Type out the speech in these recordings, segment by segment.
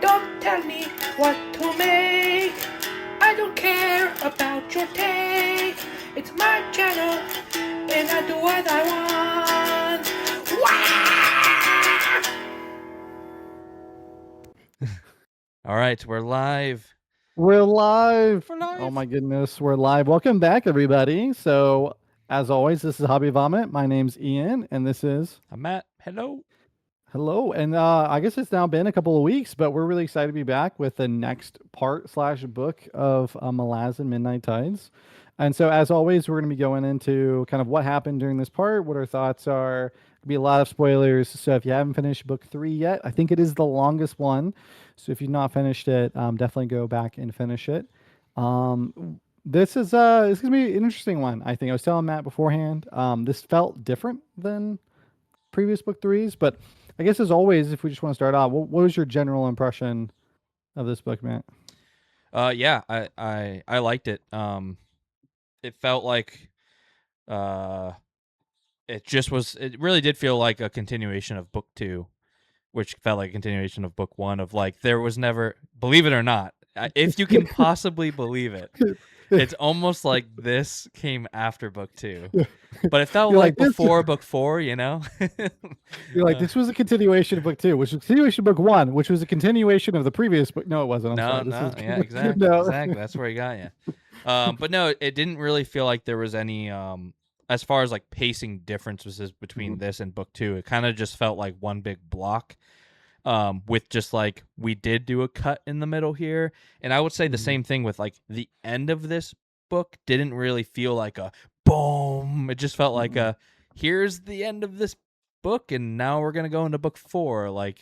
Don't tell me what to make. I don't care about your take. It's my channel, and I do what I want. Wah! All right, we're live. We're live. We're live. Oh my goodness, we're live. Welcome back, everybody. So, as always, this is Hobby Vomit. My name's Ian, and this is I'm Matt. Hello. hello. And I guess it's now been a couple of weeks, but we're really excited to be back with the next part/book of Malazan Midnight Tides. And so, as always, we're going to be going into kind of what happened during this part, what our thoughts are. There'll be a lot of spoilers. So, if you haven't finished book 3 yet, I think it is the longest one. So, if you've not finished it, definitely go back and finish it. This is gonna be an interesting one. I think I was telling Matt beforehand. This felt different than previous book 3s, but I guess as always, if we just want to start off, what was your general impression of this book, Matt? Yeah, I liked it. It felt like it really did feel like a continuation of book 2, which felt like a continuation of book 1 of like there was never, believe it or not, if you can possibly believe it. It's almost like this came after book 2, but it felt like before book 4, you know? You're like, this was a continuation of book 2, which was a continuation of book 1, which was a continuation of the previous book. No, it wasn't. I'm sorry. Yeah, exactly. No. Exactly. That's where he got you. But no, it didn't really feel like there was any, as far as like pacing differences between this and book 2, it kind of just felt like one big block. With just like we did do a cut in the middle here, and I would say the same thing with like the end of this book didn't really feel like a boom. It just felt like a here's the end of this book, and now we're gonna go into book 4. Like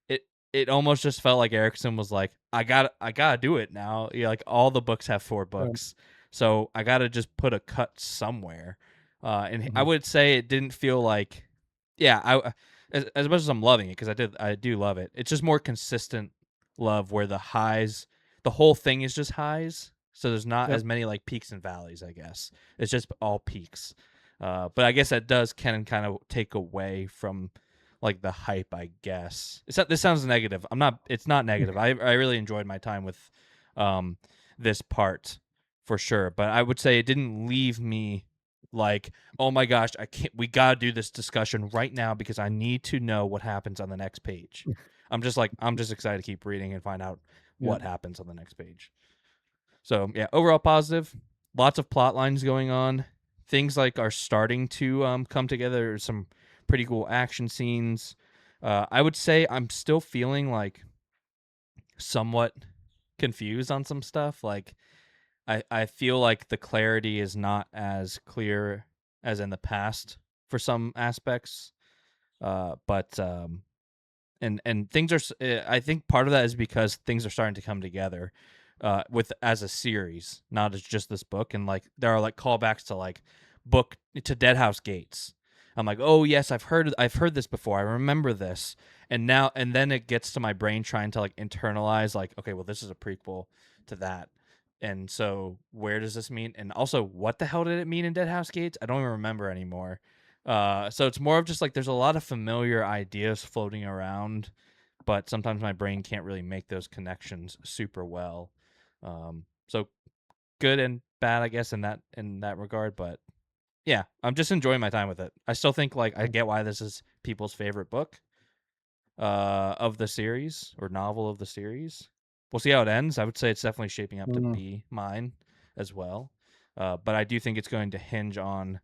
it almost just felt like Erickson was like, I gotta do it now. Yeah, like all the books have 4 books, so I gotta just put a cut somewhere. And I would say it didn't feel like, yeah, as much as I'm loving it, because I do love it. It's just more consistent love where the highs, the whole thing is just highs. So there's not as many like peaks and valleys, I guess. It's just all peaks. But I guess that can kind of take away from like the hype, I guess. This sounds negative. It's not negative. I really enjoyed my time with this part for sure. But I would say it didn't leave me like, oh my gosh, we gotta do this discussion right now because I need to know what happens on the next page. I'm just excited to keep reading and find out what happens on the next page. So yeah, overall positive. Lots of plot lines going on. Things like are starting to come together. There's some pretty cool action scenes. I would say I'm still feeling like somewhat confused on some stuff. Like I feel like the clarity is not as clear as in the past for some aspects. But and things are, I think part of that is because things are starting to come together with as a series, not as just this book. And like there are like callbacks to like book to Deadhouse Gates. I'm like, oh yes, I've heard this before. I remember this. And then it gets to my brain trying to like internalize like, okay, well this is a prequel to that. And so where does this mean? And also, what the hell did it mean in Deadhouse Gates? I don't even remember anymore. So it's more of just like there's a lot of familiar ideas floating around, but sometimes my brain can't really make those connections super well. So good and bad, I guess, in that regard. But yeah, I'm just enjoying my time with it. I still think like I get why this is people's favorite book of the series or novel of the series. We'll see how it ends. I would say it's definitely shaping up to be mine as well. But I do think it's going to hinge on,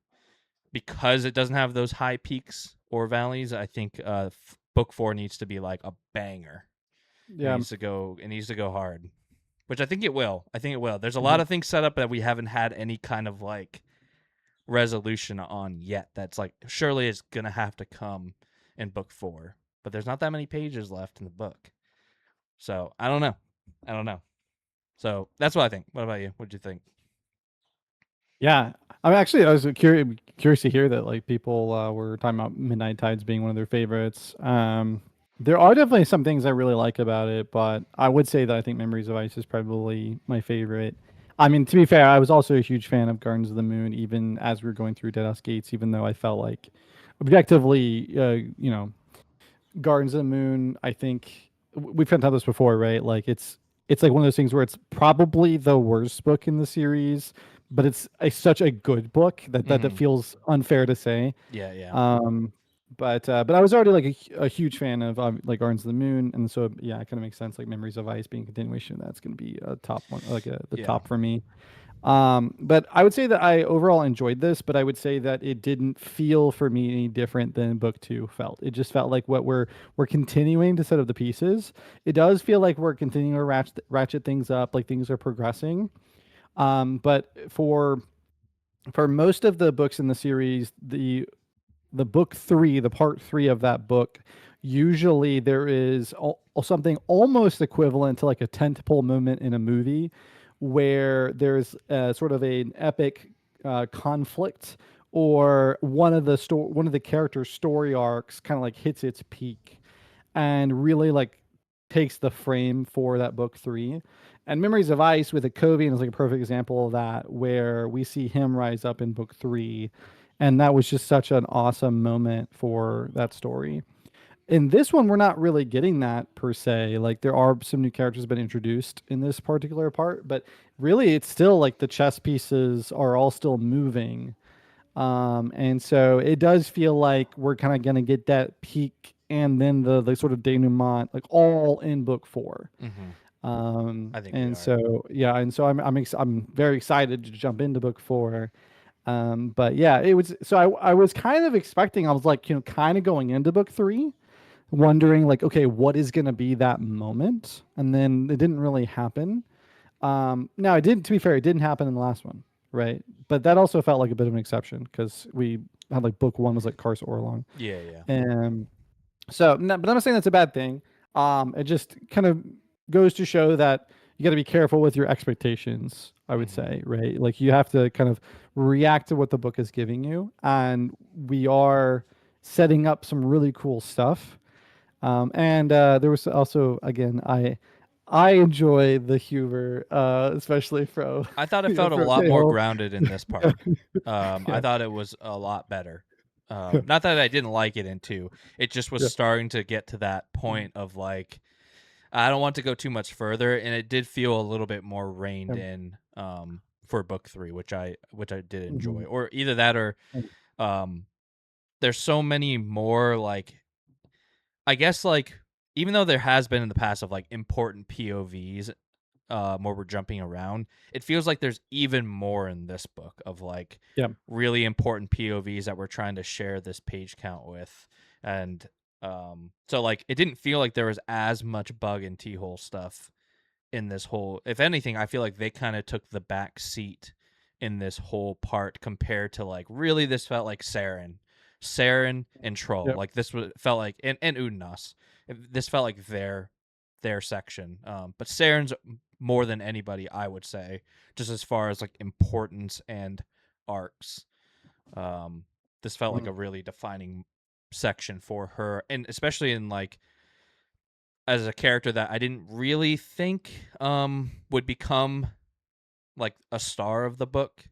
because it doesn't have those high peaks or valleys. I think book 4 needs to be like a banger. Yeah, it needs to go hard, which I think it will. There's a lot of things set up that we haven't had any kind of like resolution on yet. That's like surely it's gonna have to come in book 4, but there's not that many pages left in the book, so I don't know. So that's what I think. What about you? What do you think? Yeah, I was curious to hear that like people were talking about Midnight Tides being one of their favorites. There are definitely some things I really like about it, but I would say that I think Memories of Ice is probably my favorite. I mean, to be fair, I was also a huge fan of Gardens of the Moon, even as we were going through Deadhouse Gates, even though I felt like objectively, Gardens of the Moon, I think we've talked about this before, right? Like it's like one of those things where it's probably the worst book in the series, but it's such a good book that Mhm. feels unfair to say. Yeah, yeah. Um, but I was already like a huge fan of like Gardens of the Moon, and so yeah, it kind of makes sense. Like Memories of Ice being a continuation, that's going to be a top one, like the Yeah. top for me. But I would say that I overall enjoyed this, but I would say that it didn't feel for me any different than book two felt. It just felt like what we're continuing to set up the pieces. It does feel like we're continuing to ratchet things up, like things are progressing. But for most of the books in the series, the book three, the part three of that book, usually there is something almost equivalent to like a tentpole moment in a movie where there's sort of an epic conflict or one of the characters' story arcs kind of like hits its peak and really like takes the frame for that book three. And Memories of Ice with Akovian is like a perfect example of that, where we see him rise up in book three. And that was just such an awesome moment for that story. In this one, we're not really getting that per se. Like there are some new characters been introduced in this particular part, but really it's still like the chess pieces are all still moving. And so it does feel like we're kind of gonna get that peak and then the sort of denouement like all in book four. Mhm. I think we And are. so yeah, and so I'm very excited to jump into book four. But yeah, it was so I was kind of expecting, I was like, kind of going into book three, wondering like, okay, what is gonna be that moment? And then it didn't really happen. Now it didn't, to be fair, it didn't happen in the last one, right? But that also felt like a bit of an exception because we had like book one was like Cars Orlong. Yeah, yeah. And so, but I'm not saying that's a bad thing. It just kind of goes to show that you got to be careful with your expectations, I would Mhm. say, right? Like you have to kind of react to what the book is giving you. And we are setting up some really cool stuff. And there was also, again, I enjoy the humor, especially from I thought it felt a from lot more Tail. grounded in this part. I Yeah, thought it was a lot better. yeah, Not that I didn't like it in two. It just was yeah. starting to get to that point of like I don't want to go too much further, and it did feel a little bit more reined Yeah. in for book three, which I did enjoy. Mhm. Or either that or um there's so many more like I guess like even though there has been in the past of like important POVs where we're jumping around, it feels like there's even more in this book of like Yeah. really important POVs that we're trying to share this page count with. And so like it didn't feel like there was as much bug and T-hole stuff in this whole. If anything, I feel like they kind of took the back seat in this whole part compared to like really this felt like Saren and Troll. Yep. Like this was felt like and Udnas. This felt like their section. But Saren's more than anybody, I would say, just as far as like importance and arcs. Um, this felt like Mhm. a really defining section for her, and especially in like as a character that I didn't really think would become like a star of the book,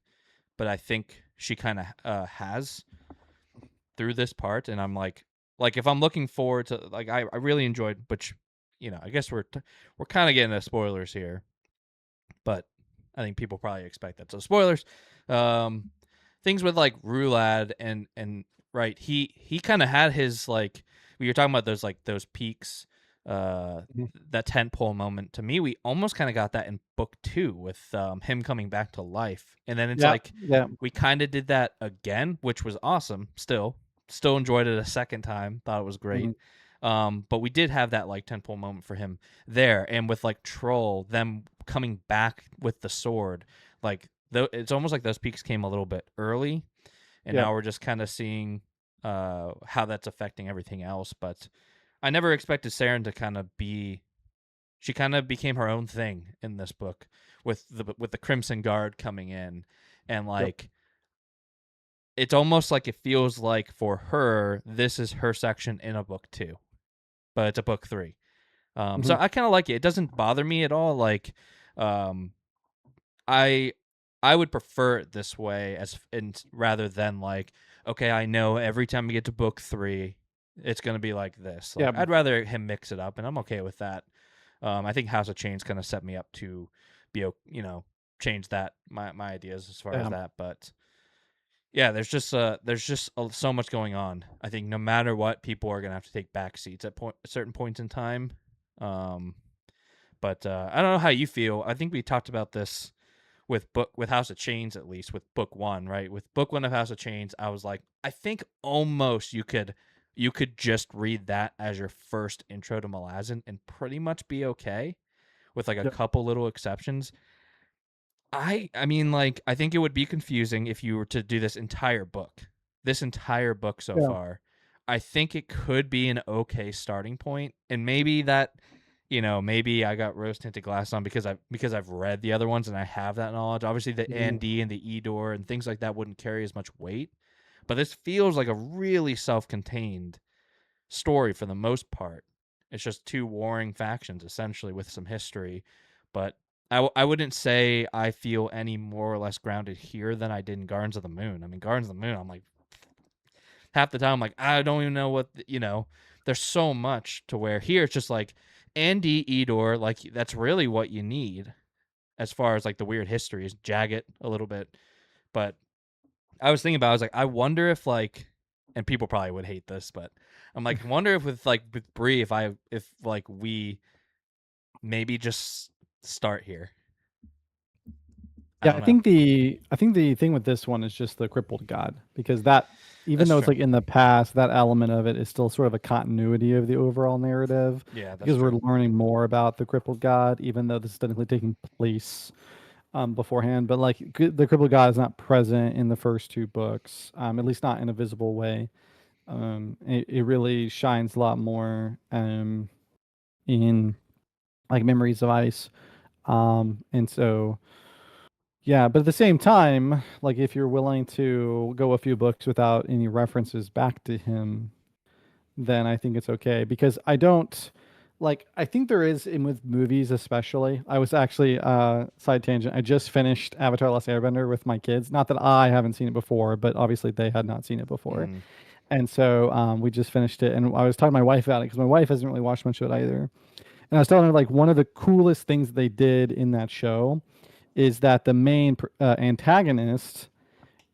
but I think she kind of has through this part, and I'm like if I'm looking forward to like I really enjoyed, which I guess we're kind of getting into spoilers here, but I think people probably expect that. So spoilers, um, things with like Rulad and right, he kind of had his like we were talking about those peaks, uh, Mhm. that tentpole moment. To me, we almost kind of got that in book two with him coming back to life, and then it's Yeah. like Yeah. we kind of did that again, which was awesome. Still enjoyed it a second time. Thought it was great. Mhm. But we did have that like tentpole moment for him there, and with like Troll, them coming back with the sword, like it's almost like those peaks came a little bit early, and Yeah. now we're just kind of seeing how that's affecting everything else. But I never expected Saren to kind of be. She kind of became her own thing in this book with the Crimson Guard coming in, and Yep. like it's almost like it feels like for her this is her section in a book too, but it's a book three. So Mhm. I kind of like it. It doesn't bother me at all. Like, um, I I would prefer it this way rather than like, okay, I know every time we get to book three, it's going to be like this. Yeah. I'd rather him mix it up, and I'm okay with that. I think House of Chains kind of set me up to be, change that my ideas as far as that. But yeah, there's just so much going on. I think no matter what, people are gonna have to take back seats at certain points in time. But I don't know how you feel. I think we talked about this with House of Chains, at least with book 1, right? With book 1 of House of Chains, I was like, I think almost you could just read that as your first intro to Malazan and pretty much be okay, with like a couple little exceptions. I mean, like, I think it would be confusing if you were to do this entire book so far. I think it could be an okay starting point, and maybe that, maybe I got rose tinted glasses on because I've read the other ones and I have that knowledge. Obviously, the Andi and the Edor and things like that wouldn't carry as much weight, but this feels like a really self-contained story for the most part. It's just two warring factions essentially with some history, but I wouldn't say I feel any more or less grounded here than I did in Gardens of the Moon. I mean, Gardens of the Moon, I'm like, half the time, I'm like, I don't even know what, there's so much to where here it's just like, Andi, Edor, like, that's really what you need as far as like the weird histories, Jagged a little bit. But I was thinking about, I was like, I wonder if like, and people probably would hate this, but I'm like, I wonder if with Bree, if we maybe just start here. I think the thing with this one is just the crippled god, because that, even though it's like in the past, that element of it is still sort of a continuity of the overall narrative. Yeah, that's because we're learning more about the crippled god, even though this is technically taking place beforehand. But like the crippled god is not present in the first 2 books, at least not in a visible way. It really shines a lot more in like Memories of Ice, and so. Yeah, but at the same time, like if you're willing to go a few books without any references back to him, then I think it's okay, because I think there is with movies especially. I was actually side tangent. I just finished Avatar: Last Airbender with my kids. Not that I haven't seen it before, but obviously they had not seen it before. And so we just finished it, and I was talking to my wife about it because my wife hasn't really watched much of it either. And I was telling her like one of the coolest things they did in that show is that the main antagonist,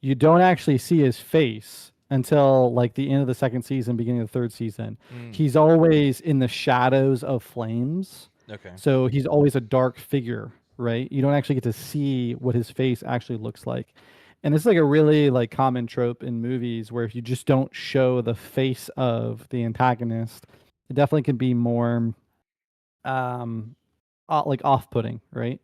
you don't actually see his face until like the end of the 2nd season, beginning of the 3rd season. He's always in the shadows of flames. Okay. So he's always a dark figure, right? You don't actually get to see what his face actually looks like. And it's like a really like common trope in movies where if you just don't show the face of the antagonist, it definitely can be more like off-putting, right?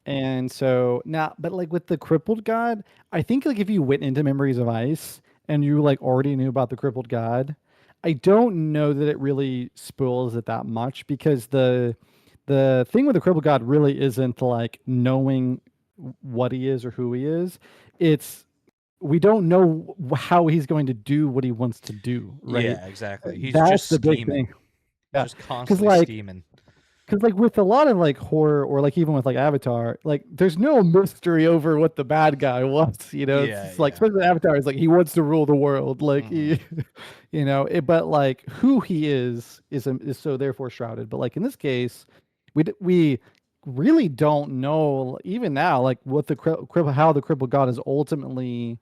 And so now, but like with the crippled god, I think like if you went into Memories of Ice and you like already knew about the crippled god, I don't know that it really spoils it that much, because the thing with the crippled god really isn't like knowing what he is or who he is. It's we don't know how he's going to do what he wants to do, right? Yeah, exactly. He's That's just the big scheming. thing. Yeah. Just constantly like, scheming. Because like with a lot of like horror, or like even with like Avatar, like there's no mystery over what the bad guy wants, it's like, especially Avatar, it's like he wants to rule the world, like he, but like who he is so therefore shrouded. But like in this case, we really don't know even now like what how the crippled god is ultimately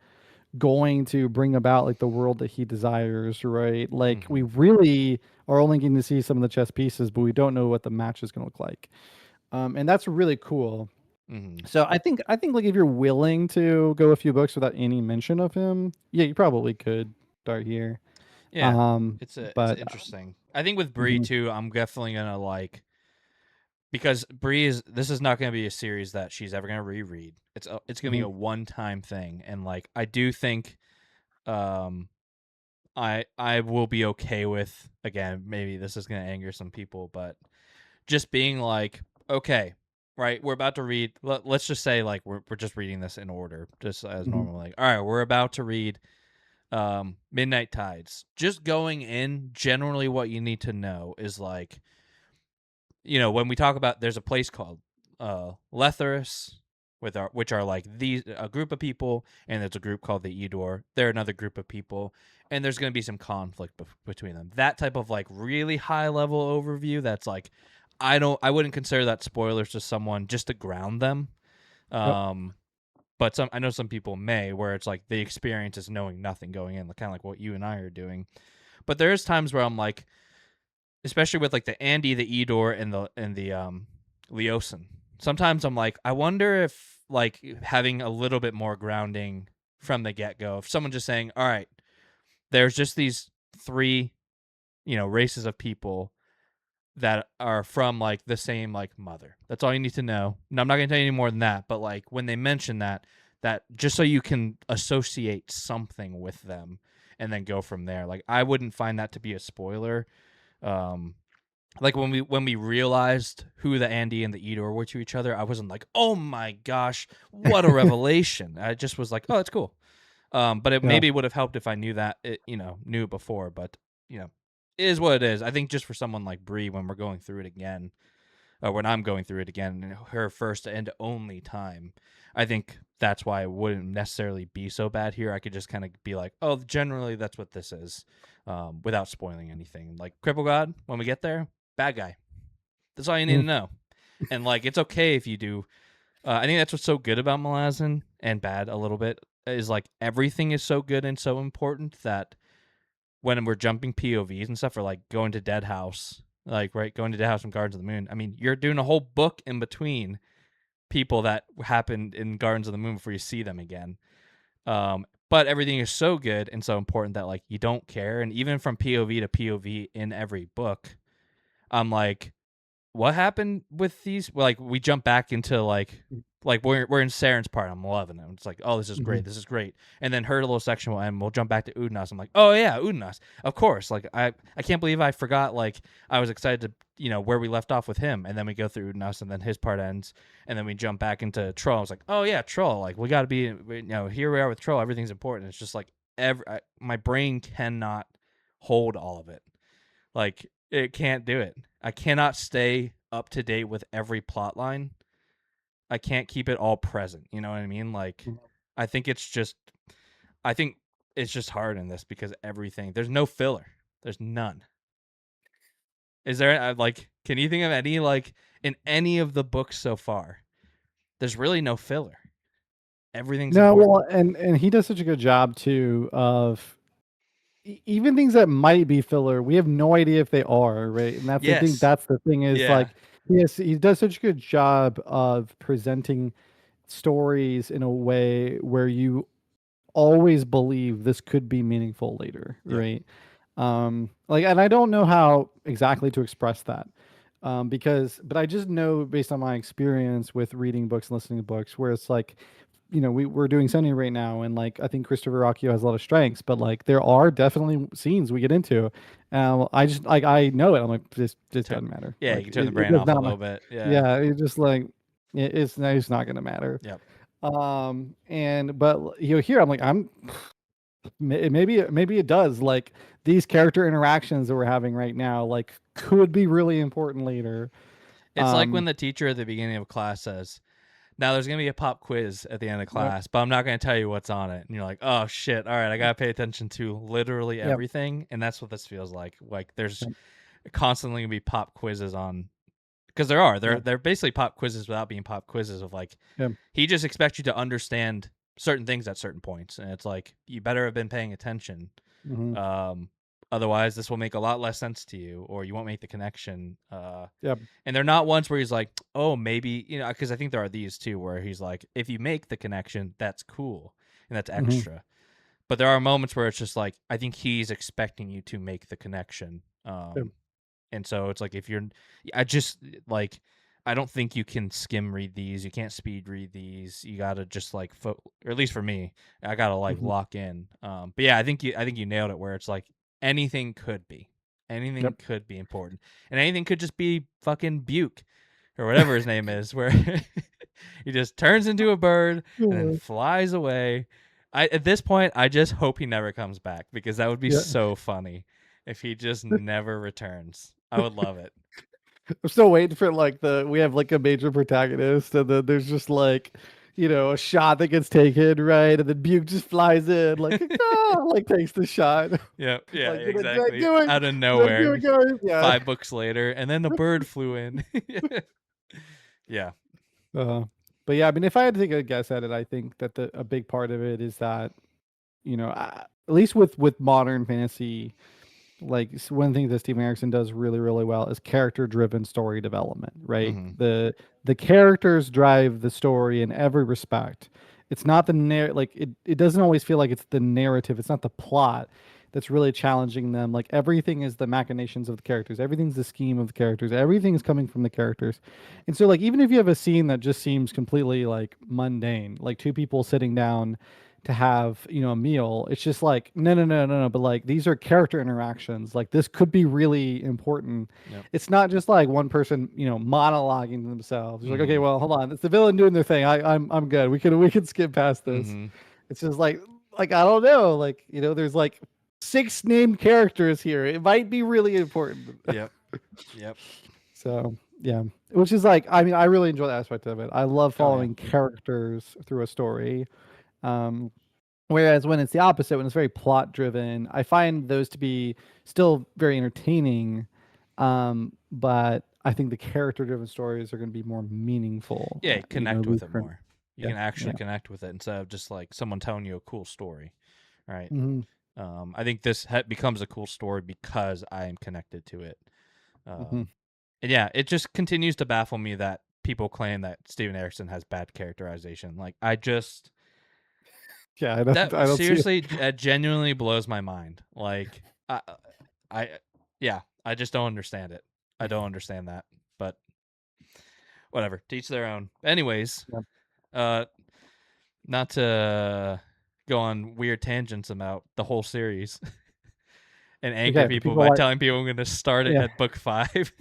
going to bring about like the world that he desires, right? Like we really are only getting to see some of the chess pieces, but we don't know what the match is going to look like, and that's really cool. So I think like if you're willing to go a few books without any mention of him, yeah, you probably could start here. Yeah, it's interesting. I think with Bree too, I'm definitely gonna like, because Bree this is not going to be a series that she's ever going to reread. It's going to be a one-time thing, and like I do think I will be okay with, again, maybe this is going to anger some people, but just being like, okay, right, we're about to read, let's just say like we're just reading this in order, just as normal, like, all right, we're about to read Midnight Tides. Just going in, generally what you need to know is like, when we talk about, there's a place called Letheris, which are like a group of people, and there's a group called the Edor. They're another group of people, and there's going to be some conflict between them. That type of like really high level overview, that's like I wouldn't consider that spoilers to someone, just to ground them. But I know some people may, where it's like the experience is knowing nothing going in, kind of like what you and I are doing. But there's times where I'm like, especially with like the Andy, the Edor, and the Leosin. Sometimes I'm like, I wonder if like having a little bit more grounding from the get-go, if someone just saying, all right, there's just these 3, races of people that are from like the same like mother. That's all you need to know. And I'm not going to tell you any more than that, but like when they mention that just so you can associate something with them and then go from there. Like I wouldn't find that to be a spoiler. Like when we realized who the Andy and the Edor were to each other, I wasn't like, oh my gosh, what a revelation. I just was like, oh, it's cool. But it maybe would have helped if I knew that, knew it before. But it is what it is. I think just for someone like Bree, when we're going through it again, or when I'm going through it again, her first and only time, I think that's why it wouldn't necessarily be so bad here. I could just kind of be like, oh, generally that's what this is, without spoiling anything. Like Cripple God, when we get there, bad guy. That's all you need to know. And like, it's okay if you do. I think that's what's so good about Malazan, and bad a little bit, is like everything is so good and so important that when we're jumping POVs and stuff, or like going to Dead House, going to Dead House from Gardens of the Moon. I mean, you're doing a whole book in between people that happened in Gardens of the Moon before you see them again. But everything is so good and so important that like you don't care. And even from POV to POV in every book, I'm like, what happened with these? Like we jump back into like we're in Saren's part. I'm loving it. It's like, oh, this is great. This is great. And then her little section will end. We'll jump back to Udnas. I'm like, oh yeah, Udnas. Of course. Like I can't believe I forgot. Like I was excited to where we left off with him. And then we go through Udnas, and then his part ends. And then we jump back into Troll. I was like, oh yeah, Troll. Like we got to be. Here we are with Troll. Everything's important. It's just like my brain cannot hold all of it. Like it can't do it. I cannot stay up to date with every plot line. I can't keep it all present. You know what I mean? Like, I think it's just hard in this because there's no filler. There's none. Is there, can you think of any, in any of the books so far? There's really no filler. Everything's important. Well, and he does such a good job too of even things that might be filler. We have no idea if they are, right? And that's I think that's the thing is like. Yes, he does such a good job of presenting stories in a way where you always believe this could be meaningful later, right? And I don't know how exactly to express that, but I just know based on my experience with reading books and listening to books, where it's like, we're doing Sunny right now, and like I think Christopher Rocchio has a lot of strengths, but like there are definitely scenes we get into. I just I know it. I'm like, this doesn't matter. Yeah, like, you can turn the brain off a little bit. Yeah, it's just like it's not gonna matter. Yep. But here I'm like maybe it does. Like these character interactions that we're having right now like could be really important later. It's like when the teacher at the beginning of class says, now there's going to be a pop quiz at the end of class, but I'm not going to tell you what's on it. And you're like, oh shit. All right. I got to pay attention to literally everything. And that's what this feels like. Like there's constantly going to be pop quizzes on, because they're basically pop quizzes without being pop quizzes of like, he just expects you to understand certain things at certain points. And it's like, you better have been paying attention. Otherwise, this will make a lot less sense to you, or you won't make the connection. And they're not ones where he's like, oh, maybe, because I think there are these too, where he's like, if you make the connection, that's cool and that's extra. But there are moments where it's just like, I think he's expecting you to make the connection. And so it's like, I don't think you can skim read these. You can't speed read these. You got to just or at least for me, I got to lock in. But yeah, I think you nailed it, where it's like, anything could be could be important, and anything could just be fucking Buke or whatever his name is, where he just turns into a bird and then flies away. At this point, I just hope he never comes back, because that would be so funny if he just never returns. I would love it. I'm still waiting for we have like a major protagonist, and then there's just like, a shot that gets taken, right? And then Buke just flies in, like, like takes the shot. Yeah, Like, exactly. do it? Out of Did I nowhere, do it, guys? Yeah. 5 books later, and then the bird flew in. Yeah. But yeah, I mean, if I had to take a guess at it, I think that a big part of it is that, at least with modern fantasy, like one of the things that Steven Erickson does really, really well is character-driven story development, right? Mhm. The characters drive the story in every respect. It's not it doesn't always feel like it's the narrative. It's not the plot that's really challenging them. Like everything is the machinations of the characters. Everything's the scheme of the characters. Everything is coming from the characters. And so like even if you have a scene that just seems completely like mundane, like two people sitting down to have a meal, it's just like no, but like these are character interactions, like this could be really important. Yep. It's not just like one person monologuing to themselves. It's like, okay, Mhm. well, hold on, it's the villain doing their thing. I'm good, we can skip past this. Mhm. It's just like I don't know, like there's like 6 named characters here, it might be really important. Yep. So yeah, which is like, I mean, I really enjoy that aspect of it. I love Oh, yeah. following characters through a story. Whereas when it's the opposite, when it's very plot driven, I find those to be still very entertaining. But I think the character driven stories are going to be more meaningful. Yeah, connect with it Lucre- more. You Yeah, can actually yeah. connect with it instead of just like someone telling you a cool story, right? Mhm. I think this becomes a cool story because I am connected to it. Mhm. And yeah, it just continues to baffle me that people claim that Steven Erickson has bad characterization. Like I just Yeah, I don't that see it. seriously that genuinely blows my mind. Like I yeah, I just don't understand it. I don't understand that. But whatever, teach their own. Anyways, Yep. not to go on weird tangents about the whole series and anger Okay, people people by like- telling people I'm going to start it Yeah. at book 5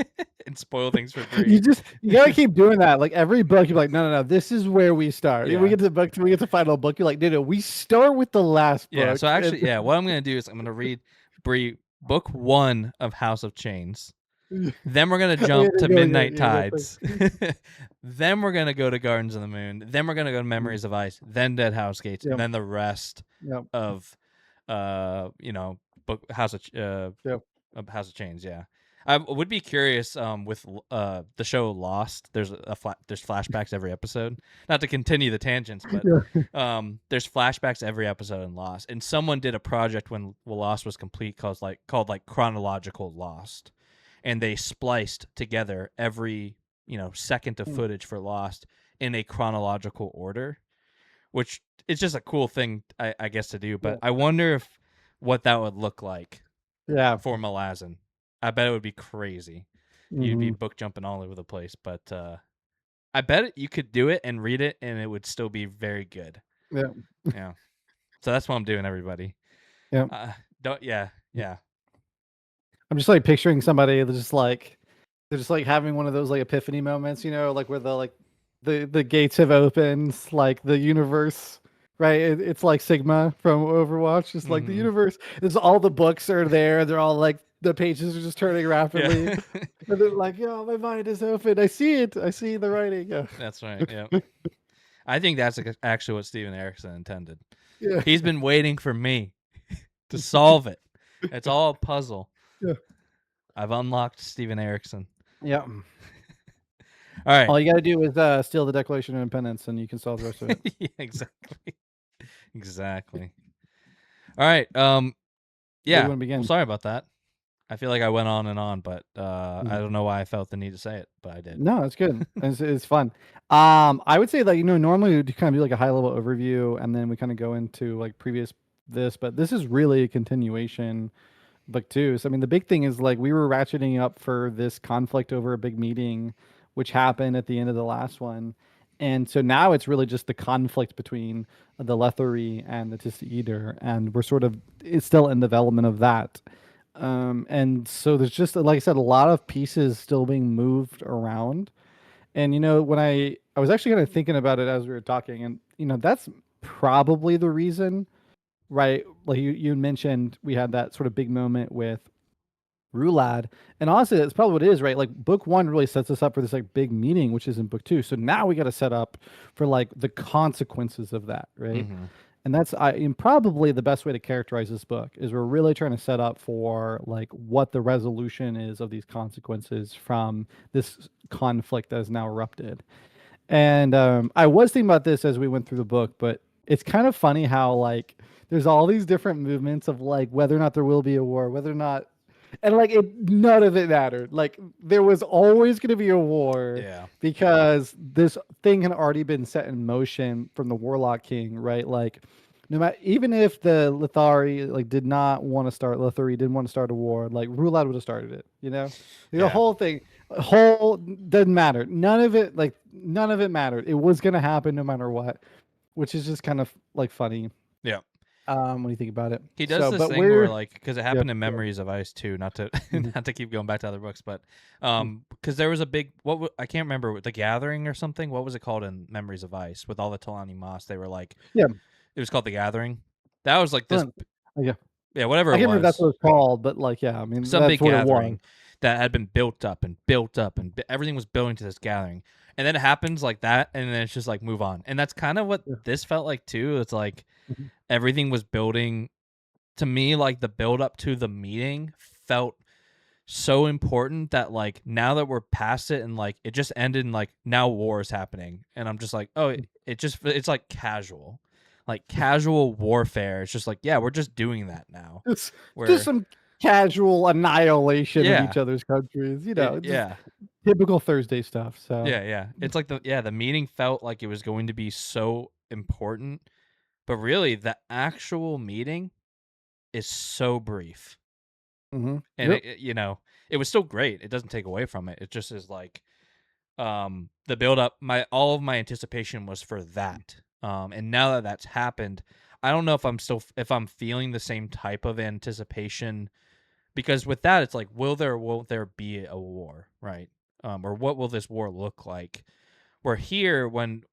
and spoil things for 3. You gotta keep doing that. Like every book, you're like, no, this is where we start. Yeah. We get to the book, we get to final book. You're like, no, we start with the last book. Yeah. So actually, yeah, what I'm going to do is I'm going to read book 1 of House of Chains. Then we're going to jump to Midnight Tides. Then we're going to go to Gardens of the Moon. Then we're going to go to Memories of Ice. Then Dead House Gates. Yep. And then the rest Yep. of, book House of House of Chains. Yeah. I would be curious with the show Lost. There's there's flashbacks every episode. Not to continue the tangents, but there's flashbacks every episode in Lost. And someone did a project when Lost was complete called Chronological Lost. And they spliced together every second of footage for Lost in a chronological order, which it's just a cool thing I guess to do. But I wonder what that would look like for Malazan. I bet it would be crazy. You'd be book jumping all over the place, but I bet you could do it and read it and it would still be very good. Yeah. So that's what I'm doing, everybody. Yeah. Yeah. I'm just like picturing somebody that's just like they're just like having one of those like epiphany moments, like where the gates have opened, like the universe, right? It's like Sigma from Overwatch, just like the universe. There's all the books are there. They're all like the pages are just turning rapidly. Yeah. And they're like, "Yo, my mind is open. I see it. I see the writing." Yeah. That's right. Yeah. I think that's actually what Steven Erickson intended. Yeah. He's been waiting for me to solve it. It's all a puzzle. Yeah. I've unlocked Steven Erickson. Yeah. All right. All you got to do is steal the Declaration of Independence, and you can solve the rest of it. Yeah, exactly. All right. Yeah. wanna begin? Well, sorry about that. I feel like I went on and on, but I don't know why I felt the need to say it, but I did. No, it's good. It's fun. I would say that normally we kind of do like a high level overview, and then we kind of go into like previous this, but this is really a continuation. Book 2. So I mean, the big thing is like we were ratcheting up for this conflict over a big meeting, which happened at the end of the last one, and so now it's really just the conflict between the Lethery and the Tista Eater, and it's still in development of that. And so there's just, like I said, a lot of pieces still being moved around. And when I was actually kind of thinking about it as we were talking, and that's probably the reason, right? Like you mentioned, we had that sort of big moment with Rulad. And honestly, that's probably what it is, right? Like book one really sets us up for this like big meeting, which is in book two. So now we got to set up for like the consequences of that, right? Mm-hmm. And that's and probably the best way to characterize this book is we're really trying to set up for like what the resolution is of these consequences from this conflict that has now erupted. And I was thinking about this as we went through the book, but it's kind of funny how like there's all these different movements of like whether or not there will be a war, whether or not, and like none of it mattered. Like there was always going to be a war Yeah. because this thing had already been set in motion from the Warlock King, right? Like no matter, even if the Lithari like did not want to start, Lithari didn't want to start a war, like Rulad would have started it. You know, the Yeah. whole thing, whole doesn't matter. None of it, like none of it mattered. It was going to happen no matter what, which is just kind of like funny. Yeah. When you think about it, He does so, this but thing we're where like because it happened in yeah. Memories of Ice too. Not to Mhm. not to keep going back to other books, but because there was a big I can't remember the Gathering or something. What was it called in Memories of Ice with all the Talani Moss? They were like Yeah. it was called the Gathering. That was like this. Yeah. Yeah, whatever I it can't remember if that's was. what it's called, but like, yeah, I mean, Some that's big what it was. gathering that had been built up and built up, and everything was building to this gathering. And then it happens like that, and then it's just like move on. And that's kind of what Yeah. this felt like too. It's like Mhm. everything was building to me, like the build up to the meeting felt so important that like now that we're past it and like it just ended and like now war is happening. And I'm just like, oh, it's like casual. Like casual warfare. It's just like, yeah, we're just doing that now. It's Where just some casual annihilation Yeah. of each other's countries, you know, just yeah. typical Thursday stuff. So Yeah. It's like the meeting felt like it was going to be so important, but really the actual meeting is so brief. Mhm. And Yep. it was still great. It doesn't take away from it. It just is like the build up all of my anticipation was for that. And now that that's happened, I don't know if I'm feeling the same type of anticipation, because with that it's like won't there be a war, right? Or what will this war look like? Where here, when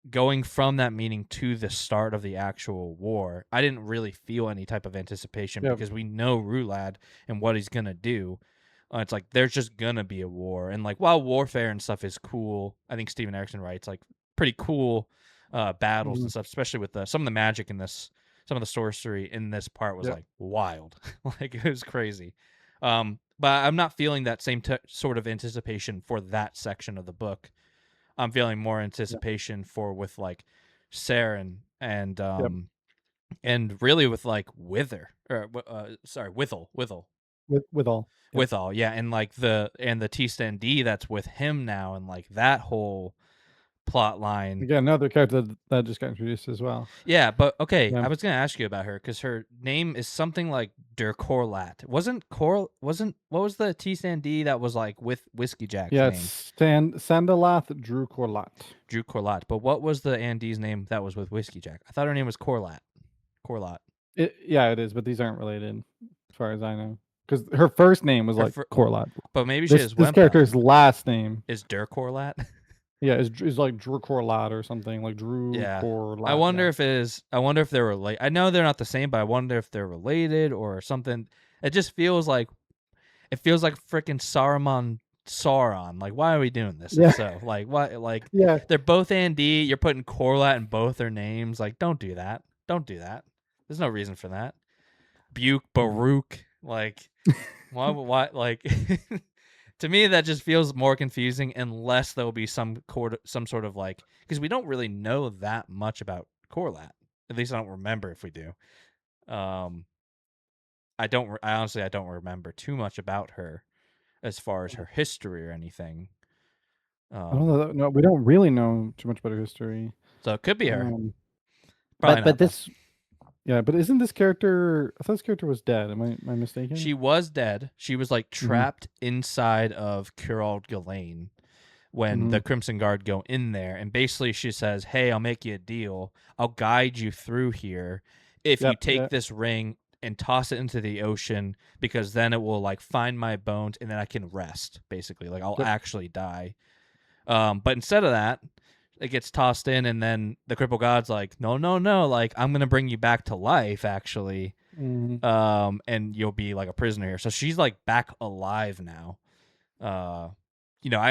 going from that meeting to the start of the actual war, I didn't really feel any type of anticipation Yep. because we know Rulad and what he's gonna do. It's like there's just gonna be a war, and like while warfare and stuff is cool, I think Steven Erikson writes like pretty cool battles Mhm. and stuff, especially with some of the magic in this, some of the sorcery in this part was Yep. like wild, like it was crazy. But I'm not feeling that same sort of anticipation for that section of the book. I'm feeling more anticipation for with like Saren and and really with like Withel With all. Yep. Withal, yeah, and like the T-Stand D that's with him now, and like that whole plot line. Again, another character that just got introduced as well. Yeah, but okay, Yeah. I was gonna ask you about her because her name is something like Durkorlat. Wasn't what was the T-Stand D that was like with Whiskey Jack's Yeah, name? it's Sandalath Drew Corlat. Drew Corlat. But what was the Andy's name that was with Whiskey Jack? I thought her name was Corlat. Yeah, it is, but these aren't related, as far as I know. Because her first name was Her like Corlat. But maybe she This has character's last name is Durkorlat. Yeah, is like Drew Corlat or something like Drew Yeah. Corlat. I wonder if it is. I wonder if they're related. I know they're not the same, but I wonder if they're related or something. It just feels like freaking Sauron. Like, why are we doing this? Yeah. So, like, what? Like, Yeah. they're both Andy. You're putting Corlat in both their names. Like, don't do that. Don't do that. There's no reason for that. Baruch. Like, why? Like, to me, that just feels more confusing unless there'll be some sort of like, because we don't really know that much about Corlat. At least I don't remember if we do. I honestly don't remember too much about her as far as her history or anything. I don't know. No, we don't really know too much about her history. So it could be her. Probably not, but this. Yeah, but isn't this character? I thought this character was dead. Am I mistaken? She was dead. She was like trapped inside of Curald Ghislaine when the Crimson Guard go in there, and basically she says, "Hey, I'll make you a deal. I'll guide you through here if you take this ring and toss it into the ocean, because then it will like find my bones and then I can rest. Basically, like I'll actually die." But instead of that, it gets tossed in, and then the cripple god's like, no, no, no, like I'm gonna bring you back to life, actually, Mhm. and you'll be like a prisoner here. So she's like back alive now. I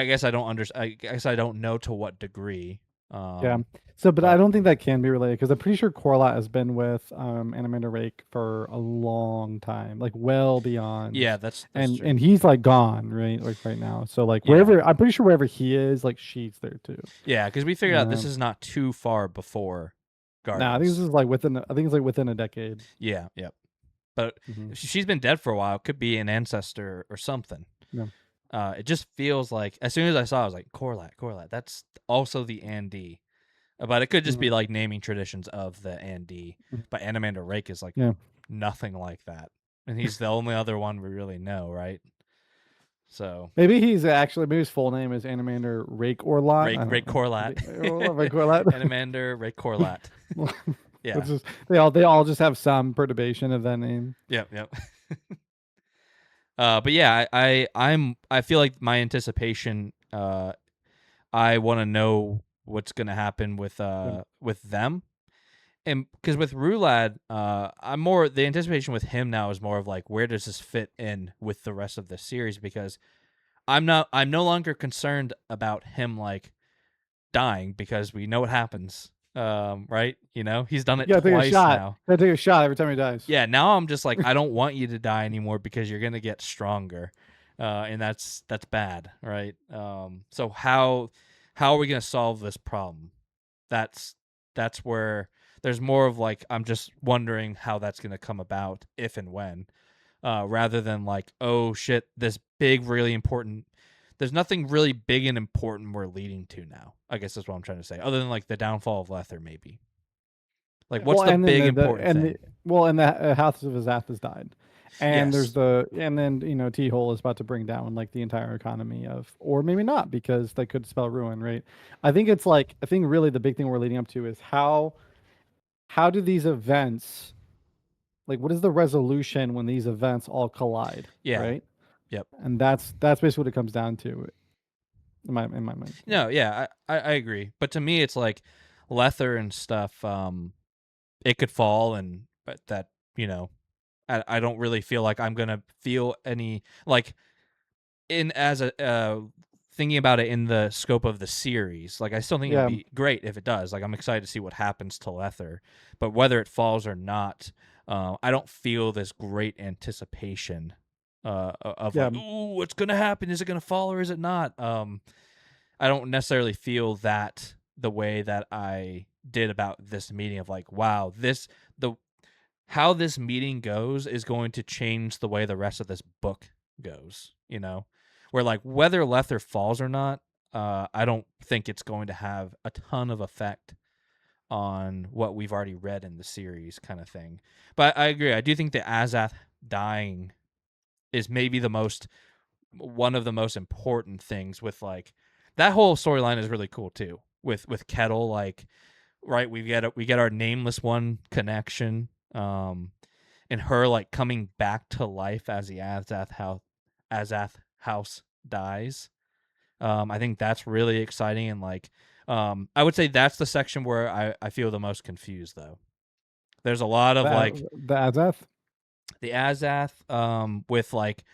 guess I guess I don't know to what degree. Yeah. So, but I but- don't think that can be related because I'm pretty sure Corlat has been with Animander Rake for a long time, like well beyond. Yeah, that's and true. and he's like gone, right? Like right now. So like Yeah. wherever I'm pretty sure wherever he is, like she's there too. Yeah, because we figured out this Um, is not too far before Guardians. Nah, I think this is like I think it's like within a decade. Yeah, yep. But Mhm. if she's been dead for a while. It could be an ancestor or something. Yeah. It just feels like as soon as I saw it, I was like, Corlat. That's also the Andy. But it could just be like naming traditions of the Andy. Mhm. But Animander Rake is like Yeah. nothing like that. And he's the only other one we really know, right? So Maybe his full name is Animander Rake Orlat. Rake Corlat. Rake Corlat. Animander Rake Corlat. Yeah. It's just, they all just have some perturbation of that name. Yep. But yeah, I feel like my anticipation. I want to know what's gonna happen with them, and because with Rulad, I'm more the anticipation with him now is more of like where does this fit in with the rest of the series, because I'm no longer concerned about him like dying because we know what happens. Right? He's done it You gotta take a twice shot. now. You gotta take a shot every time he dies. Yeah, now I'm just like I don't want you to die anymore because you're gonna get stronger, and that's bad, right? So how are we gonna solve this problem? That's where there's more of like I'm just wondering how that's gonna come about if and when, rather than like oh shit, this big really important. There's nothing really big and important we're leading to now. I guess that's what I'm trying to say. Other than like the downfall of Lether, maybe. Like what's the big important thing? And the House of Azath has died, and Yes. and then T-Hole is about to bring down like the entire economy of, or maybe not because that could spell ruin, right? I think really the big thing we're leading up to is how do these events, like what is the resolution when these events all collide? Yeah. Right. Yep. And that's basically what it comes down to. In my mind. No, yeah, I agree. But to me, it's like Lether and stuff. It could fall, but that I don't really feel like I'm gonna feel any like as a thinking about it in the scope of the series. Like I still think it'd be great if it does. Like I'm excited to see what happens to Lether, but whether it falls or not, I don't feel this great anticipation of like, ooh, what's gonna happen? Is it gonna fall or is it not? I don't necessarily feel that the way that I did about this meeting of like, wow, how this meeting goes is going to change the way the rest of this book goes, where like whether Lether falls or not, I don't think it's going to have a ton of effect on what we've already read in the series kind of thing. But I agree. I do think that Azath dying is maybe one of the most important things with like that whole storyline is really cool too. With Kettle, like, right, we get our nameless one connection, and her like coming back to life as the Azath house dies. I think that's really exciting, and like, I would say that's the section where I feel the most confused though. There's a lot of the Azath, with like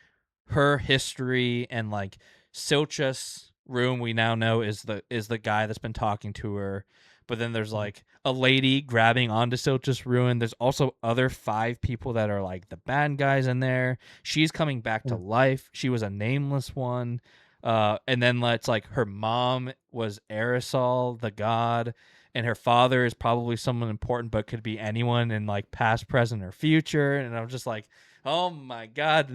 her history and like Silchas Room we now know is the guy that's been talking to her, but then there's like a lady grabbing onto Silchas Ruin. There's also other 5 people that are like the bad guys in there. She's coming back to life. She was a nameless one, and then it's like her mom was Aerosol, the god, and her father is probably someone important, but could be anyone in like past, present, or future. And I'm just like, oh my god,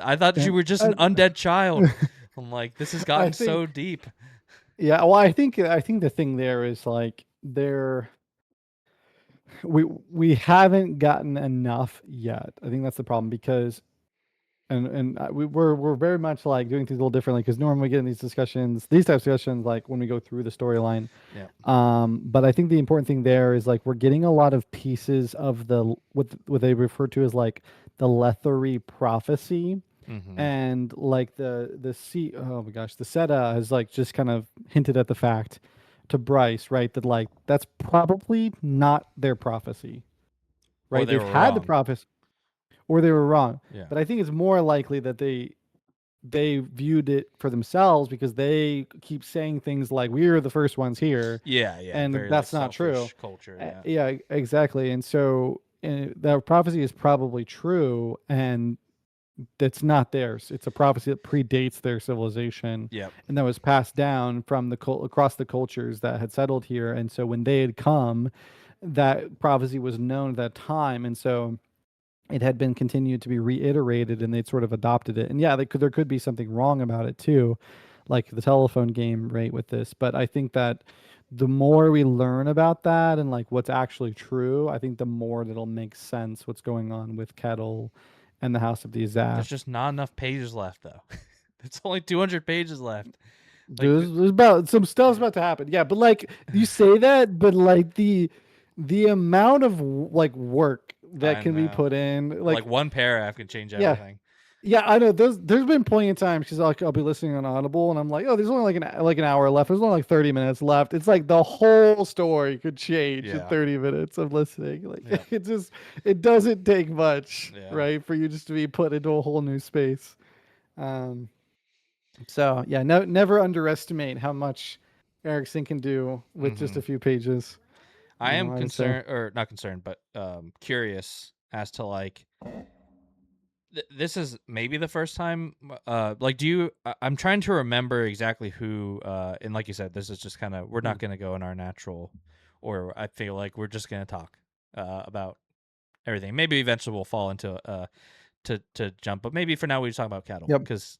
I thought you were just an undead child. I'm like, this has gotten so deep. Yeah, well, I think the thing there is like we haven't gotten enough yet. I think that's the problem because we're very much like doing things a little differently because normally we get in these types of discussions like when we go through the storyline. Yeah. But I think the important thing there is like we're getting a lot of pieces of what they refer to as like the Lethery prophecy. Mm-hmm. And like the Seta has like just kind of hinted at the fact to Bryce, right, that like that's probably not their prophecy, Or right? they They've were had the wrong. prophecy, or they were wrong. Yeah. But I think it's more likely that they viewed it for themselves because they keep saying things like we're the first ones here, Yeah. and Very that's like not true. selfish culture. Yeah. Yeah, exactly. And so that prophecy is probably true, and that's not theirs. It's a prophecy that predates their civilization, Yep. and that was passed down from across the cultures that had settled here. And so when they had come, that prophecy was known at that time, and so it had been continued to be reiterated, and they'd sort of adopted it. And yeah, there could be something wrong about it too, like the telephone game, right, with this. But I think that the more we learn about that and like what's actually true, I think the more that'll make sense what's going on with Kettle and the House of the There's Azaf. just not enough pages left, though. It's only 200 pages left. Like, There's about some stuff's about to happen. Yeah, but like you say that, but like the amount of like work that I can be know. put in, like one paragraph can change Yeah. everything. yeah, I know. There's been plenty of times because I'll be listening on Audible and I'm like, oh, there's only like an hour left. There's only like 30 minutes left. It's like the whole story could change in Yeah. 30 minutes of listening. Like Yeah. it doesn't take much, Yeah. right, for you just to be put into a whole new space. So yeah, never underestimate how much Erickson can do with just a few pages. I You am know, I would say. concerned, or not concerned, but curious as to like this is maybe the first time. Like, do you? I'm trying to remember exactly who. And like you said, this is just kind of we're not going to go in our natural, or I feel like we're just going to talk about everything. Maybe eventually we'll fall into to jump, but maybe for now we just talk about cattle. Yep. Because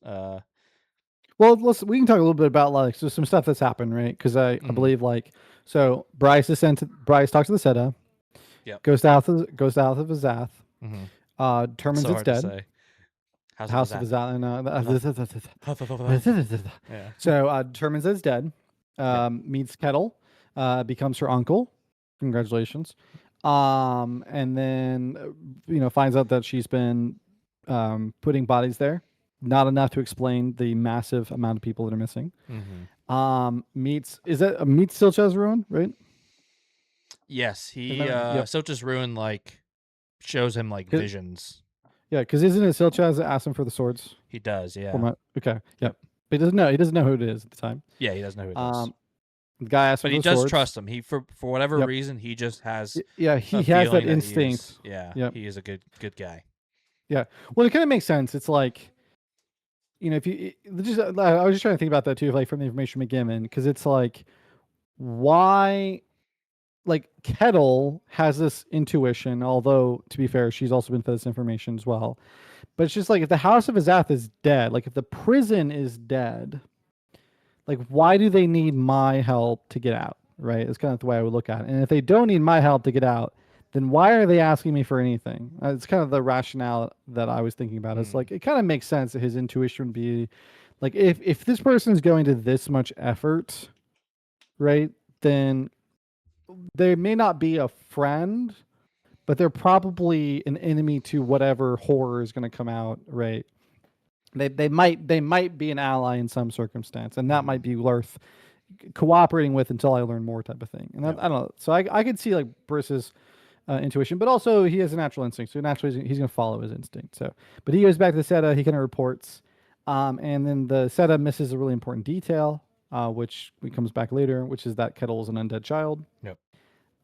Well, we can talk a little bit about like so some stuff that's happened, right? Because I believe like so Bryce talks to the Seta. Yep. Goes south of Azath. Determines so it's hard to dead. say. House of Azath. Yeah. So determines it's dead. Meets Kettle. Becomes her uncle. Congratulations. And then finds out that she's been putting bodies there. Not enough to explain the massive amount of people that are missing. Meets Silchaz's ruin, right? Yes, he Yep. Silch's ruin like shows him like visions. Yeah, because isn't it Silchaz that asked him for the swords? He does, yeah. Okay, yep. But he doesn't know who it is at the time. Yeah, he doesn't know who it is. The guy asked but for he the does swords. trust him. He for whatever reason he just has. Yeah, he has that instinct. He is a good guy. Yeah, well, it kind of makes sense. It's like, if you just, I was just trying to think about that too, like from the information we given, because it's like, why, like Kettle has this intuition, although to be fair, she's also been fed this information as well. But it's just like if the House of Azath is dead, like if the prison is dead, like why do they need my help to get out? Right? It's kind of the way I would look at it. And if they don't need my help to get out, then why are they asking me for anything? It's kind of the rationale that I was thinking about. It's like it kind of makes sense that his intuition would be like if this person is going to this much effort, right? Then they may not be a friend, but they're probably an enemy to whatever horror is going to come out, right? They might be an ally in some circumstance, and that might be worth cooperating with until I learn more, type of thing. And I don't know. So I could see like Bruce's intuition, but also he has a natural instinct, so naturally he's going to follow his instinct. So, but he goes back to the Seta. He kind of reports, and then the Seta misses a really important detail, which comes back later, which is that Kettle is an undead child. Yep.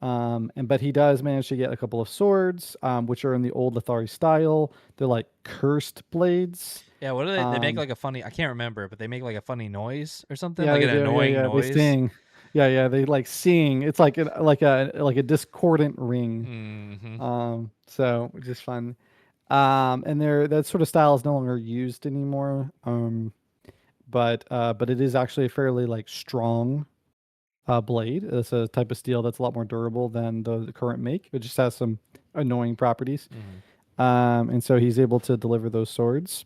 But he does manage to get a couple of swords, which are in the old Lethari style. They're like cursed blades. Yeah, what do they make like a funny, I can't remember, but they make like a funny noise or something, Yeah, like an they do. annoying They noise. sing. Yeah, they like sing. It's like a discordant ring. So which is fun. And that sort of style is no longer used anymore. But it is actually a fairly like strong blade. It's a type of steel that's a lot more durable than the current make. It just has some annoying properties. And so he's able to deliver those swords.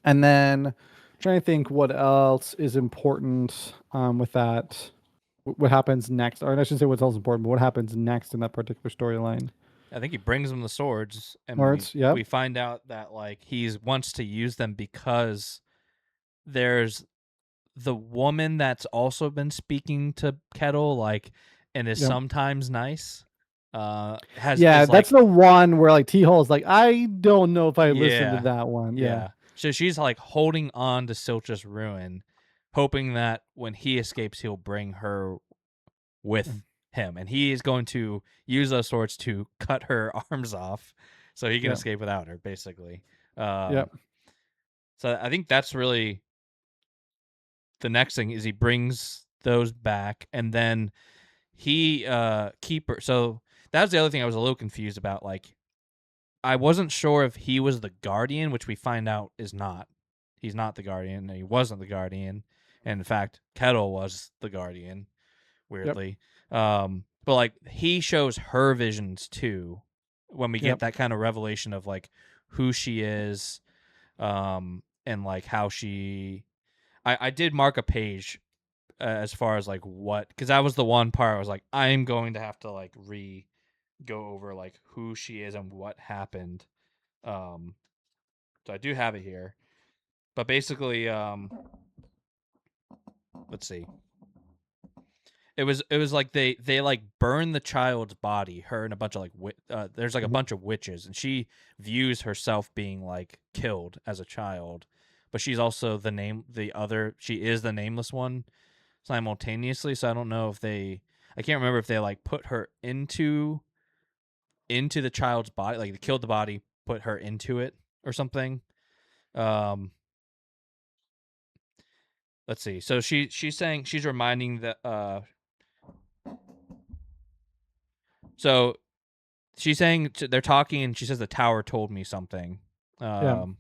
And then I'm trying to think what else is important with that. What happens next? Or I shouldn't say what else is important, but what happens next in that particular storyline? I think he brings them the swords, and we find out that like he wants to use them because there's the woman that's also been speaking to Kettle, like, and is Yep. sometimes nice. Is that's like, the one where like T-Hall's like, I don't know if I listened to Yeah. that one. Yeah. So she's like holding on to Siltra's ruin, hoping that when he escapes, he'll bring her with him, and he is going to use those swords to cut her arms off, so he can Yep. escape without her, basically. Yep. So I think that's really the next thing is he brings those back, and then he keeper. So that was the other thing I was a little confused about. Like, I wasn't sure if he was the Guardian, which we find out is not. He's not the Guardian, and he wasn't the Guardian. And in fact, Kettle was the Guardian, weirdly. But like, he shows her visions too when we get that kind of revelation of like who she is, and like how she. I did mark a page as far as like what, because that was the one part I was like, I'm going to have to like go over like who she is and what happened. So I do have it here, but basically, let's see. It was like they like burn the child's body, her and a bunch of like there's like a bunch of witches, and she views herself being like killed as a child, but she's also she is the nameless one simultaneously. So I don't know if I can't remember if they like put her into the child's body, like they killed the body, put her into it or something. Let's see. So she's saying, she's reminding that so she's saying they're talking, and she says the tower told me something. And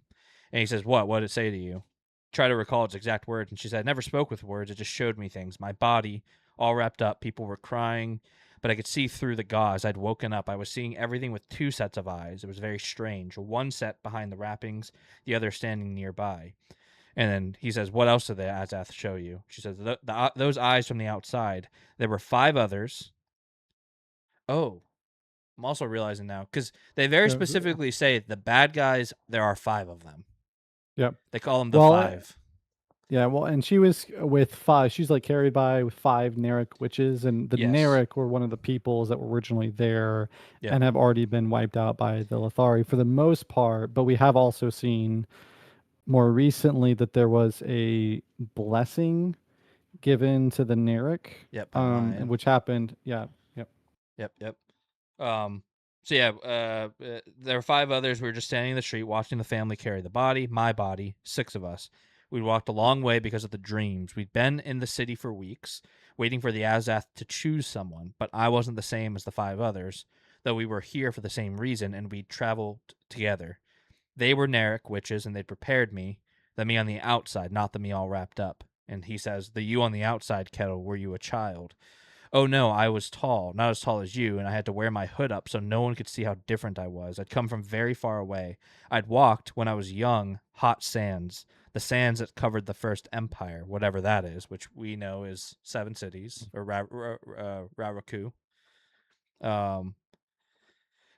he says, what did it say to you? Try to recall its exact words, and she said, I never spoke with words, it just showed me things. My body all wrapped up, people were crying, but I could see through the gauze. I'd woken up. I was seeing everything with two sets of eyes. It was very strange. One set behind the wrappings, the other standing nearby. And then he says, what else did the Azath show you? She says, those eyes from the outside. There were 5 others. Oh, I'm also realizing now, because they very specifically say the bad guys, there are 5 of them. Yep. They call them the 5. Yeah, well, and she was with 5. She's like carried by 5 Narek witches, and the Narek were one of the peoples that were originally there and have already been wiped out by the Lethari for the most part. But we have also seen more recently that there was a blessing given to the Narek, which happened. Yep. So yeah, there were 5 others. We were just standing in the street watching the family carry the body, my body, 6 of us. We'd walked a long way because of the dreams. We'd been in the city for weeks, waiting for the Azath to choose someone, but I wasn't the same as the 5 others, though we were here for the same reason, and we'd traveled together. They were Narek witches, and they'd prepared me, the me on the outside, not the me all wrapped up. And he says, the you on the outside, Kettle, were you a child? Oh no, I was tall, not as tall as you, and I had to wear my hood up so no one could see how different I was. I'd come from very far away. I'd walked, when I was young, hot sands, the sands that covered the first empire, whatever that is, which we know is 7 cities, or Raraku. And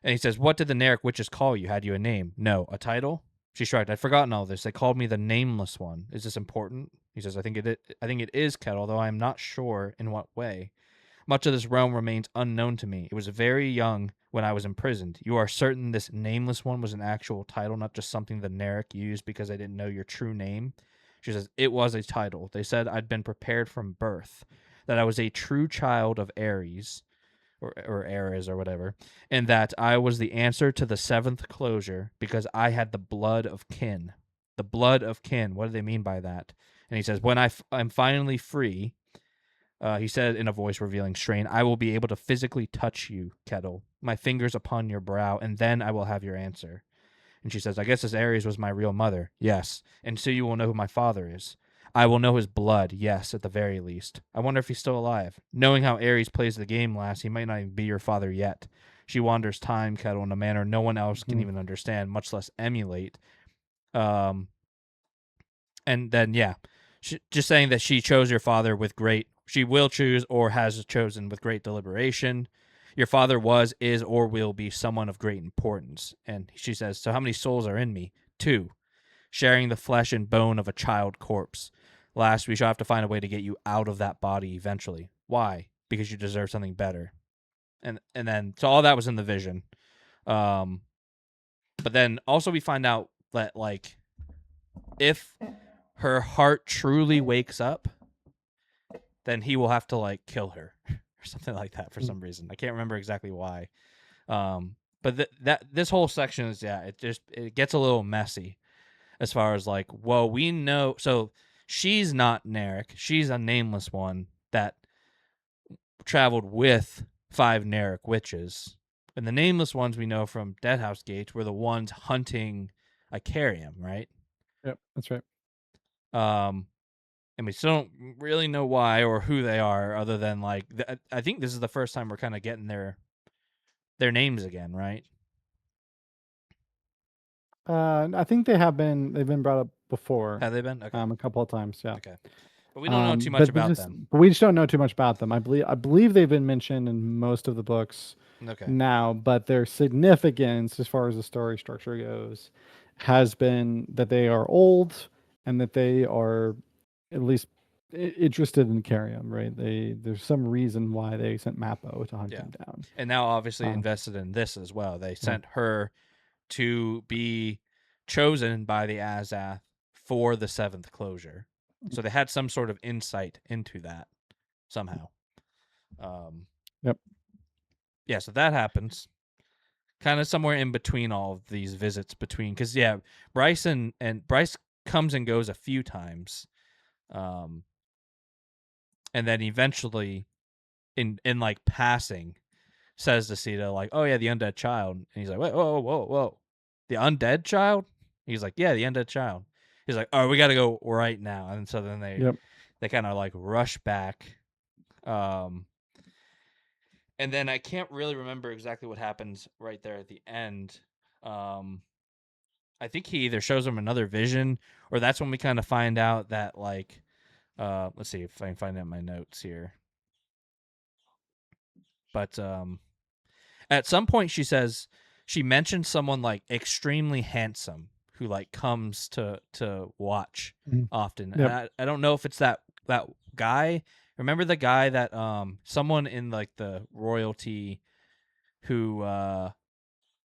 he says, what did the Narek witches call you? Had you a name? No. A title? She shrugged. I'd forgotten all this. They called me the Nameless One. Is this important? He says, I think it is, Kettle, though I am not sure in what way. Much of this realm remains unknown to me. It was very young when I was imprisoned. You are certain this Nameless One was an actual title, not just something the Narek used because I didn't know your true name? She says, it was a title. They said I'd been prepared from birth, that I was a true child of Ares, or Ares or whatever, and that I was the answer to the 7th closure because I had the blood of kin. The blood of kin. What do they mean by that? And he says, when I'm finally free, he said in a voice revealing strain, I will be able to physically touch you, Kettle, my fingers upon your brow, and then I will have your answer. And she says, I guess this Ares was my real mother. Yes. And so you will know who my father is. I will know his blood, yes, at the very least. I wonder if he's still alive. Knowing how Ares plays the game, lass, he might not even be your father yet. She wanders time, Kettle, in a manner no one else can even understand, much less emulate. And then, just saying that she chose your father she will choose or has chosen with great deliberation. Your father was, is, or will be someone of great importance. And she says, so how many souls are in me? 2, sharing the flesh and bone of a child corpse. Last, we shall have to find a way to get you out of that body eventually. Why? Because you deserve something better. And then so all that was in the vision. But then also we find out that like if her heart truly wakes up, then he will have to like kill her or something like that for some reason. I can't remember exactly why. But this whole section is it gets a little messy as far as like, well, we know so she's not Narek. She's a nameless one that traveled with 5 Narek witches. And the nameless ones we know from Deadhouse Gates were the ones hunting Icarium, right? Yep, that's right. And we still don't really know why or who they are, other than like I think this is the first time we're kind of getting their names again, right? I think they've been brought up before. Have they been? Okay. A couple of times, yeah. Okay. But we don't know too much about them. But we just don't know too much about them. I believe they've been mentioned in most of the books now, but their significance as far as the story structure goes has been that they are old and that they are at least interested in Carium, right? There's some reason why they sent Mappo to hunt him down. And now obviously invested in this as well. They sent her to be chosen by the Azath for the 7th closure. So they had some sort of insight into that somehow. Yep. Yeah, so that happens. Kind of somewhere in between all of these visits between, because Bryce and Bryce comes and goes a few times, and then eventually, in like passing, says to Sita like, "Oh yeah, the undead child," and he's like, "Whoa, the undead child?" He's like, "Yeah, the undead child." He's like, "Oh, we got to go right now," and so then they kind of like rush back. And then I can't really remember exactly what happens right there at the end. I think he either shows them another vision, or that's when we kind of find out that like, let's see if I can find it in my notes here. But at some point she mentions someone like extremely handsome who like comes to watch often. Yep. And I don't know if it's that guy. Remember the guy that someone in like the royalty who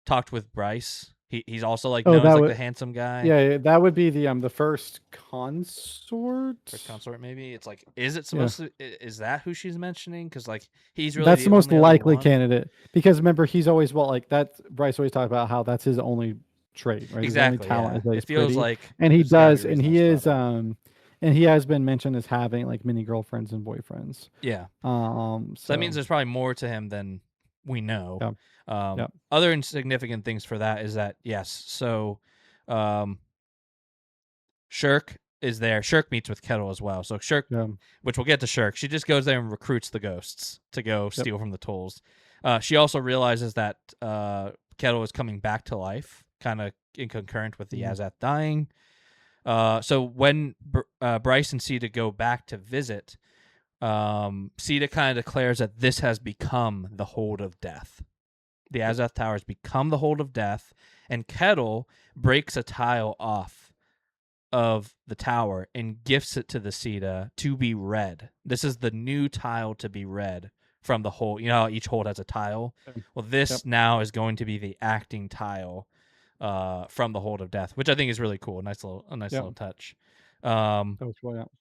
talked with Bryce? He's also like known as like the handsome guy. Yeah, that would be the first consort. First consort, maybe. It's like, is it supposed to? Is that who she's mentioning? Because like he's really that's the most only likely one. candidate. Because remember, he's always like that. Bryce always talked about how that's his only trait, right? Exactly. His only talent is that he's it feels pretty. like, and he does, and he is, and he has been mentioned as having like many girlfriends and boyfriends. Yeah. So that means there's probably more to him than we know. Yeah. Other insignificant things for that is that so Shirk is there. Shirk meets with Kettle as well. So Shirk, which we'll get to Shirk, she just goes there and recruits the ghosts to go steal from the tools. She also realizes that Kettle is coming back to life, kind of in concurrent with the Azath dying. So when Bryce and Sita go back to visit, Sita kind of declares that this has become the Hold of Death. The Azath Tower has become the Hold of Death, and Kettle breaks a tile off of the tower and gifts it to the Sita to be read. This is the new tile to be read from the hold. You know how each hold has a tile? Well, this now is going to be the acting tile from the Hold of Death, which I think is really cool. A nice little touch. That was cool,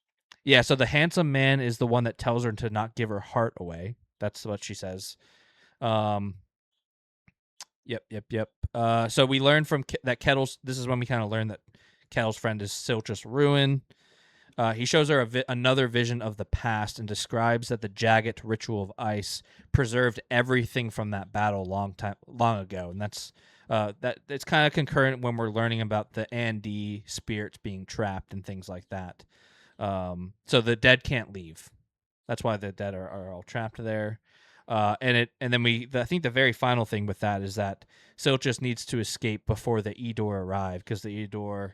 yeah, so the handsome man is the one that tells her to not give her heart away. That's what she says. Yep. So we learn from that Kettle's. This is when we kind of learn that Kettle's friend is Siltrus Ruin. He shows her another vision of the past and describes that the Jagged ritual of ice preserved everything from that battle long ago, and that's it's kind of concurrent when we're learning about the Andi spirits being trapped and things like that. So the dead can't leave. That's why the dead are all trapped there. And then I think the very final thing with that is that Siltrus needs to escape before the Edor arrive, because the Edor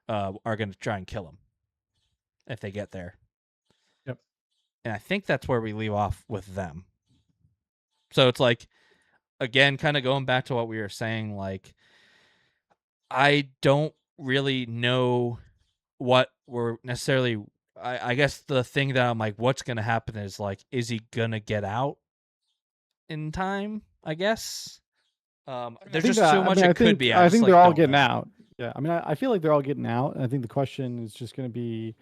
are going to try and kill him if they get there. Yep. And I think that's where we leave off with them. So it's like, again, kind of going back to what we were saying, like, I don't really know what we're necessarily I guess the thing that I'm like, what's gonna happen is like, is he gonna get out in time? I guess. There's just so much it could be. I think like, they're all don't getting know. out. Yeah, I mean, I feel like they're all getting out, and I think the question is just going to be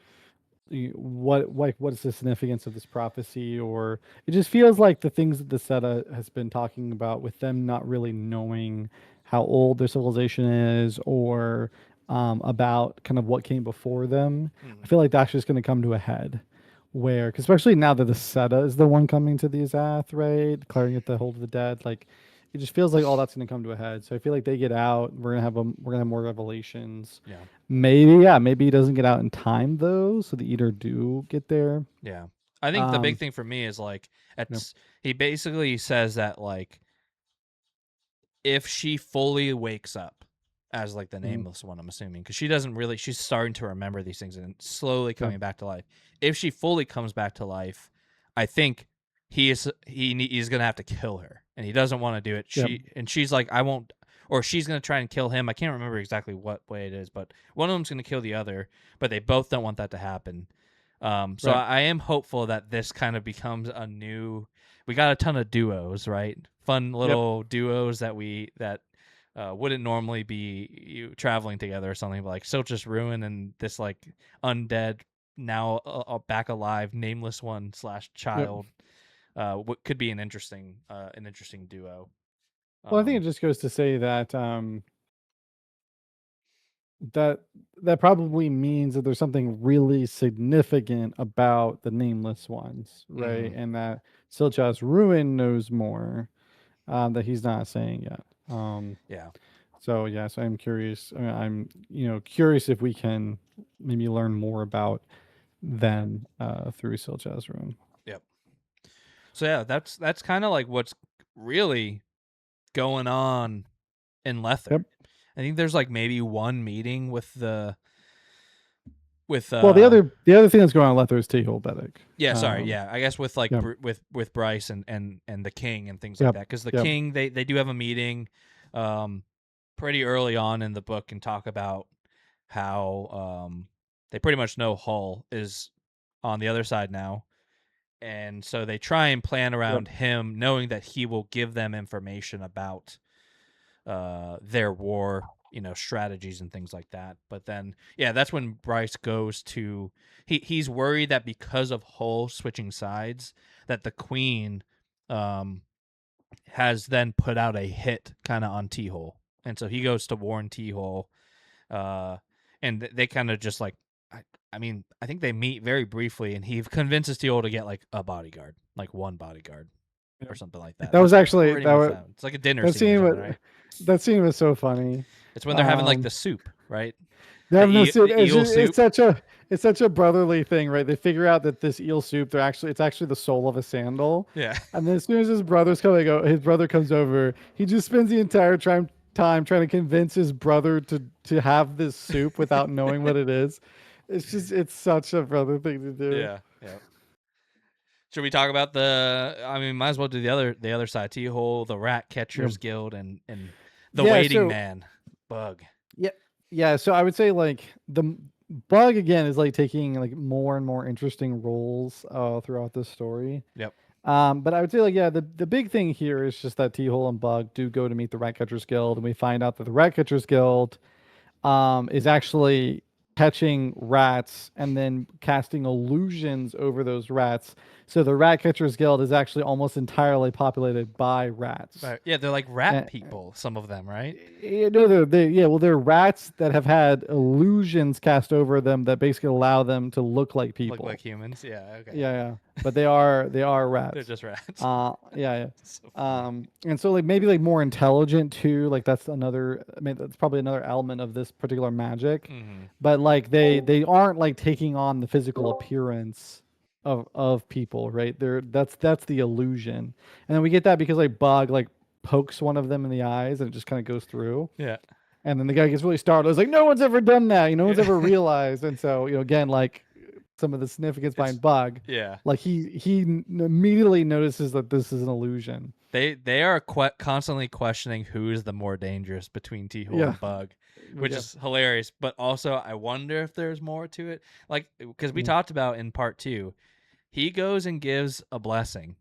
what is the significance of this prophecy, or it just feels like the things that the Seta has been talking about with them not really knowing how old their civilization is, or about kind of what came before them. I feel like that's just going to come to a head. Where, 'cause especially now that the Seta is the one coming to the Azath, right, declaring it the Hold of the Dead, like it just feels like all that's going to come to a head. So I feel like they get out. We're gonna have more revelations. Yeah. Maybe he doesn't get out in time though, so the Eater do get there. Yeah. I think the big Um, thing for me is like, he basically says that like, if she fully wakes up as like the nameless one, I'm assuming, because she doesn't really, she's starting to remember these things and slowly coming back to life. If she fully comes back to life, I think he's gonna have to kill her, and he doesn't want to do it. She's like, I won't, or she's gonna try and kill him. I can't remember exactly what way it is, but one of them's gonna kill the other, but they both don't want that to happen. So I am hopeful that this kind of becomes a new. We got a ton of duos, right? Fun little duos that wouldn't normally be traveling together or something. But like Silchus Ruin and this like undead now back alive nameless one / child. What could be an interesting duo. Well, I think it just goes to say that that probably means that there's something really significant about the nameless ones, right? And that Silchas Ruin knows more that he's not saying yet. Yeah. So yes, I'm curious. I'm curious if we can maybe learn more about them through Silchas Ruin. Yep. So yeah, that's kind of like what's really going on in Lether. Yep. I think there's like maybe one meeting with the well, the other thing that's going on in Lether is Tehol Bedek. Yeah, sorry, yeah. I guess with like with Bryce and the king and things like that, because the king they do have a meeting pretty early on in the book and talk about how they pretty much know Hull is on the other side now, and so they try and plan around him, knowing that he will give them information about their war, strategies and things like that. But then, that's when Bryce goes to. He's worried that because of Hull switching sides, that the Queen has then put out a hit kind of on Tehol, and so he goes to warn Tehol, and they kind of just like. I mean, I think they meet very briefly, and he convinces Tehol to get like a bodyguard, like one bodyguard. Or something like that. That was actually it's like a dinner scene. Right? That scene was so funny. It's when they're having like the soup, right? They're having the soup. It's such a brotherly thing, right? They figure out that this eel soup, it's actually the sole of a sandal. Yeah. And then as soon as his brother comes over, he just spends the entire time trying to convince his brother to have this soup without knowing what it is. It's such a brother thing to do. Yeah. Should we talk about might as well do the other side, Tehol, the Rat Catchers Guild, and the Waiting Man, Bug. Yeah. So I would say like the Bug again is like taking like more and more interesting roles throughout this story. Yep. But I would say like the big thing here is just that Tehol and Bug do go to meet the Rat Catchers Guild, and we find out that the Rat Catchers Guild is actually catching rats and then casting illusions over those rats. So the Rat Catchers Guild is actually almost entirely populated by rats. Right. Yeah, they're like rat people, some of them, right? No, they're rats that have had illusions cast over them that basically allow them to look like people. Look like humans, yeah, okay. Yeah. But they are rats. They're just rats. Yeah. So and so like maybe like more intelligent too. Like that's probably another element of this particular magic. Mm-hmm. But like they aren't like taking on the physical appearance of people, right? That's the illusion. And then we get that because like Bug like pokes one of them in the eyes and it just kind of goes through. Yeah. And then the guy gets really startled. It's like no one's ever done that. No one's ever realized. And so again, like some of the significance It's- behind Bug. Yeah. Like he immediately notices that this is an illusion. They are constantly questioning who is the more dangerous between T-Hole Yeah. and Bug, which Yeah. is hilarious. But also, I wonder if there's more to it. Like, because we Mm. talked about in part 2, he goes and gives a blessing,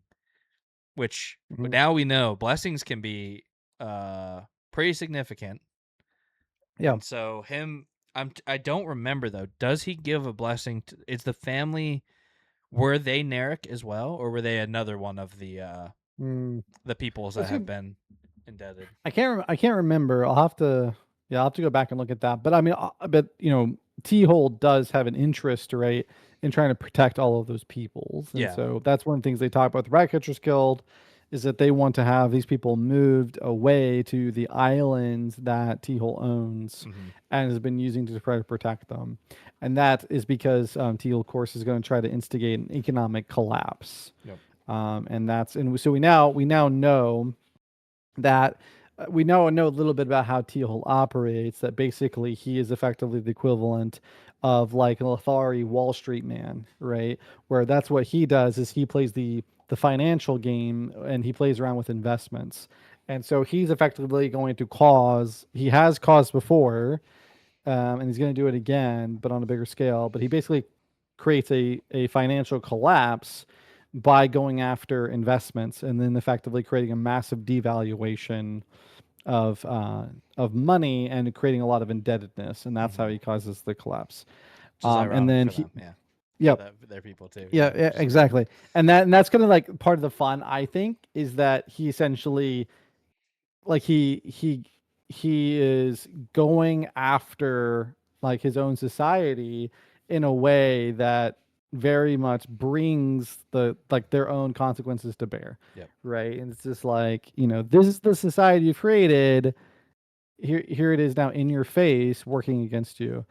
which Mhm. now we know blessings can be pretty significant. Yeah. And so I don't remember though. Does he give a blessing? Is the family, were they Narek as well, or were they another one of the Mm. peoples that That's have good. been indebted? I can't remember. I'll have to go back and look at that. But I mean, but T-Hole does have an interest, right, in trying to protect all of those peoples. And Yeah. so that's one of the things they talk about with the Ratcatchers Guild, is that they want to have these people moved away to the islands that T-Hole owns Mhm. and has been using to try to protect them. And that is because T-Hole, of course, is going to try to instigate an economic collapse. Yep. So we now know that we know a little bit about how T-Hole operates, that basically he is effectively the equivalent of like a Lothari Wall Street man, right? Where that's what he does, is he plays the financial game and he plays around with investments. And so he's effectively going to he has caused before, and he's going to do it again, but on a bigger scale. But he basically creates a financial collapse by going after investments and then effectively creating a massive devaluation of money and creating a lot of indebtedness, and that's how he causes the collapse. Which is And ironic then for them, yeah. Yep. They're people too. Yeah, which is exactly. And that's kind of like part of the fun, I think, is that he essentially, like he is going after like his own society in a way that very much brings their own consequences to bear. Yep. Right. And it's just like, this is the society you've created. Here it is now in your face, working against you.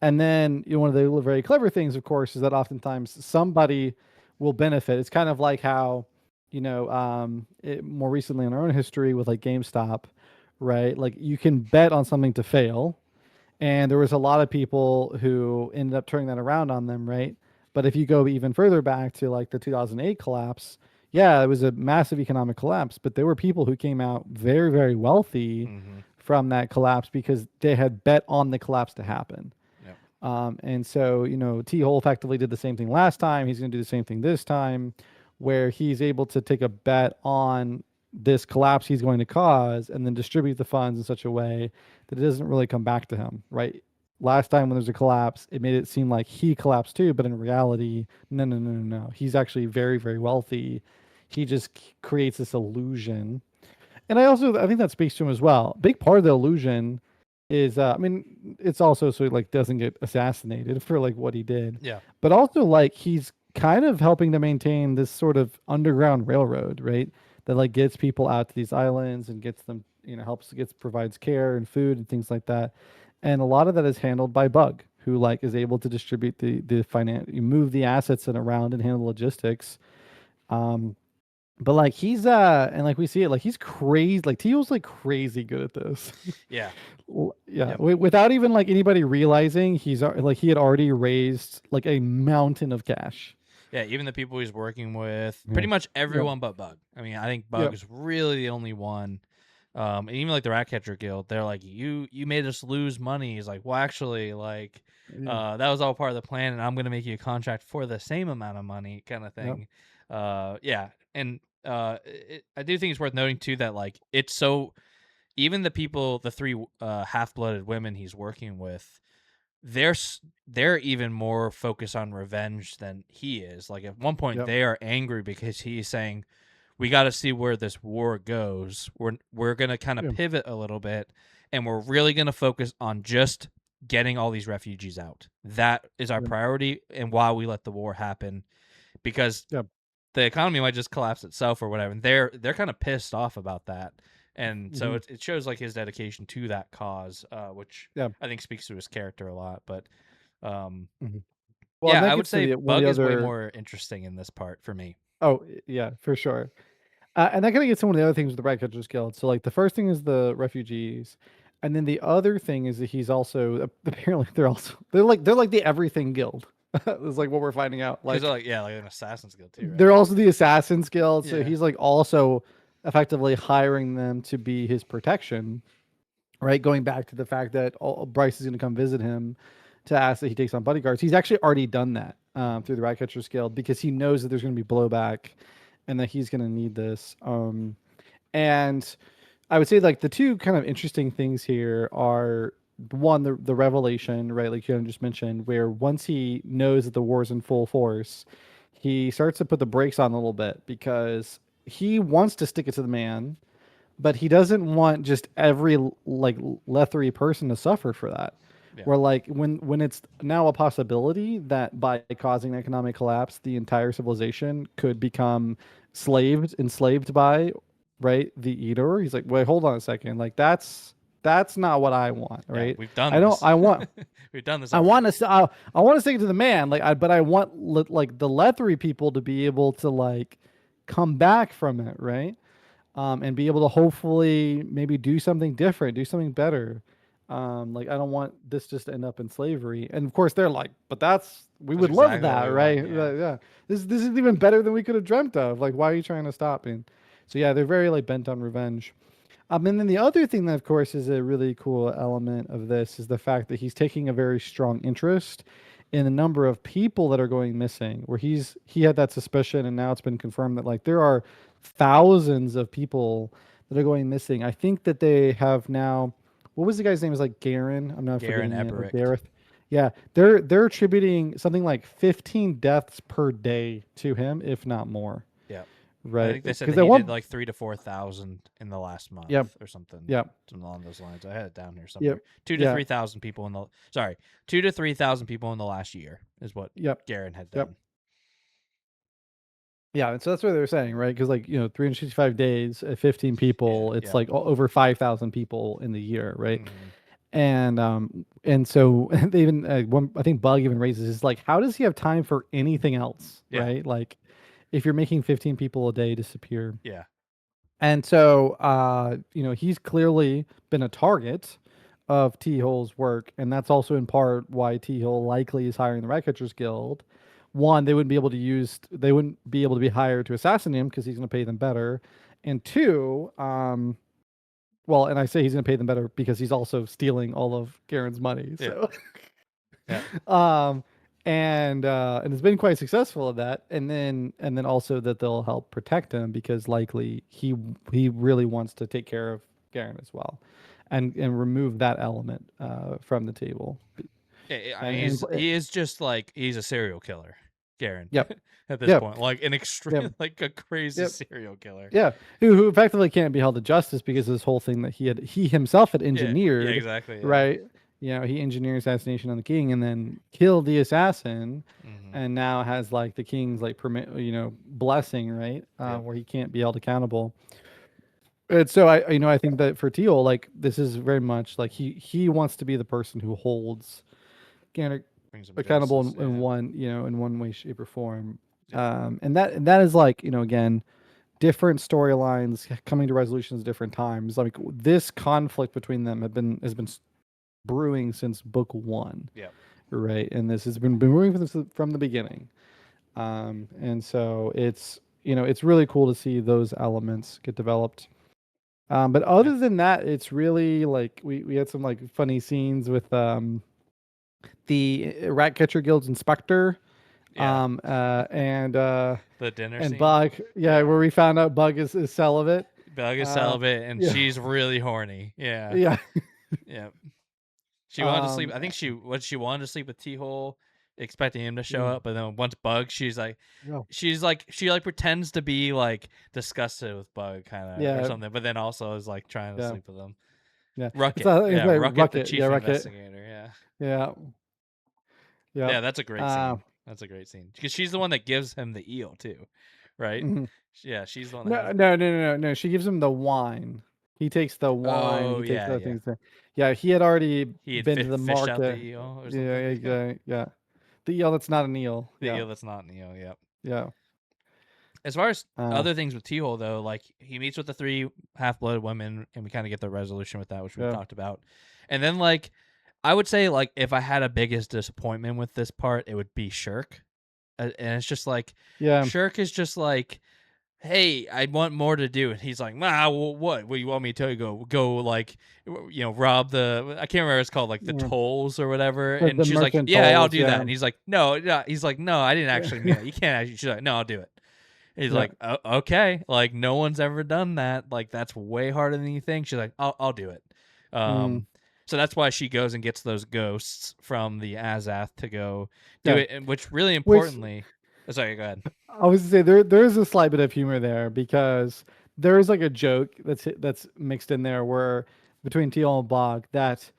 And then one of the very clever things, of course, is that oftentimes somebody will benefit. It's kind of like how, more recently in our own history with like GameStop, right? Like you can bet on something to fail, and there was a lot of people who ended up turning that around on them, right? But if you go even further back to like the 2008 collapse, yeah, it was a massive economic collapse, but there were people who came out very, very wealthy Mhm. from that collapse because they had bet on the collapse to happen. Yep. And so, T-Hole effectively did the same thing last time. He's going to do the same thing this time, where he's able to take a bet on this collapse he's going to cause and then distribute the funds in such a way that it doesn't really come back to him, right? Last time when there's a collapse, it made it seem like he collapsed too, but in reality, no. He's actually very, very wealthy. He just creates this illusion. And I think that speaks to him as well. Big part of the illusion is, it's also so he like doesn't get assassinated for like what he did. Yeah. But also like he's kind of helping to maintain this sort of underground railroad, right? That like gets people out to these islands and gets them, provides care and food and things like that. And a lot of that is handled by Bug, who like is able to distribute the finance, move the assets around and handle logistics. But like he's and like we see it, like he's crazy, like T-Hole's like crazy good at this. Yeah. Yeah, Yep. without even like anybody realizing, he's like he had already raised like a mountain of cash. Yeah, even the people he's working with, Yeah. pretty much everyone but Bug. I mean, I think Bug Yep. is really the only one. And even like the Ratcatcher Guild, they're like, you made us lose money. He's like, well, actually, like, that was all part of the plan, and I'm gonna make you a contract for the same amount of money, kind of thing. Yeah, and I do think it's worth noting too that like it's so, even the people, the three half-blooded women he's working with, they're even more focused on revenge than he is. Like at one point, Yep. they are angry because he's saying, we got to see where this war goes. We're gonna kind of Yeah. pivot a little bit, and we're really gonna focus on just getting all these refugees out. That is our Yep. priority, and while we let the war happen, because Yep. the economy might just collapse itself or whatever. And they're kind of pissed off about that, and so Mhm. it shows like his dedication to that cause, which Yeah. I think speaks to his character a lot. But Well, yeah, and that I would gets to say one of Bug the is way other- more interesting in this part for me. Oh, yeah, for sure. And that kind of gets to one of the other things with the Ratcatchers Guild. So, like, the first thing is the refugees, and then the other thing is that he's also apparently they're like the everything guild, It's like what we're finding out. Because Like like an Assassin's Guild too, right? they're also the Assassin's Guild, so Yeah. he's like also effectively hiring them to be his protection. Right, going back to the fact that Bryce is going to come visit him to ask that he takes on bodyguards. He's actually already done that through the Ratcatcher's Guild because he knows that there's going to be blowback and that he's going to need this. And I would say like the two kind of interesting things here are one, the revelation, right? Like you just mentioned, where once he knows that the war's in full force, he starts to put the brakes on a little bit because he wants to stick it to the man, but he doesn't want just every like Lethery person to suffer for that. Yeah. Where like when it's now a possibility that by causing economic collapse, the entire civilization could become enslaved by, right, the Eater. He's like, wait, hold on a second, like that's not what I want, Yeah, right? we've done. I don't. This. I want. We've done this. I want to. I want to stick it to the man, like, but I want like the Lethery people to be able to like come back from it, right? And be able to hopefully maybe do something different, do something better. Like I don't want this just to end up in slavery. And of course they're like, but we would love exactly that, what we right? want, yeah. Yeah. This is even better than we could have dreamt of. Like, why are you trying to stop me? So yeah, they're very like bent on revenge. And then the other thing that of course is a really cool element of this is the fact that he's taking a very strong interest in the number of people that are going missing, where he had that suspicion and now it's been confirmed that like there are thousands of people that are going missing. I think that they have now, what was the guy's name? It was like Garen. I'm not Garen forgetting it. Or Eberick. Gareth. Yeah, they're attributing something like 15 deaths per day to him, if not more. Yeah. Right. I think they said that he did like 3,000 to 4,000 in the last month or something. Yep. Something along those lines. I had it down here somewhere. Yep. 2,000 to 3,000 people in the 2,000 to 3,000 people in the last year is what Garen had done. Yeah, and so that's what they were saying, right? Because like 365 days, 15 people, it's like over 5,000 people in the year, right? Mm-hmm. And so they even I think Bug even raises is like, how does he have time for anything else, right? Like, if you're making 15 people a day disappear, Yeah. And so he's clearly been a target of T-Hole's work, and that's also in part why T-Hole likely is hiring the Ratcatcher's Guild. One, they wouldn't be able to be hired to assassinate him because he's going to pay them better. And two, well, and I say he's going to pay them better because he's also stealing all of Garen's money. So, and it's been quite successful at that. And then also that they'll help protect him because likely he really wants to take care of Garen as well, and remove that element from the table. I mean, he is just like he's a serial killer, Garen. Yep. At this point, like an extreme, like a crazy serial killer. Yeah, who effectively can't be held to justice because of this whole thing that he himself had engineered. Yeah, exactly. Yeah. Right. He engineered assassination on the king and then killed the assassin, and now has like the king's like blessing, right? Where he can't be held accountable. And so I think that for T-Hole, like this is very much like he wants to be the person who holds Garen accountable in one way, shape, or form. And that is like again, different storylines coming to resolutions at different times. Like this conflict between them has been brewing since book 1. Yeah. Right, and this has been brewing from the beginning. And so it's it's really cool to see those elements get developed. But other than that, it's really like we had some like funny scenes with the Ratcatcher Guild's inspector, and the dinner and scene. Bug, where we found out Bug is celibate. Bug is celibate, and she's really horny. Yeah, yeah. She wanted to sleep. I think she wanted to sleep with T-Hole, expecting him to show up, but then once Bug, she pretends to be like disgusted with Bug, kind of or something, but then also is like trying to sleep with him. Yeah, Rucket, Rucket, the chief investigator. Yeah, that's a great scene. That's a great scene because she's the one that gives him the eel too, right? Mm-hmm. Yeah, she's the one. No. She gives him the wine. He takes the wine. Oh, he takes other things there. Yeah, he had already been to the market. Out the eel or something. Yeah. The eel that's not an eel. The eel that's not an eel. Yep. Yeah. As far as other things with T-Hole, though, like he meets with the 3 half-blooded women, and we kind of get the resolution with that, which we've talked about. And then, like, I would say like if I had a biggest disappointment with this part, it would be Shirk, and it's just like Yeah. Shirk is just like, hey, I want more to do, and he's like, well, what? What you want me to tell you? Go, like, rob the. I can't remember what it's called, like the Yeah. tolls or whatever. The And she's like, merchant yeah, I'll tolls, do yeah. that. And he's like, no, I didn't actually mean it. You can't actually. She's like, no, I'll do it. And he's Yeah. like, okay, like no one's ever done that. Like that's way harder than you think. She's like, I'll do it. So that's why she goes and gets those ghosts from the Azath to go do Yeah. it. And which really importantly, sorry, go ahead. I was to say there is a slight bit of humor there because there is like a joke that's mixed in there where between Teal and Bog that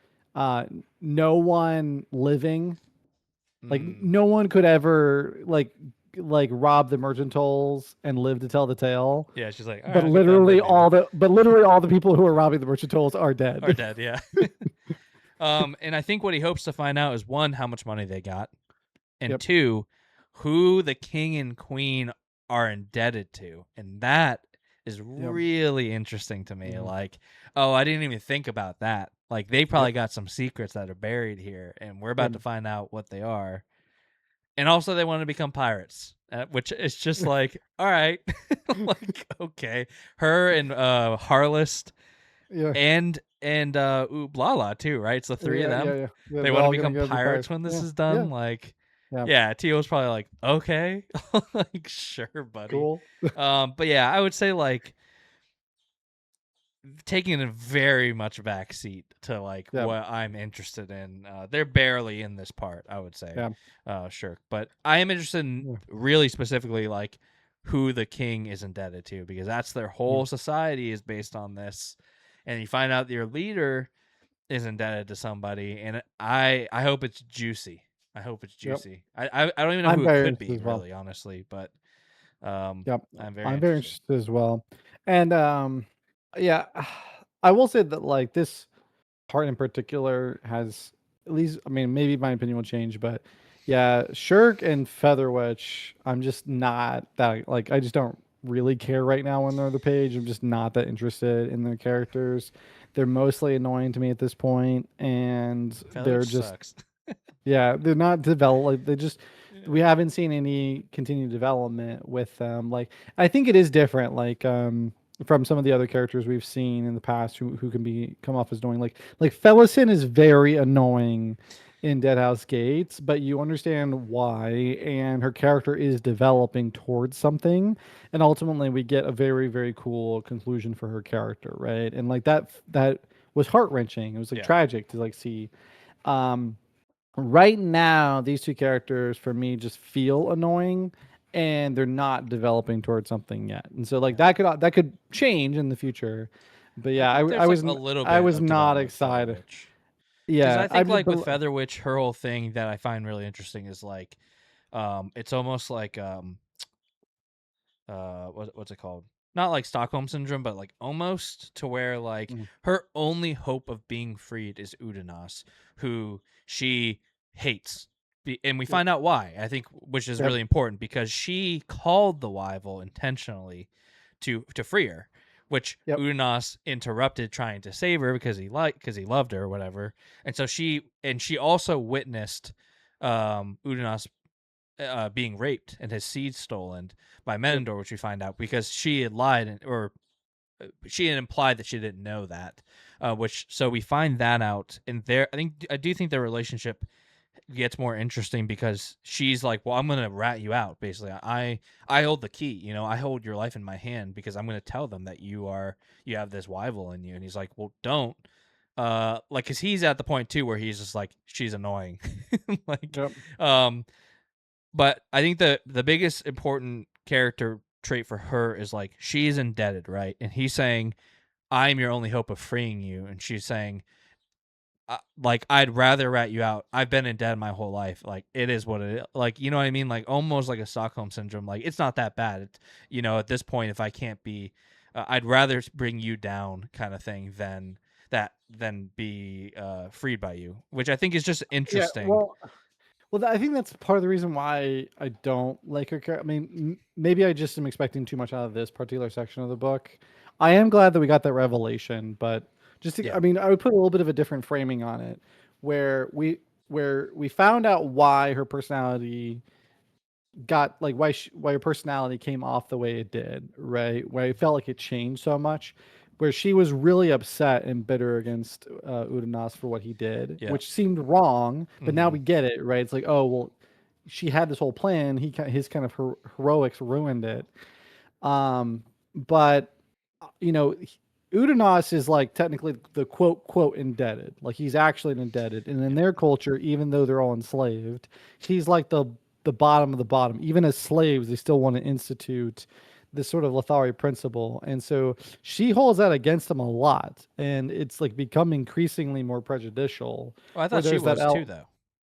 no one living, like no one could ever like rob the merchant tolls and live to tell the tale. Yeah, she's like, But literally all the people who are robbing the merchant tolls are dead. Are dead, yeah. And I think what he hopes to find out is one, how much money they got, and Yep. two, who the king and queen are indebted to, and that is really interesting to me. Mhm. Like, oh, I didn't even think about that. Like, they probably got some secrets that are buried here, and we're about Yep. to find out what they are. And also, they want to become pirates, which is just like, all right, like okay, her and Harlest. Yeah. And Ublala too, right? It's the three of them. Yeah. They They're want all to gonna become go be pirates when this is done. Like, Yeah. Teal's probably like, okay, like sure, buddy. Cool. But yeah, I would say like taking a very much back seat to like Yeah. what I'm interested in. They're barely in this part, I would say. Yeah. Sure, but I am interested in really specifically like who the king is indebted to, because that's their whole society is based on this. And you find out your leader is indebted to somebody, and I hope it's juicy. I hope it's juicy. I don't even know I'm who very it could be, interested as well. really, honestly, but Yep. I'm very I'm very interested. interested as well. And yeah, I will say that like this part in particular has at least, I mean, maybe my opinion will change, but yeah, Shirk and Featherwitch, I'm just not that like I just don't really care right now when they're on the page. I'm just not that interested in their characters. They're mostly annoying to me at this point, and they're Featherwitch just sucks. yeah, they're not developed. Like they just we haven't seen any continued development with them. Like I think it is different. Like from some of the other characters we've seen in the past who can be come off as annoying. Like Fellison is very annoying in Deadhouse Gates, but you understand why, and her character is developing towards something, and ultimately we get a very very cool conclusion for her character, right? And like that was heart wrenching. It was like tragic to like see. Right now, these two characters for me just feel annoying, and they're not developing towards something yet. And so like that could change in the future. But yeah, I was a little bit I was of not development with excited. Featherwitch. Yeah, I think like with Featherwitch, her whole thing that I find really interesting is like, it's almost like what's it called? Not like Stockholm syndrome, but like almost to where like her only hope of being freed is Udanas, who she hates. And we find out why, I think, which is really important, because she called the Wyval intentionally to free her, which Udanas interrupted trying to save her because he loved her or whatever. And so she also witnessed Udanas being raped and his seed stolen by Menendor, which we find out because she had lied or she had implied that she didn't know that. So we find that out, and I do think their relationship gets more interesting because she's like, well, I'm gonna rat you out, basically. I hold the key, I hold your life in my hand because I'm gonna tell them that you have this Wyval in you. And he's like, well, don't like, because he's at the point too where he's just like, she's annoying. Like but I think the biggest important character trait for her is like, she's indebted, right? And he's saying, I'm your only hope of freeing you, and she's saying, like, I'd rather rat you out. I've been in debt my whole life. Like, it is what it is. Like, you know what I mean? Like, almost like a Stockholm syndrome. Like, it's not that bad. At this point, if I can't be, I'd rather bring you down, kind of thing, than be freed by you. Which I think is just interesting. Yeah, well, I think that's part of the reason why I don't like her character. I mean, maybe I just am expecting too much out of this particular section of the book. I am glad that we got that revelation, but I mean, I would put a little bit of a different framing on it, where we found out why her personality got like why her personality came off the way it did, right? Where it felt like it changed so much, where she was really upset and bitter against Udanas for what he did, Yeah. which seemed wrong, but now Mhm. we get it, right? It's like, oh well, she had this whole plan. His kind of heroics ruined it. But you know, Udanas is like technically the quote indebted. Like he's actually an indebted, and in their culture, even though they're all enslaved, he's like the bottom of the bottom. Even as slaves, they still want to institute this sort of Lothari principle, and so she holds that against him a lot, and it's like become increasingly more prejudicial. Well, I Where thought she there's that was too, though.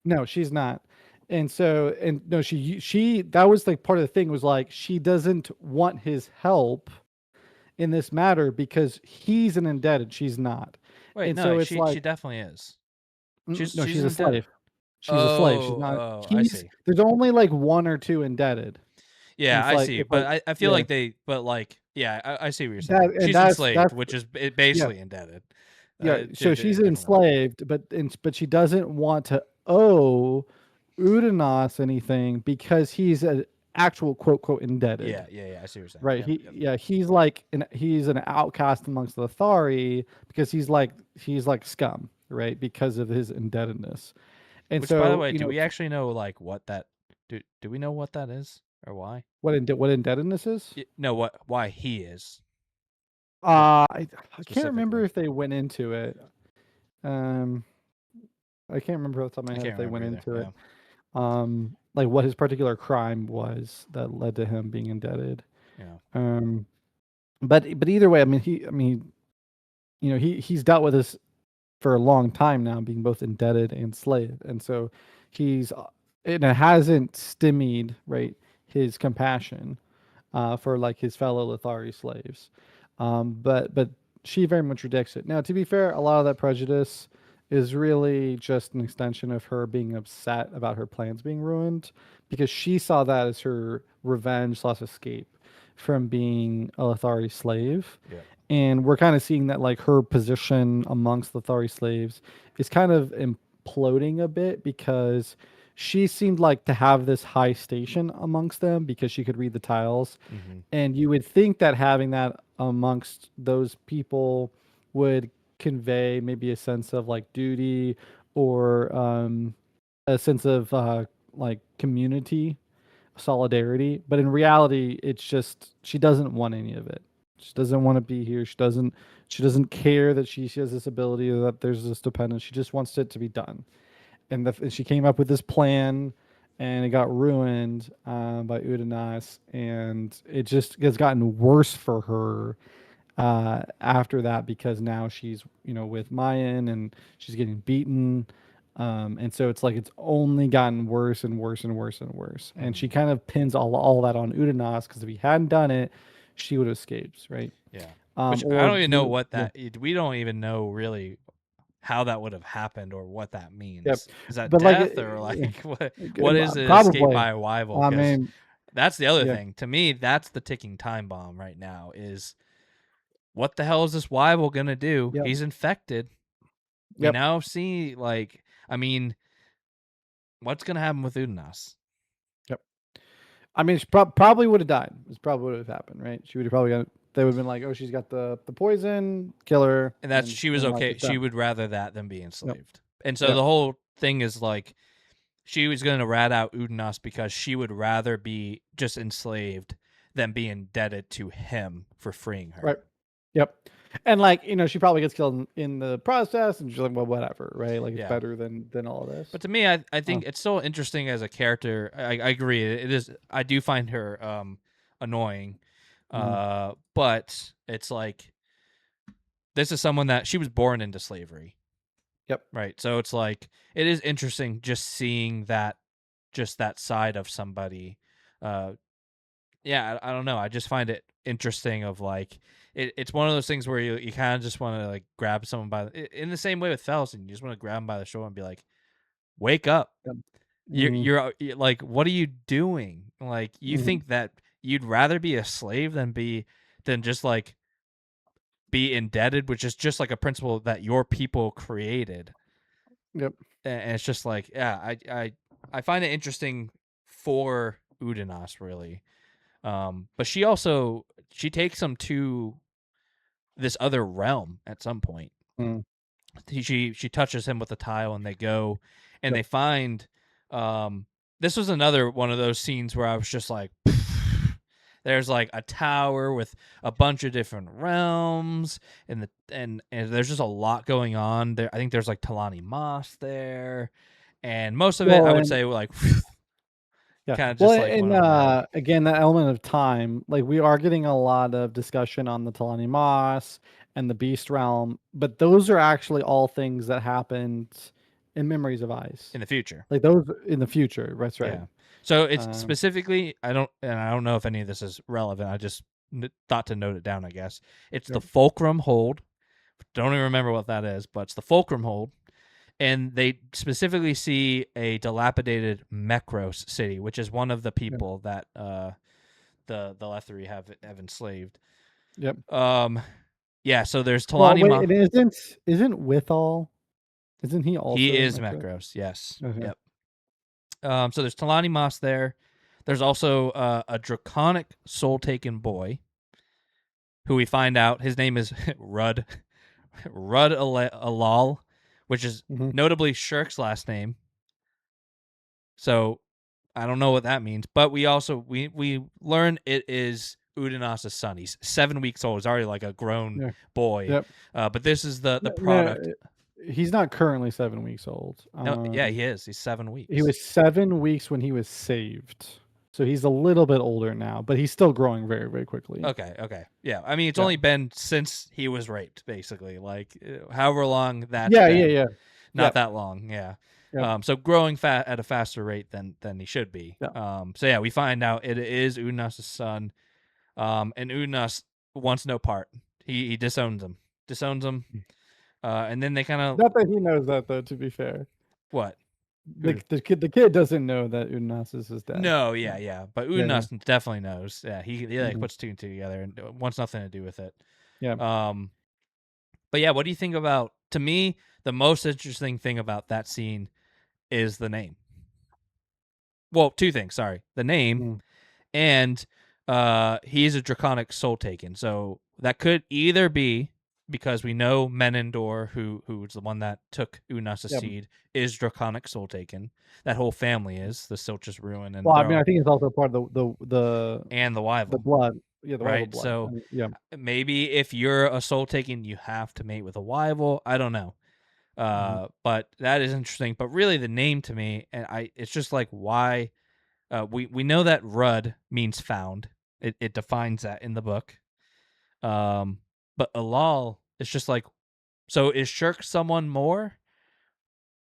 no, she's not. And so, and no, she that was like part of the thing was like she doesn't want his help in this matter because he's an indebted, she's not. Wait, And no, so it's she like definitely is. no, She's she's a indebted. slave. She's a slave. She's Oh, not. I He's see. there's only like one or two indebted. Yeah, It's I like see. it's But like I feel yeah, like I see what you're that saying. and She's enslaved, which is yeah, basically indebted. yeah. So she's Different word. enslaved, but she doesn't want to owe Udanas anything because he's an actual quote indebted. Yeah. I see what you're saying. Right. He's like he's an outcast amongst the Thari because he's like scum, right? Because of his indebtedness. And Which, by the so, way, do we actually know like what that? Do we know what that is or why? what indebtedness is? No, why he is I can't remember specifically. if they went into it. Um, I can't remember off the top of my I head can't if they remember went either. into it. Yeah. Like what his particular crime was that led to him being indebted. Yeah. But either way, he's dealt with this for a long time now, being both indebted and slave, and so he's and it hasn't stymied right his compassion for like his fellow Lothari slaves, but she very much rejects it. Now, to be fair, a lot of that prejudice is really just an extension of her being upset about her plans being ruined because she saw that as her revenge slash escape from being a Lothari slave. Yeah. And we're kind of seeing that like her position amongst the Lothari slaves is kind of imploding a bit because she seemed like to have this high station amongst them because she could read the tiles. Mm-hmm. And you would think that having that amongst those people would convey maybe a sense of like duty or a sense of like community solidarity, but in reality it's just she doesn't want any of it. She doesn't want to be here. She doesn't care that she has this ability or that there's this dependence. She just wants it to be done. And she came up with this plan and it got ruined by Udanas, and it just has gotten worse for her after that because now she's with Mayan and she's getting beaten, and so it's like it's only gotten worse and worse and worse and worse. And she kind of pins all that on Udanas because if he hadn't done it, she would have escaped, right? Yeah. Which I don't even know what that. We don't even know really how that would have happened or what that means. Yep. Is that But like, death or like what is it? Escape probably. by arrival? I 'Cause mean, that's the other yeah. thing. To me, that's the ticking time bomb right now. Is what the hell is this Wyvil gonna do? Yep. He's infected. We Yep. now see like what's gonna happen with Udanas? Yep. I mean, she probably would have died. It's probably what would have happened, right? She would have probably got. They would have been like, "Oh, she's got the poison, kill her." And that's she was like, okay. it's She done. would rather that than be enslaved. And so Yep. the whole thing is like she was going to rat out Udanas because she would rather be just enslaved than be indebted to him for freeing her. Right. Yep. And like she probably gets killed in the process, and she's like, "Well, whatever," right? Like it's Yeah. better than all this. But to me, I think it's so interesting as a character. I agree. It is. I do find her annoying, but it's like this is someone that she was born into slavery. Yep. Right. So it's like it is interesting just seeing that side of somebody. Yeah, I don't know. I just find it interesting of like it's one of those things where you kind of just want to like grab someone in the same way with Felsen, you just want to grab him by the shoulder and be like, wake up. Yep. You're like, what are you doing? Like you think that you'd rather be a slave than just like be indebted, which is just like a principle that your people created. Yep. And it's just like, yeah, I find it interesting for Udanas really. But she takes him to this other realm at some point. Mm. She touches him with a tile, and they go, and Yep. they find. This was another one of those scenes where I was just like, there's like a tower with a bunch of different realms, and there's just a lot going on there. I think there's like Talani Moss there, and most of it I would say like. Yeah. Kind of Well, just like and went over my head. again, that element of time, like we are getting a lot of discussion on the Talani Moss and the Beast Realm, but those are actually all things that happened in Memories of Ice. In the future. Like those in the future. That's right. Yeah. So it's specifically, I don't know if any of this is relevant. I just thought to note it down, I guess. It's the Fulcrum Hold. Don't even remember what that is, but it's the Fulcrum Hold. And they specifically see a dilapidated Mekros city, which is one of the people that the Lethari have enslaved. Yep. Yeah, so there's Talani Well, wait, it isn't Withal. Isn't he also? He is Mekros, yes. Okay. Yep. So there's Talani Moss there. There's also a draconic soul-taken boy, who we find out his name is Rud Alal, which is notably Shirk's last name. So I don't know what that means, but we also we learn it is Udanas' son. He's 7 weeks old. He's already like a grown boy. Yep. But this is the product. He's not currently 7 weeks old. No, yeah, he is. He's 7 weeks. He was 7 weeks when he was saved. So he's a little bit older now, but he's still growing very, very quickly. Okay. Yeah. I mean, it's only been since he was raped, basically. Like, however long that. Yeah. Not that long. Yeah. So growing at a faster rate than he should be. Yeah. So yeah, we find out it is Udanas' son. And Udanas wants no part. He disowns him. And then they kind of. Not that he knows that, though. To be fair. What? The kid doesn't know that Udanas is his dad. No, yeah. But Udanas definitely knows. Yeah, he like puts two and two together and wants nothing to do with it. Yeah. But yeah, what do you think about? To me, the most interesting thing about that scene is the name. Well, two things. Sorry, the name, and he is a draconic soul taken. So that could either be because we know Menendor, who's the one that took Udanas' seed, is draconic soul taken. That whole family is the Silchus Ruin, and I mean, I think it's also part of the and the Wyval, the blood. Yeah, the right. Blood. So maybe if you're a soul taken, you have to mate with a Wyval. I don't know, but that is interesting. But really, the name to me, and it's just like why. We know that Rud means found. It defines that in the book. But Alal is just like, so is Shirk someone more,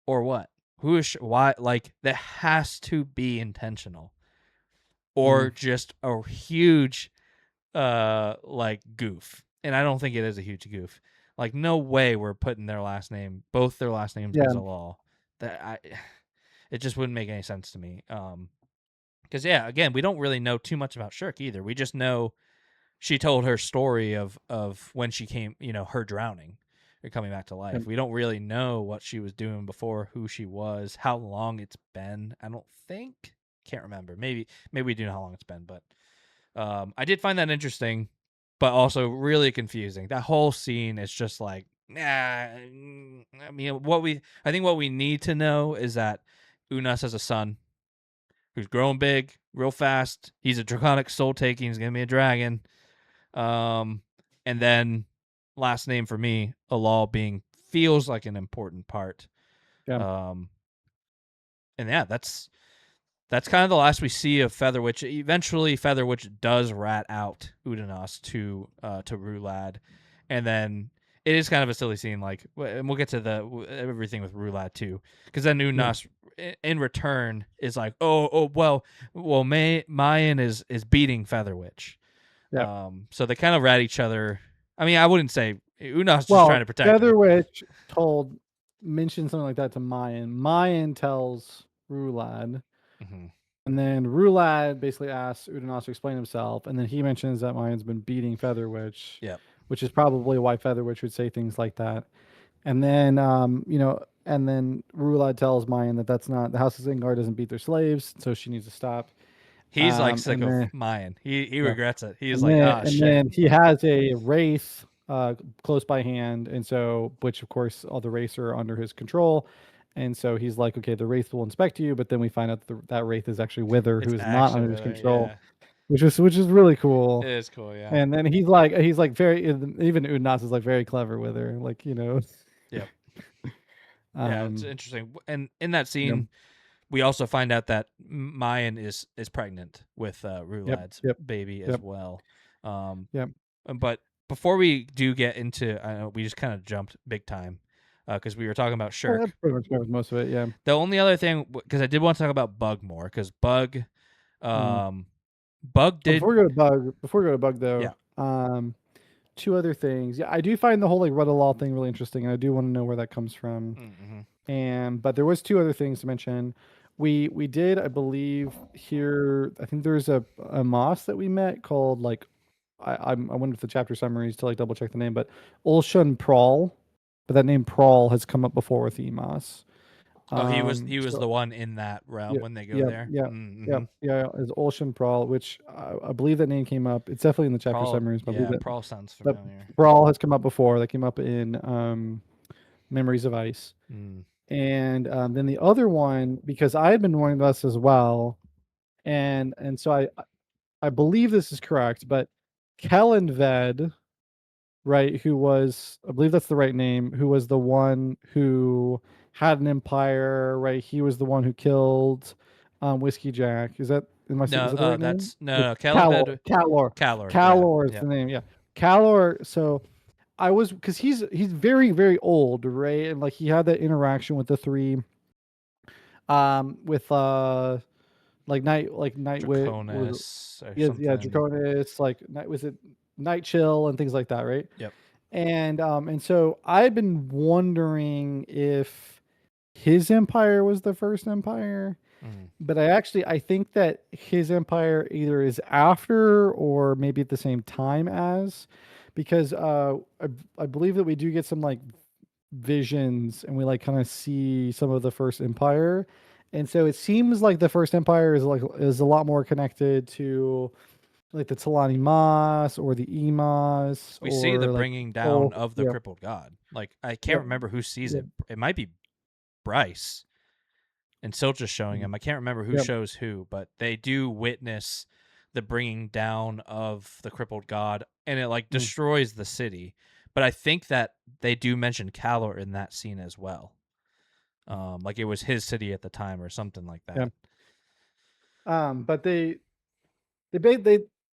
or what? Who is why? Like that has to be intentional, or just a huge, like goof. And I don't think it is a huge goof. Like no way we're putting both their last names as Alal. It just wouldn't make any sense to me. Because again, we don't really know too much about Shirk either. We just know she told her story of when she came, her drowning or coming back to life. We don't really know what she was doing before, who she was, how long it's been. I don't think. Can't remember. Maybe we do know how long it's been, but I did find that interesting, but also really confusing. That whole scene is just like, I mean, I think what we need to know is that Udanas has a son who's growing big, real fast. He's a draconic soul taking. He's gonna be a dragon. And then last name for me, Alal feels like an important part. Yeah. And that's kind of the last we see of Featherwitch. Eventually, Featherwitch does rat out Udanas to Rulad, and then it is kind of a silly scene. Like, and we'll get to everything with Rulad too, because then Udanas in return is like, well, Mayan is beating Featherwitch. Yeah. So they kind of rat each other. I mean, I wouldn't say Udanas just trying to protect Featherwitch mentioned something like that to Mayan. Mayan tells Rulad. And then Rulad basically asks Udanas to explain himself, and then he mentions that Mayan's been beating Featherwitch. Yeah. Which is probably why Featherwitch would say things like that. And then And then Rulad tells Mayan that that's not the House of Zengar doesn't beat their slaves, so she needs to stop. He's like sick And of then Mayan. He yeah. regrets it. He's and like, then, ah, and shit. then he has a wraith close by hand, and so which of course all the wraiths are under his control. And so he's like, okay, the wraith will inspect you, but then we find out that wraith is actually Wither, It's who is not actually under his Wither, control, yeah. which is really cool. It is cool, yeah. And then he's like very, even Udnas is like very clever with her, like, you know. Yep. Yeah, it's Um, interesting. And in that scene, we also find out that Mayan is pregnant with Rulad's yep, baby as yep. well. Yep. But before we do get into, I know we just kind of jumped big time because we were talking about Well, Shirk. that pretty much covers most of it. Yeah. The only other thing, because I did want to talk about Bug more, because Bug, Bug did. Before we go to Bug though, two other things. Yeah, I do find the whole like Rudalaw thing really interesting, and I do want to know where that comes from. Mm-hmm. But there was two other things to mention. We did, I believe, here. I think there's a Moss that we met called like I went with the chapter summaries to like double check the name, but Ulshun Prawl. But that name Prawl has come up before with Emos. Oh, he was the one in that realm when they go there. Yeah, is Ulshun Prawl, which I believe that name came up. It's definitely in the chapter summaries. But yeah, Prawl sounds familiar. Prawl has come up before. That came up in Memories of Ice. And then the other one, because I had been wanting this as well, and so I believe this is correct, but Kellenved, right, who was, I believe that's the right name, who was the one who had an empire, right? He was the one who killed Whiskey Jack. Is that the right name? No, Kellenved. Calor is the name, yeah. Calor, so I was, because he's very, very old, right? And like he had that interaction with the three with Nightwit, Draconis, was it Night Chill and things like that, right? Yep. And so I've been wondering if his empire was the first empire, but I think that his empire either is after or maybe at the same time as, because I believe that we do get some like visions and we like kind of see some of the first empire. And so it seems like the first empire is a lot more connected to like the Talani Mas or the Emas. We see the bringing down of the crippled god. Like I can't remember who sees it. It might be Bryce and still just showing him. I can't remember who shows who, but they do witness the bringing down of the crippled god, and it like destroys the city. But I think that they do mention Calor in that scene as well. Like it was his city at the time or something like that. But they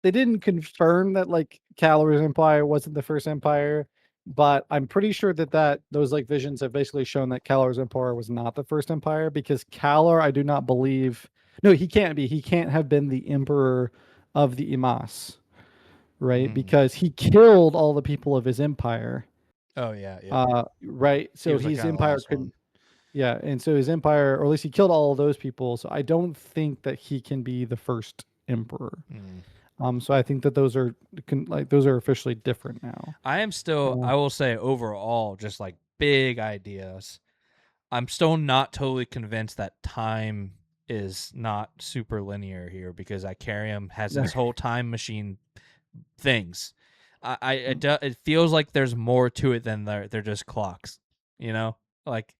didn't confirm that like Calor's empire wasn't the first empire, but I'm pretty sure that those like visions have basically shown that Calor's empire was not the first empire, because Calor, I do not believe, no, he can't be. He can't have been the emperor of the Imas, right? Because he killed all the people of his empire. Oh yeah. Right. So his empire couldn't. Yeah, and so his empire, or at least he killed all of those people. So I don't think that he can be the first emperor. So I think that those are officially different now. I am still, I will say overall, just like big ideas, I'm still not totally convinced that time is not super linear here, because Icarium has this whole time machine things. It feels like there's more to it than they're just clocks, you know, like.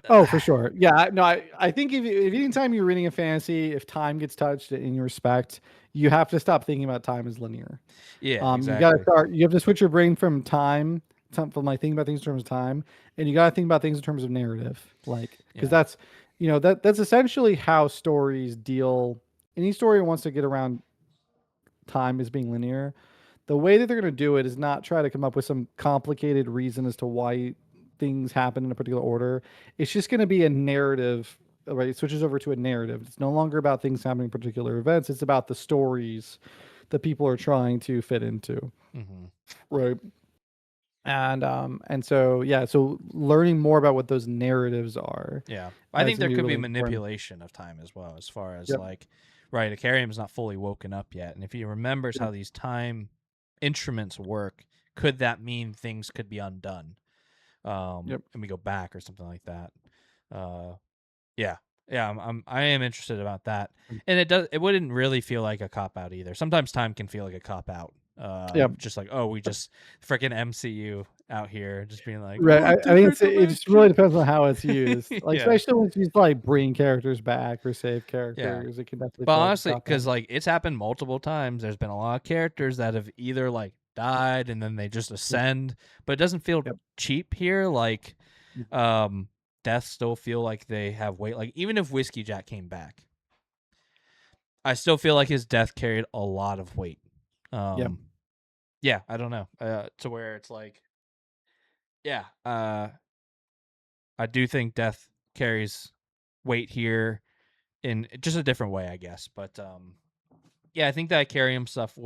For sure. Yeah, no, I think if anytime you're reading a fantasy, if time gets touched in your respect, you have to stop thinking about time as linear. Yeah, exactly. You have to switch your brain from like thinking about things in terms of time, and you got to think about things in terms of narrative, like, because that's, that's essentially how stories deal. Any story wants to get around time as being linear. The way that they're going to do it is not try to come up with some complicated reason as to why things happen in a particular order. It's just going to be a narrative, right? It switches over to a narrative. It's no longer about things happening in particular events. It's about the stories that people are trying to fit into, right? And so learning more about what those narratives are. Yeah, I think there could be manipulation of time as well, as far as like, right, Icarium's not fully woken up yet, and if he remembers how these time instruments work, could that mean things could be undone? Yep. and we go back or something like that. Yeah, yeah, I am interested about that, and it wouldn't really feel like a cop out either. Sometimes time can feel like a cop out. Yep. Just like, oh, we just freaking MCU out here, just being like, Right. oh, I think different it just really dimension. depends on how it's used. Like, Yeah. especially when it's used to, like, bring characters back or save Yeah. characters, it can definitely But feel like a honestly, cop out. because like it's happened multiple times. There's been a lot of characters that have either like died and then they just ascend, but it doesn't feel Yep. cheap here. Like, Mm. deaths still feel like they have weight. Like even if Whiskey Jack came back, I still feel like his death carried a lot of weight. Yep. Yeah, I don't know. To where it's like, yeah, I do think death carries weight here in just a different way, I guess. But yeah, I think that Icarium stuff.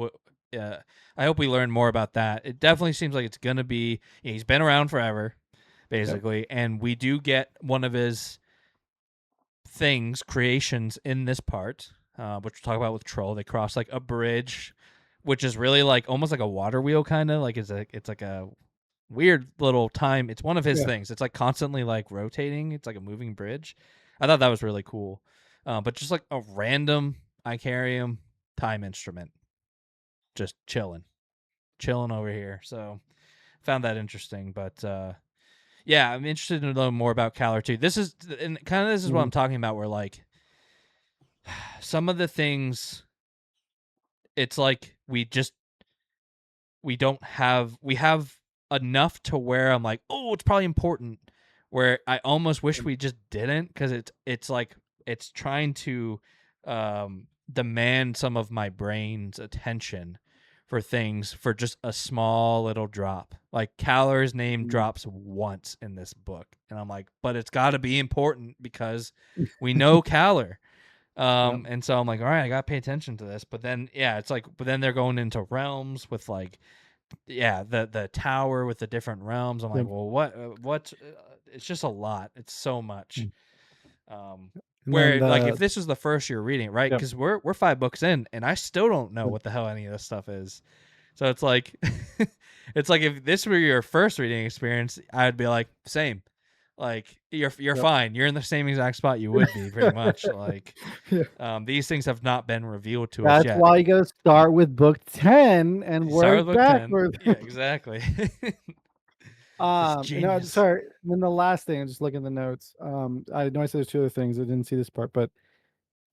I hope we learn more about that. It definitely seems like it's gonna be. He's been around forever, basically, and we do get one of his creations in this part, which we'll talk about with Troll. They cross like a bridge, which is really like almost like a water wheel, kind of like it's like a weird little time. It's one of his Yeah. things. It's like constantly like rotating. It's like a moving bridge. I thought that was really cool. But just like a random Icarium time instrument, just chilling over here. So found that interesting. But yeah, I'm interested to know more about Caller too. This is what I'm talking about. Where like some of the things, it's like we have enough to where I'm like, oh, it's probably important. Where I almost wish we just didn't, because it's like it's trying to demand some of my brain's attention for things for just a small little drop. Like Calor's name drops once in this book, and I'm like, but it's got to be important because we know Calor. And so I'm like, all right, I gotta pay attention to this. But then, yeah, it's like, but then they're going into realms with like, yeah, the tower with the different realms. I'm like, well, what? It's just a lot. It's so much. And Where then like if this was the first you're reading, right? Yep. Because we're 5 books in, and I still don't know what the hell any of this stuff is. So it's like, it's like if this were your first reading experience, I'd be like, same. Like you're fine. You're in the same exact spot you would be, pretty much. Like these things have not been revealed to us That's yet. why you gotta start with book 10 and Start work with book 10. backwards. Yeah, exactly. You know, sorry. Then the last thing, I'm just looking at the notes. I know I said there's 2 other things. I didn't see this part, but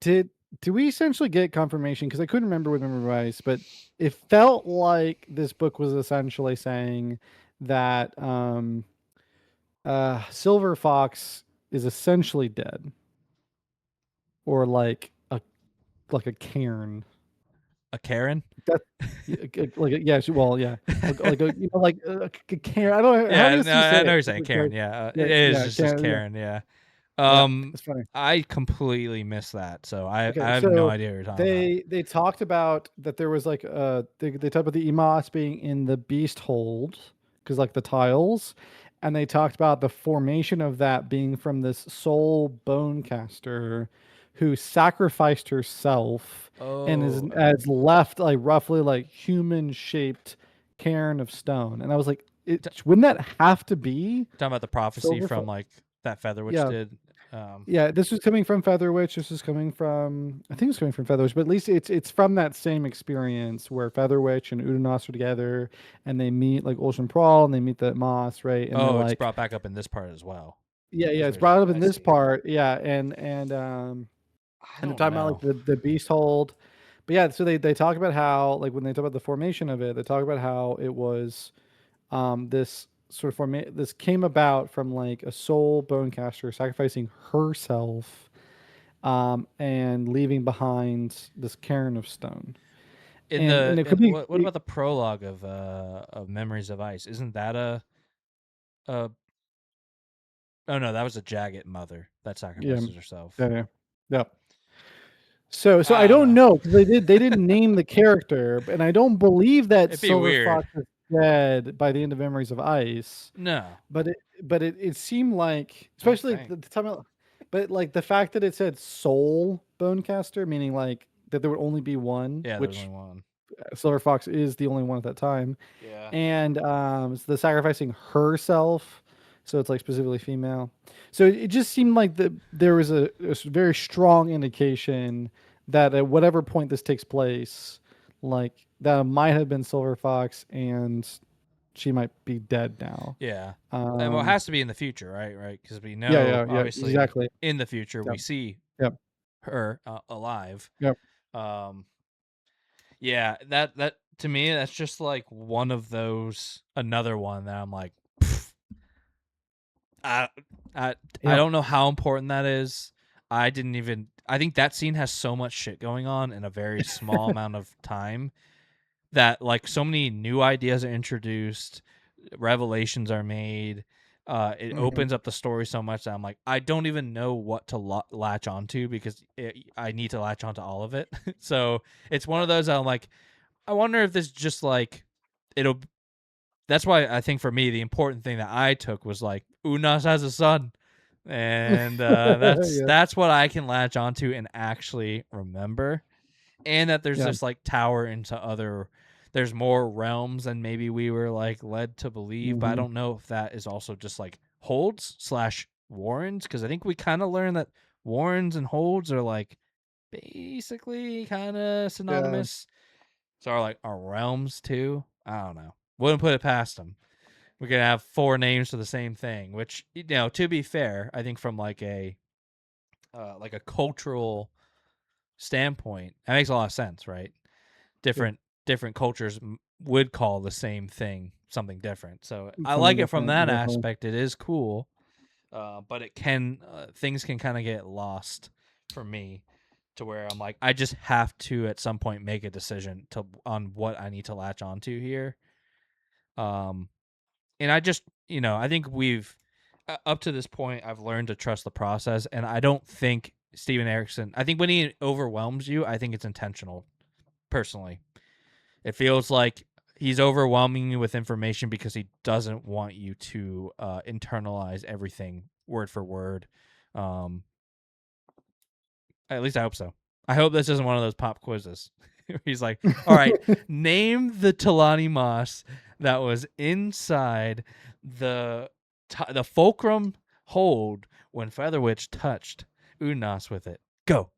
did we essentially get confirmation? Because I couldn't remember with Memory Vice, but it felt like this book was essentially saying that Silver Fox is essentially dead, or like a cairn. A Karen? That's like yeah, well, yeah, like a like a Karen. I don't know. Yeah, How do you no, I know say you're it? saying Karen. Yeah, Yeah, it is yeah, just Karen, Karen. Yeah. that's funny. I completely missed that, so I Okay, have so no idea what you're talking about. they talked about that there was like they talked about the Emos being in the beast hold because like the tiles, and they talked about the formation of that being from this soul bone caster who sacrificed herself and is as left like roughly like human shaped cairn of stone. And I was like, wouldn't that have to be Talking about the prophecy Silver from Fo- like that Featherwitch yeah. did. Yeah, this was coming from Featherwitch. This is coming from, I think it's coming from Featherwitch, but at least it's from that same experience where Featherwitch and Udanos are together, and they meet like Ocean Prawl, and they meet the Moss, right? And they're it's like, brought back up in this part as well. yeah, That's it's weird. brought up in I this see. part, yeah, and they're talking about like the beast hold, but yeah, so they talk about how like when they talk about the formation of it, they talk about how it was this sort of this came about from like a soul bonecaster sacrificing herself and leaving behind this cairn of stone. And it could be what about the prologue of Memories of Ice? Isn't that a oh no, that was a Jagged mother that sacrifices herself. yeah. So I don't know because they didn't name the character, and I don't believe that Silver Fox is dead by the end of Memories of Ice. No, but it seemed like, especially the time, but like the fact that it said soul bonecaster, meaning like that there would only be one, which only one. Silver Fox is the only one at that time. Yeah, and so the sacrificing herself So it's like specifically female. So it just seemed like there was a very strong indication that at whatever point this takes place, like that might have been Silver Fox, and she might be dead now. Yeah. And well, it has to be in the future, right? Right? Because we know, yeah, obviously, exactly. in the future, Yep. we see Yep. her alive. Yep. Yeah, that to me, that's just like one of those, another one that I'm like, pff, I don't know how important that is. I think that scene has so much shit going on in a very small amount of time that like so many new ideas are introduced, revelations are made. It opens up the story so much that I'm like, I don't even know what to latch onto because I need to latch onto all of it. So it's one of those that I'm like, I wonder if this just like it'll. That's why I think for me the important thing that I took was like Unas has a son, and that's what I can latch onto and actually remember, and that there's this like tower into other. There's more realms than maybe we were like led to believe, but I don't know if that is also just like holds / warrens, because I think we kind of learned that warrens and holds are like basically kind of synonymous. So are like our realms too. I don't know. Wouldn't put it past them. We're gonna have 4 names for the same thing, which to be fair, I think from like a cultural standpoint, that makes a lot of sense, right? Different cultures would call the same thing something different. So I like it from that aspect. It is cool, but it can things can kind of get lost for me, to where I'm like, I just have to at some point make a decision on what I need to latch onto here. And I just, I think we've up to this point, I've learned to trust the process, and I don't think Steven Erikson. I think when he overwhelms you, I think it's intentional. Personally, it feels like he's overwhelming you with information because he doesn't want you to internalize everything word for word. At least I hope so. I hope this isn't one of those pop quizzes. He's like, all right, name the Talani Moss that was inside the fulcrum hold when Featherwitch touched Unas with it. Go.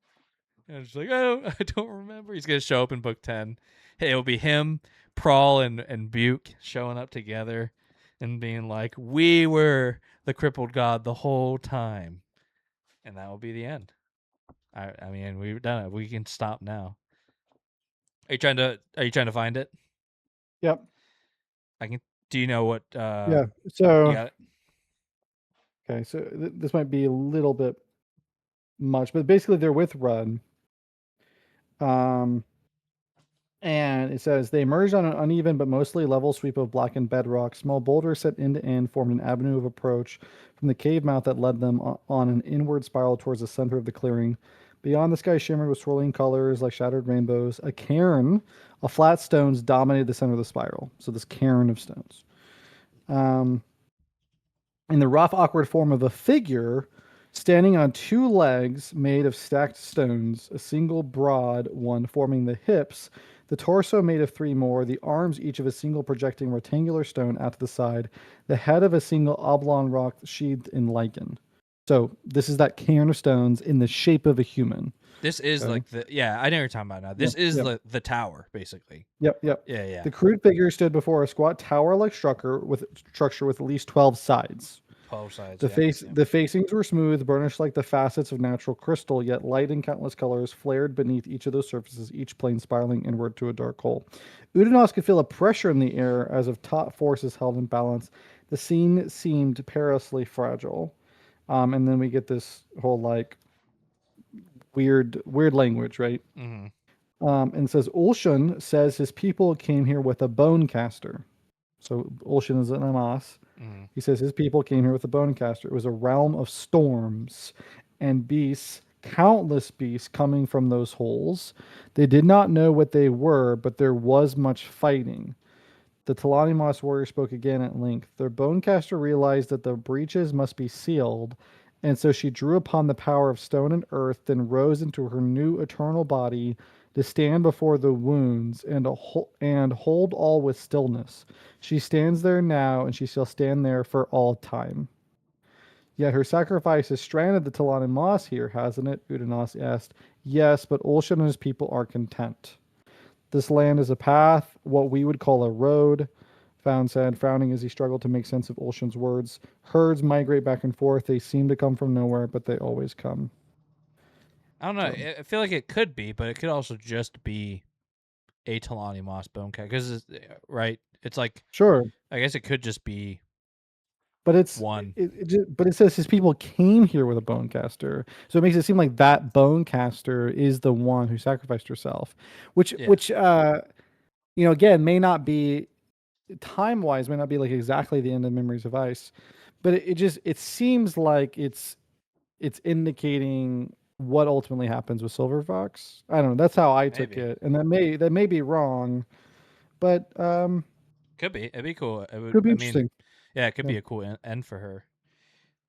And it's like, I don't remember. He's going to show up in book 10. Hey, it'll be him, Prawl, and Buke showing up together and being like, we were the crippled god the whole time. And that will be the end. I mean, we've done it. We can stop now. Are you trying to find it? Yep. I can. Do you know what? Yeah. So. You got it? Okay. So this might be a little bit much, but basically they're with Rudd. And it says they emerged on an uneven but mostly level sweep of blackened bedrock. Small boulders set end to end formed an avenue of approach from the cave mouth that led them on an inward spiral towards the center of the clearing. Beyond, the sky shimmered with swirling colors like shattered rainbows. A cairn of flat stones dominated the center of the spiral. So this cairn of stones. In the rough, awkward form of a figure standing on 2 legs made of stacked stones, a single broad one forming the hips, the torso made of 3 more, the arms each of a single projecting rectangular stone out to the side, the head of a single oblong rock sheathed in lichen. So this is that cairn of stones in the shape of a human. This is like I know what you're talking about now. This is the tower, basically. Yep. Yeah. The crude figure stood before a squat tower-like structure with at least 12 sides. 12 sides. The facings were smooth, burnished like the facets of natural crystal, yet light in countless colors flared beneath each of those surfaces, each plane spiraling inward to a dark hole. Udanos could feel a pressure in the air as if taut forces held in balance. The scene seemed perilously fragile. And then we get this whole like weird language, right? Mm-hmm. And it says Ulshun says his people came here with a bone caster. So Ulshun is an Amas. Mm-hmm. He says his people came here with a bone caster. It was a realm of storms and beasts, countless beasts coming from those holes. They did not know what they were, but there was much fighting. The Talani Moss warrior spoke again at length. Their bonecaster realized that the breaches must be sealed, and so she drew upon the power of stone and earth, then rose into her new eternal body to stand before the wounds and hold all with stillness. She stands there now, and she shall stand there for all time. Yet her sacrifice has stranded the Talani Moss here, hasn't it? Udanas asked. Yes, but Ulshan and his people are content. This land is a path, what we would call a road, Found said, frowning as he struggled to make sense of Ulshan's words. Herds migrate back and forth. They seem to come from nowhere, but they always come. I don't know. So- I feel like it could be, but it could also just be a Talani Moss bone cat. Because, right, it's like, Sure, I guess it could just be but it's one. but it says his people came here with a bone caster, so it makes it seem like that bone caster is the one who sacrificed herself, which again may not be time wise, may not be like exactly the end of Memories of Ice, but it seems like it's indicating what ultimately happens with Silver Fox. I don't know. That's how I took Maybe. it, and that may be wrong, but Could be. It'd be cool. It would, could be I interesting. mean, yeah, it could Yeah. be a cool end for her.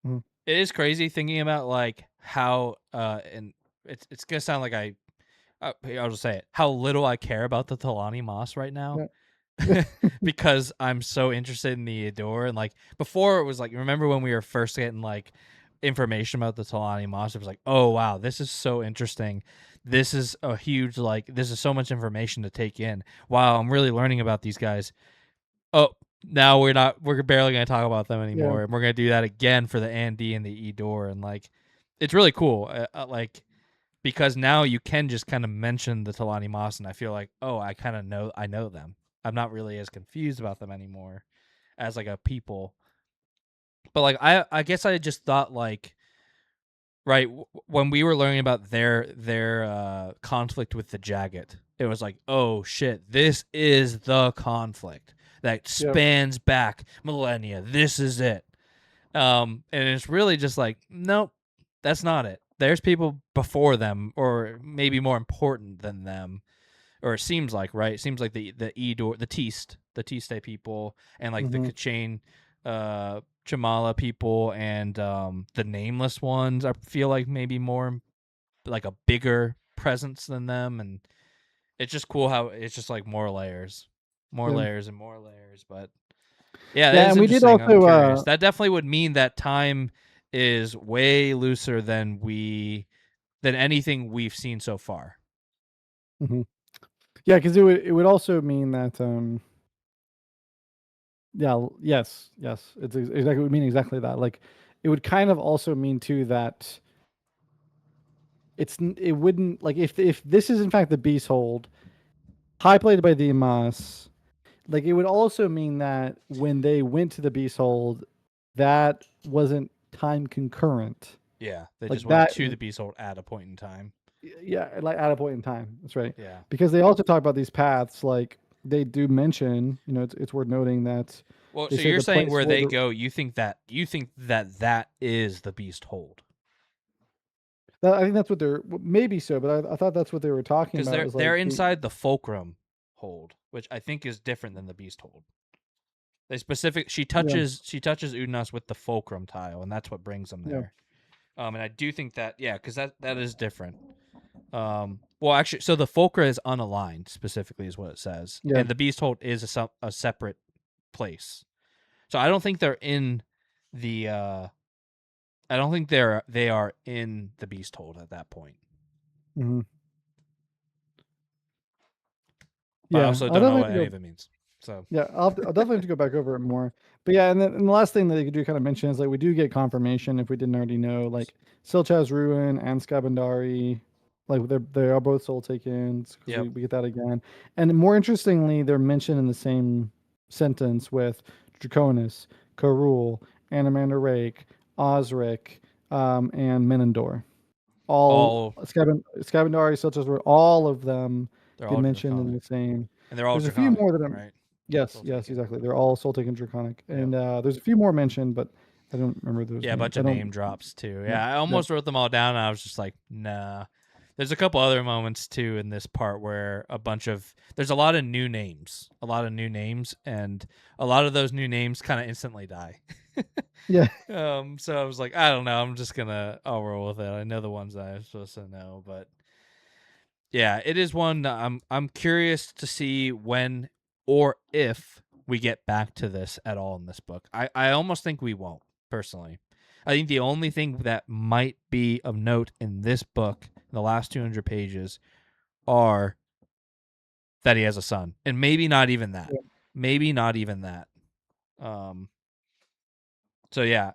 Mhm. It is crazy thinking about like how and it's gonna sound like I'll just say it, how little I care about the Talani Moss right now. Because I'm so interested in the Eudor, and like before it was like, remember when we were first getting like information about the Talani Moss, it was like, oh wow, this is so interesting. This is a huge, like, this is so much information to take in. Wow, I'm really learning about these guys. Oh, now we're barely gonna talk about them anymore, and we're gonna do that again for the Andy and the Eudor, and like it's really cool. Like, because now you can just kind of mention the Talani Moss, and I feel like, oh, I know them. I'm not really as confused about them anymore as like a people. But like I guess I just thought like, right, when we were learning about their conflict with the Jagged, it was like, oh shit, this is the conflict that spans back millennia. This is it. And it's really just like, nope, that's not it. There's people before them, or maybe more important than them, or it seems like, right? It seems like the Eudor, the Tiste people, and like the Kachane, Chamala people, and the Nameless ones. I feel like maybe more like a bigger presence than them, and it's just cool how it's just like more layers, layers and more layers. But yeah, that is and we did interesting. I'm also curious. That definitely would mean that time is way looser than anything we've seen so far. Yeah, because it would also mean that yes, it's exactly, it would mean exactly that. Like, it would kind of also mean too that it wouldn't, like, if this is in fact the Beast Hold, high played by the Amas, like, it would also mean that when they went to the Beast Hold, that wasn't time concurrent. Yeah, they Like just went that- to the Beast Hold at a point in time. Yeah, like at a point in time. That's right. Yeah. Because they also talk about these paths, like they do mention, it's worth noting that. Well, they so say you're the saying place where where they the- go, you think that is the Beast Hold, I think that's what they're, maybe so, but I thought that's what they were talking because about. they're was they're like inside the Fulcrum Hold, which I think is different than the Beast Hold. She touches Udanas with the Fulcrum tile, and that's what brings them there. And I do think that, yeah, because that is different. Well, actually, so the Fulcra is unaligned, specifically, is what it says, and the Beast Hold is a separate place. So I don't think they're in the. I don't think they are in the Beast Hold at that point. Mhm. But I also don't know what any of it means. So yeah, I'll definitely have to go back over it more. But yeah, and the last thing that you do kind of mention is, like, we do get confirmation, if we didn't already know, like Silchaz Ruin and Skabandari, like they are both soul takens. Yep. We get that again. And more interestingly, they're mentioned in the same sentence with Draconis, Karul, Anamander Rake, Osric, and Menendor. All Skabandari, Silchaz Ruin, all of them get mentioned in the same. And they're all There's draconic, a few more that right? Yes, exactly. They're all Soul Taken Draconic. And there's a few more mentioned, but I don't remember those. Yeah, a bunch of name drops too. Yeah, I almost wrote them all down, and I was just like, nah. There's a couple other moments too in this part where there's a lot of new names, and a lot of those new names kind of instantly die. Yeah. So I was like, I don't know. I'll roll with it. I know the ones that I'm supposed to know, but yeah, it is one that I'm curious to see when or if we get back to this at all in this book. I almost think we won't, personally. I think the only thing that might be of note in this book, the last 200 pages, are that he has a son, and maybe not even that. Yeah. Maybe not even that. So yeah,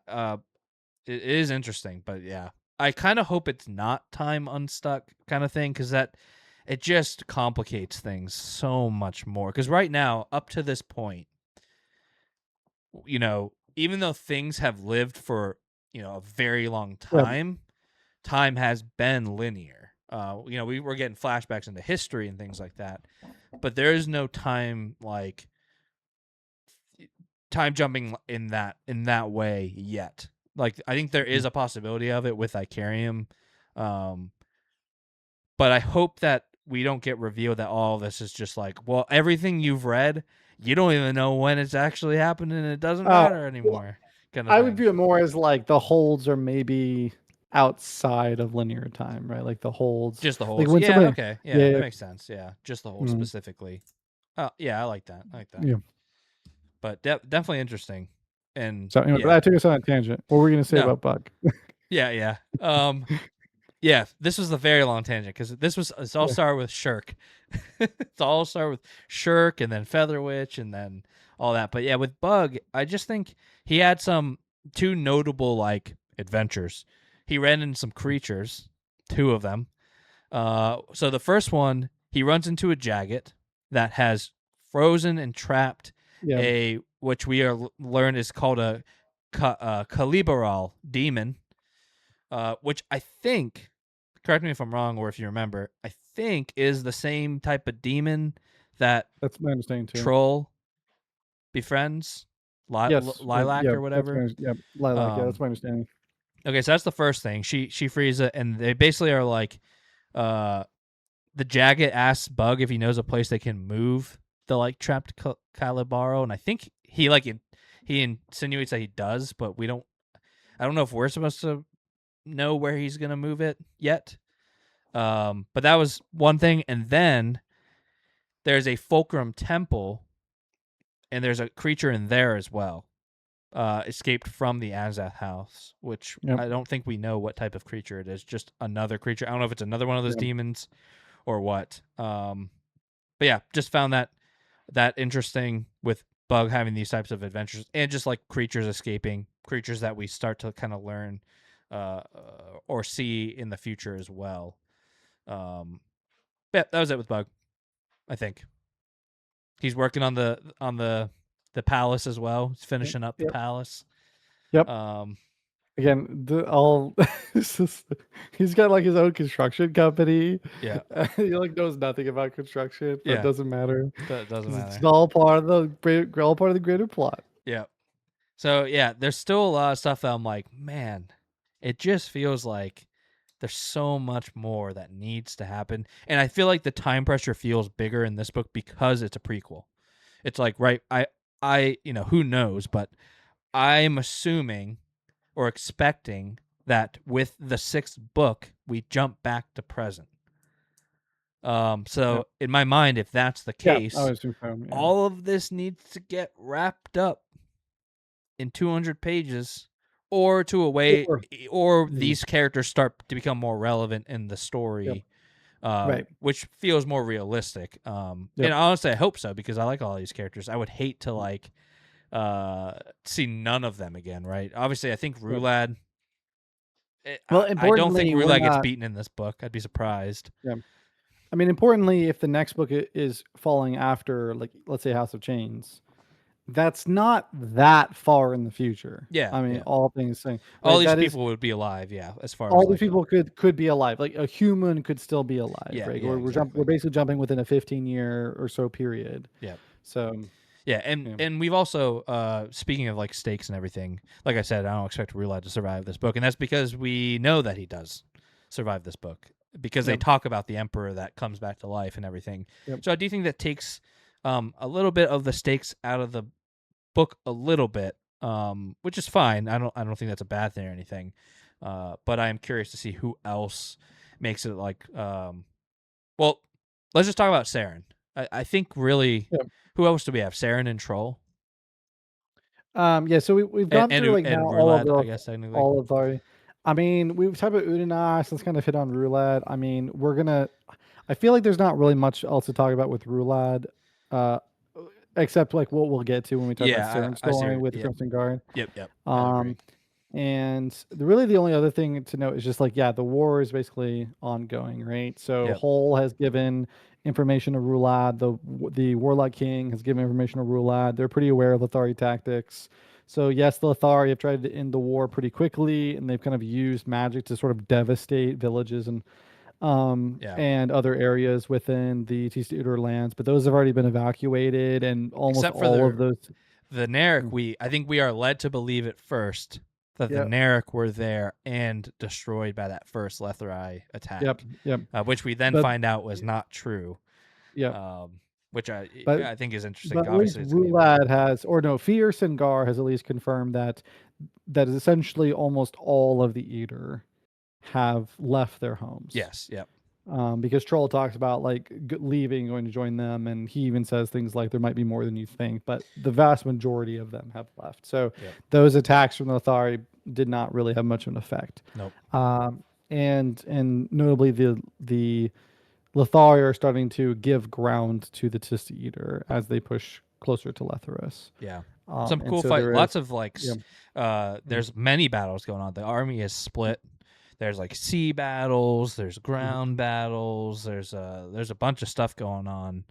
it is interesting, but yeah, I kind of hope it's not time unstuck kind of thing, because it just complicates things so much more. Because right now, up to this point, even though things have lived for a very long time, time has been linear. We were getting flashbacks into history and things like that, but there is no time jumping in that way yet. Like, I think there is a possibility of it with Icarium, but I hope that we don't get revealed that all this is just like, well, everything you've read, you don't even know when it's actually happening, and it doesn't matter anymore. Kind of I thing. would view it more as like the holds are maybe outside of linear time, right? Like the holds. Just the Like holds. when Yeah, somebody, okay. Yeah, yeah, that makes sense. Yeah, just the holds Mhm. specifically. Oh, yeah, I like that. Yeah. But definitely interesting. And So anyway, but yeah. I took us on a tangent. What were we gonna say No. about Bug? Yeah. Yeah, this was a very long tangent, because it's all started with Shirk. It's all started with Shirk, and then Featherwitch, and then all that. But yeah, with Bug, I just think he had two notable adventures. He ran into some creatures, two of them. So the first one, he runs into a Jagged that has frozen and trapped which we are learned is called a Calibaral demon, which I think, correct me if I'm wrong or if you remember, I think is the same type of demon that That's my understanding too. Troll befriends, Yes, Lilac or whatever. Lilac. Yeah, that's my understanding. Okay, so that's the first thing. She frees it, and they basically are like, the Jagged asks Bug if he knows a place they can move the trapped Calibaro, and I think he insinuates that he does, but I don't know if we're supposed to know where he's gonna move it yet. But that was one thing, and then there's a Fulcrum Temple, and there's a creature in there as well. Escaped from the Azath house, which I don't think we know what type of creature it is. Just another creature. I don't know if it's another one of those demons or what. But yeah, just found that interesting with Bug having these types of adventures, and just creatures escaping, creatures that we start to kind of learn or see in the future as well. Yeah, that was it with Bug. I think he's working on the palace as well. He's finishing up the palace. Yep. Again, he's got his own construction company. Yeah. He knows nothing about construction, but it doesn't matter. That doesn't matter. It's all part of the greater plot. Yeah. So yeah, there's still a lot of stuff that I'm like, man, it just feels like there's so much more that needs to happen, and I feel like the time pressure feels bigger in this book because it's a prequel. It's like, right, I who knows, but I'm assuming or expecting that with the 6th book we jump back to present. So in my mind, if that's the case, I would assume so, all of this needs to get wrapped up in 200 pages, or to a way, or these characters start to become more relevant in the story, which feels more realistic. And honestly, I hope so, because I like all these characters. I would hate to see none of them again, right? Obviously, I think Rulad. I don't think Rulad gets beaten in this book. I'd be surprised. Yeah. I mean, importantly, if the next book is falling after, let's say, House of Chains, that's not that far in the future. Yeah. I mean, all things saying, all these people would be alive. Yeah, as far all as these people could be alive. Like a human could still be alive. Yeah, right? Yeah, we're basically jumping within a 15-year or so period. Yeah. So. Yeah, and we've also, speaking of stakes and everything, like I said, I don't expect Rulad to survive this book, and that's because we know that he does survive this book, because they talk about the Emperor that comes back to life and everything. So I do think that takes a little bit of the stakes out of the book, a little bit, which is fine. I don't think that's a bad thing or anything. But I am curious to see who else makes it well, let's just talk about Saren. I think really, who else do we have? Saren and Troll? Yeah, so we've gone And through like and now all of Rulad, I the guess technically. all of our. I mean, we've talked about Udanas. Let's kind of hit on Roulade. I mean, we're gonna. I feel like there's not really much else to talk about with Roulade, uh, except like what we'll get to when we talk about Yeah, Saren I see. story with the Yep, Crimson Guard. yep. I agree. Um, and really the only other thing to note is just like, yeah, the war is basically ongoing, right? So Yep. Hole has given information to Rulad. The Warlock King has given information to Rulad. They're pretty aware of Lothari tactics. So yes, the Lothari have tried to end the war pretty quickly, and they've kind of used magic to sort of devastate villages Yeah. and other areas within the Tista Udor lands. But those have already been evacuated, and almost Except for all of those. the Narek, Mm. I think we are led to believe at first that the Yep, Narek were there and destroyed by that first Lethari yep, attack, yep. which we then But find out was not true. yep. Which But I think is interesting. But at least Obviously, it's gonna be more. Rulad has, or no, Fear Singar has at least confirmed that is essentially almost all of the Eater have left their homes. Yes. Yep. Because Troll talks about like leaving, going to join them, and he even says things like there might be more than you think, but the vast majority of them have left. So Yep. those attacks from the Lothari did not really have much of an effect. Nope. And notably the Lothari are starting to give ground to the Tista Eater as they push closer to Letharos. Yeah. Some And cool so fight. there Lots is, of like. yeah. There's many battles going on. The army is split. There's like sea battles. There's ground battles. There's a bunch of stuff going on.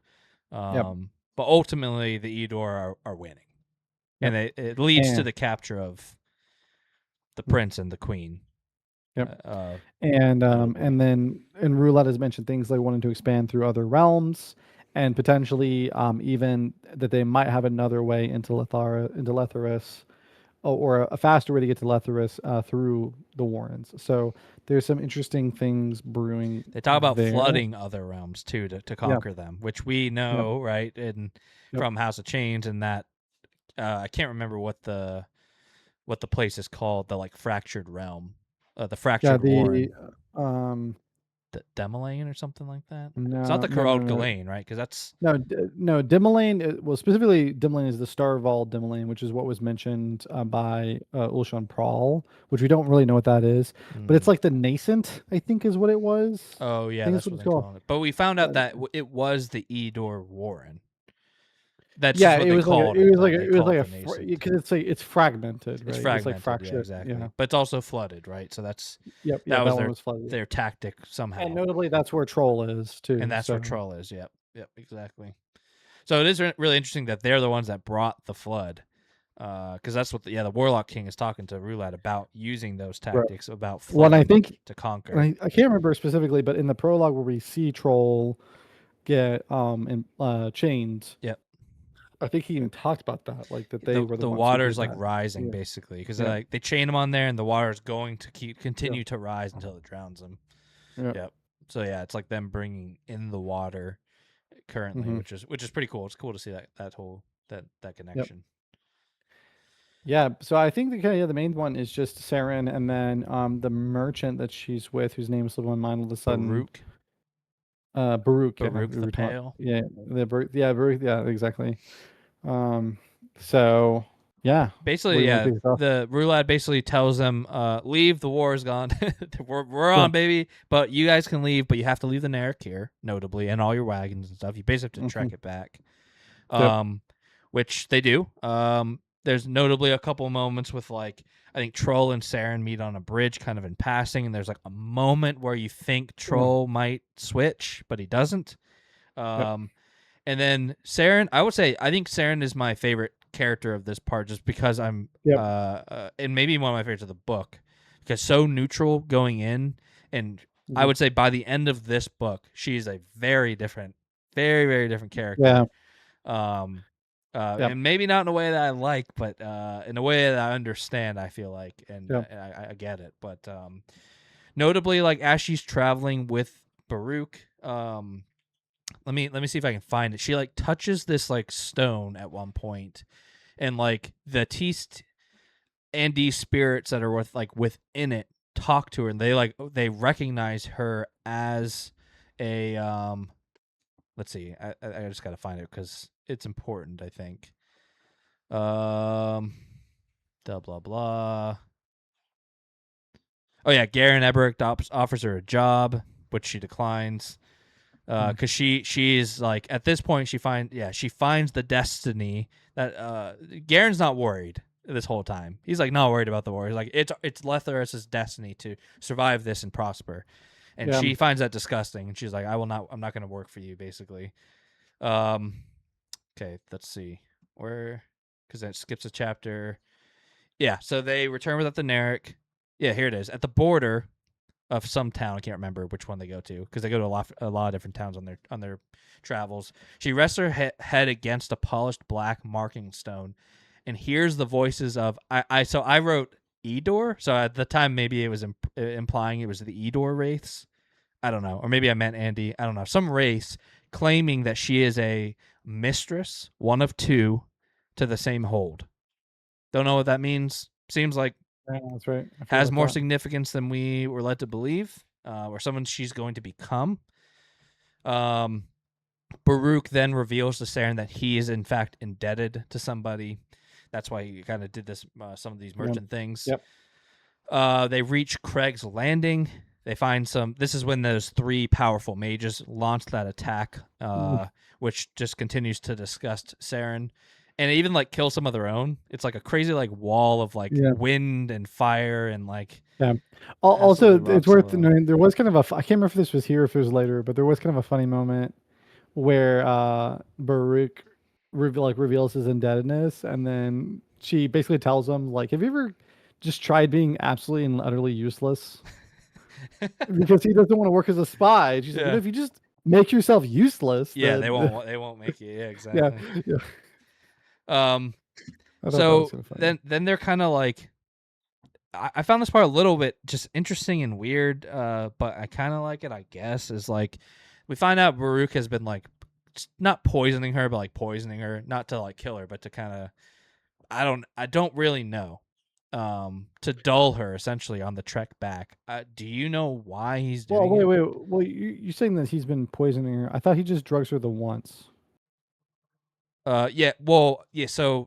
But ultimately, the Eador are winning, and it leads to And the capture of the prince and the queen. Yep. Notably. And then Roulette has mentioned things like wanting to expand through other realms, and potentially even that they might have another way into Letharos, or a faster way to get to Letharos through the Warrens. So there's some interesting things brewing. They talk about there. flooding other realms too to conquer them, which we know, right? And from House of Chains, and that I can't remember what the place is called, the like fractured realm, the fractured Warren. The Demolane or something like that. No, it's not the Corrode Ghislaine, right? Because that's no, Dimmelane. Well, specifically, Dimmelane is the Starval Dimmelane, which is what was mentioned by Ulshan Prahl, which we don't really know what that is, but it's like the nascent, I think, is what it was. Oh yeah, that's what they call it. But we found out that it was the Eador Warren. That's just what they called it. It was like because it's fragmented, right? It's fragmented, like fractured, yeah, exactly. But it's also flooded, right? So that's that was their tactic somehow. And notably, that's where Troll is too. And that's where Troll is. Yep, exactly. So it is really interesting that they're the ones that brought the flood, because that's what the Warlock King is talking to Roulad about, using those tactics about flooding I think to conquer. I can't remember specifically, but in the prologue where we see Troll get chained. Yep. I think he even talked about that, like that they were the water's like rising basically, because they chain him on there, and the water's going to continue to rise until it drowns him. Yep. So it's like them bringing in the water currently, which is pretty cool. It's cool to see that whole connection. Yeah, so I think the main one is just Saren, and then the merchant that she's with, whose name slipped my mind all of a sudden. Baruch. Baruch the Pale. Baruch. Yeah, exactly. So yeah, basically, the Roulad basically tells them, leave, the war is gone. we're on, baby, but you guys can leave, but you have to leave the Narek here, notably, and all your wagons and stuff. You basically have to trek it back. Which they do. There's notably a couple moments with, like, I think Troll and Saren meet on a bridge kind of in passing, and there's like a moment where you think Troll might switch, but he doesn't. And then Saren, I think Saren is my favorite character of this part, just because and maybe one of my favorites of the book, because so neutral going in, and I would say by the end of this book, she's a very different character. And maybe not in a way that I like, but in a way that I understand, I feel like, and I get it. But notably, like, as she's traveling with Baruch, let me see if I can find it. She like touches this like stone at one point, and like the Teist and these spirits that are within it talk to her, and they recognize her as a let's see, I just gotta find it because it's important, I think. blah blah blah. Oh yeah, Garen Eberick offers her a job, which she declines. Because she's like, at this point she finds the destiny that Garen's not worried this whole time. He's like not worried about the war. He's like, it's Lethres's destiny to survive this and prosper. And she finds that disgusting, and she's like, I'm not going to work for you, basically. Okay, let's see where, because that skips a chapter. Yeah, so they return without the Narek. Yeah, here it is at the border of some town. I can't remember which one they go to, because they go to a lot of different towns on their travels. She rests her head against a polished black marking stone, and hears the voices of I wrote Edor. So at the time, maybe it was implying it was the Edor wraiths. I don't know, or maybe I meant Andy. I don't know. Some race claiming that she is a mistress, one of two, to the same hold. Don't know what that means. Seems like that's right. Has more significance than we were led to believe, or someone she's going to become. Baruch then reveals to Saren that he is in fact indebted to somebody. That's why he kind of did this, some of these merchant things. Yep. They reach Craig's Landing. They find some. This is when those three powerful mages launch that attack, which just continues to disgust Saren. And even like kill some of their own. It's like a crazy like wall of like wind and fire and like. Yeah. Also, it's worth knowing there was kind of I can't remember if this was here or if it was later, but there was kind of a funny moment where Baruch reveals his indebtedness, and then she basically tells him like, "Have you ever just tried being absolutely and utterly useless?" Because he doesn't want to work as a spy. She's like, if you just make yourself useless, then... they won't make you. Yeah, exactly. So then they're kind of like, I found this part a little bit just interesting and weird, but I kind of like it, I guess. Is like, we find out Baruch has been like not poisoning her, but like poisoning her, not to like kill her, but to kind of, I don't really know, to dull her essentially on the trek back. Do you know why he's doing it? Well, you're saying that he's been poisoning her. I thought he just drugs her the once. So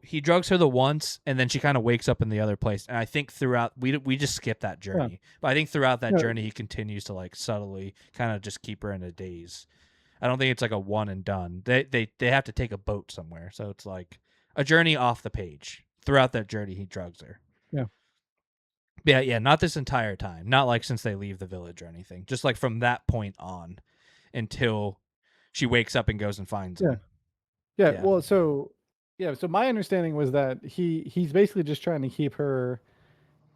he drugs her the once, and then she kind of wakes up in the other place. And I think throughout, we just skip that journey. But I think throughout that journey, he continues to like subtly kind of just keep her in a daze. I don't think it's like a one and done. They have to take a boat somewhere, so it's like a journey off the page. Throughout that journey, he drugs her. Yeah. Not this entire time. Not like since they leave the village or anything. Just like from that point on, until she wakes up and goes and finds him. Yeah. Well, so my understanding was that he's basically just trying to keep her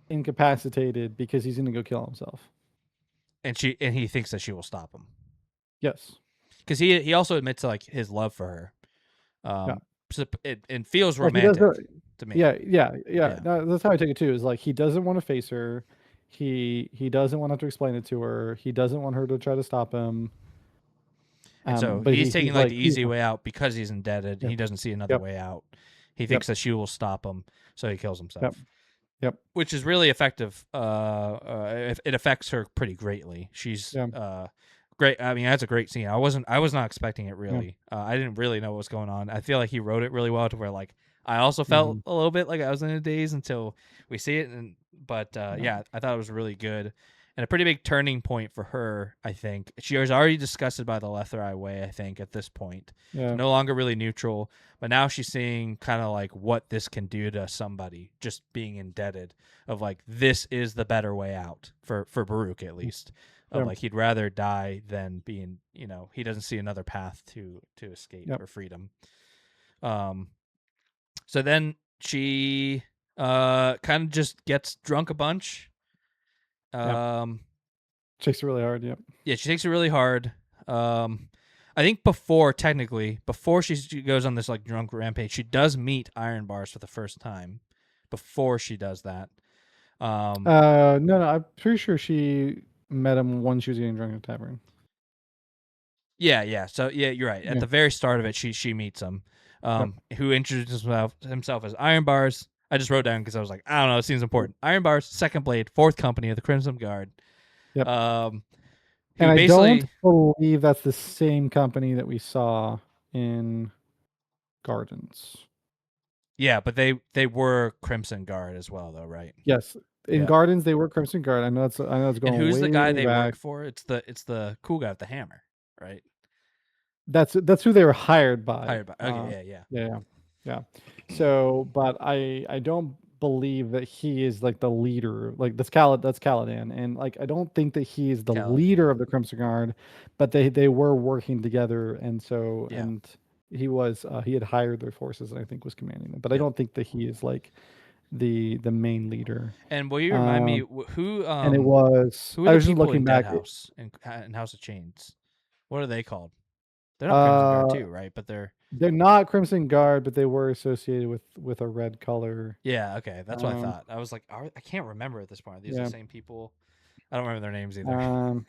incapacitated because he's going to go kill himself. And he thinks that she will stop him. Yes. Because he also admits like his love for her. So it feels romantic to me. Yeah. No, that's how I take it too. Is like he doesn't want to face her. He doesn't want to have to explain it to her. He doesn't want her to try to stop him. And so he's taking like the easy way out because he's indebted. He doesn't see another way out. He thinks that she will stop him, so he kills himself. Yep. Which is really effective. It affects her pretty greatly. She's great. I mean, that's a great scene. I was not expecting it really. I didn't really know what was going on. I feel like he wrote it really well to where like I also felt a little bit like I was in a daze until we see it. But I thought it was really good. And a pretty big turning point for her, I think. She was already disgusted by the Lethrai way, I think, at this point. Yeah. No longer really neutral. But now she's seeing kind of like what this can do to somebody, just being indebted, of like, this is the better way out, for Baruch at least. Of like, he'd rather die than being, he doesn't see another path to escape or freedom. So then she kind of just gets drunk a bunch. Takes it really hard. Yeah, she takes it really hard. I think before she goes on this like drunk rampage, she does meet Iron Bars for the first time. Before she does that, no, I'm pretty sure she met him when she was getting drunk in a tavern. Yeah. So you're right. At the very start of it, she meets him, who introduces himself as Iron Bars. I just wrote down because I was like, I don't know, it seems important. Iron Bars, Second Blade, Fourth Company of the Crimson Guard. Yep. And I don't believe that's the same company that we saw in Gardens. Yeah, but they were Crimson Guard as well, though, right? Yes, in Yeah. Gardens they were Crimson Guard. I know it's going And who's way the guy they back. work for? It's the cool guy with the hammer, right? That's who they were hired by. Hired by. Okay, Yeah. So, but I don't believe that he is like the leader. Like that's Caladan, and like I don't think that he is the Caladan. leader of the Crimson Guard, but they were working together, and so Yeah. and he was he had hired their forces, and I think was commanding them. But I Yeah. don't think that he is like the main leader. And will you remind me who? And it was who I are was the just people looking in back. Dead House and House of Chains? What are they called? They're not Crimson Guard too, right? But They're not Crimson Guard, but they were associated with a red color. yeah. Okay, that's what I thought. I was like, I can't remember at this point. Are these the same people? I don't remember their names either.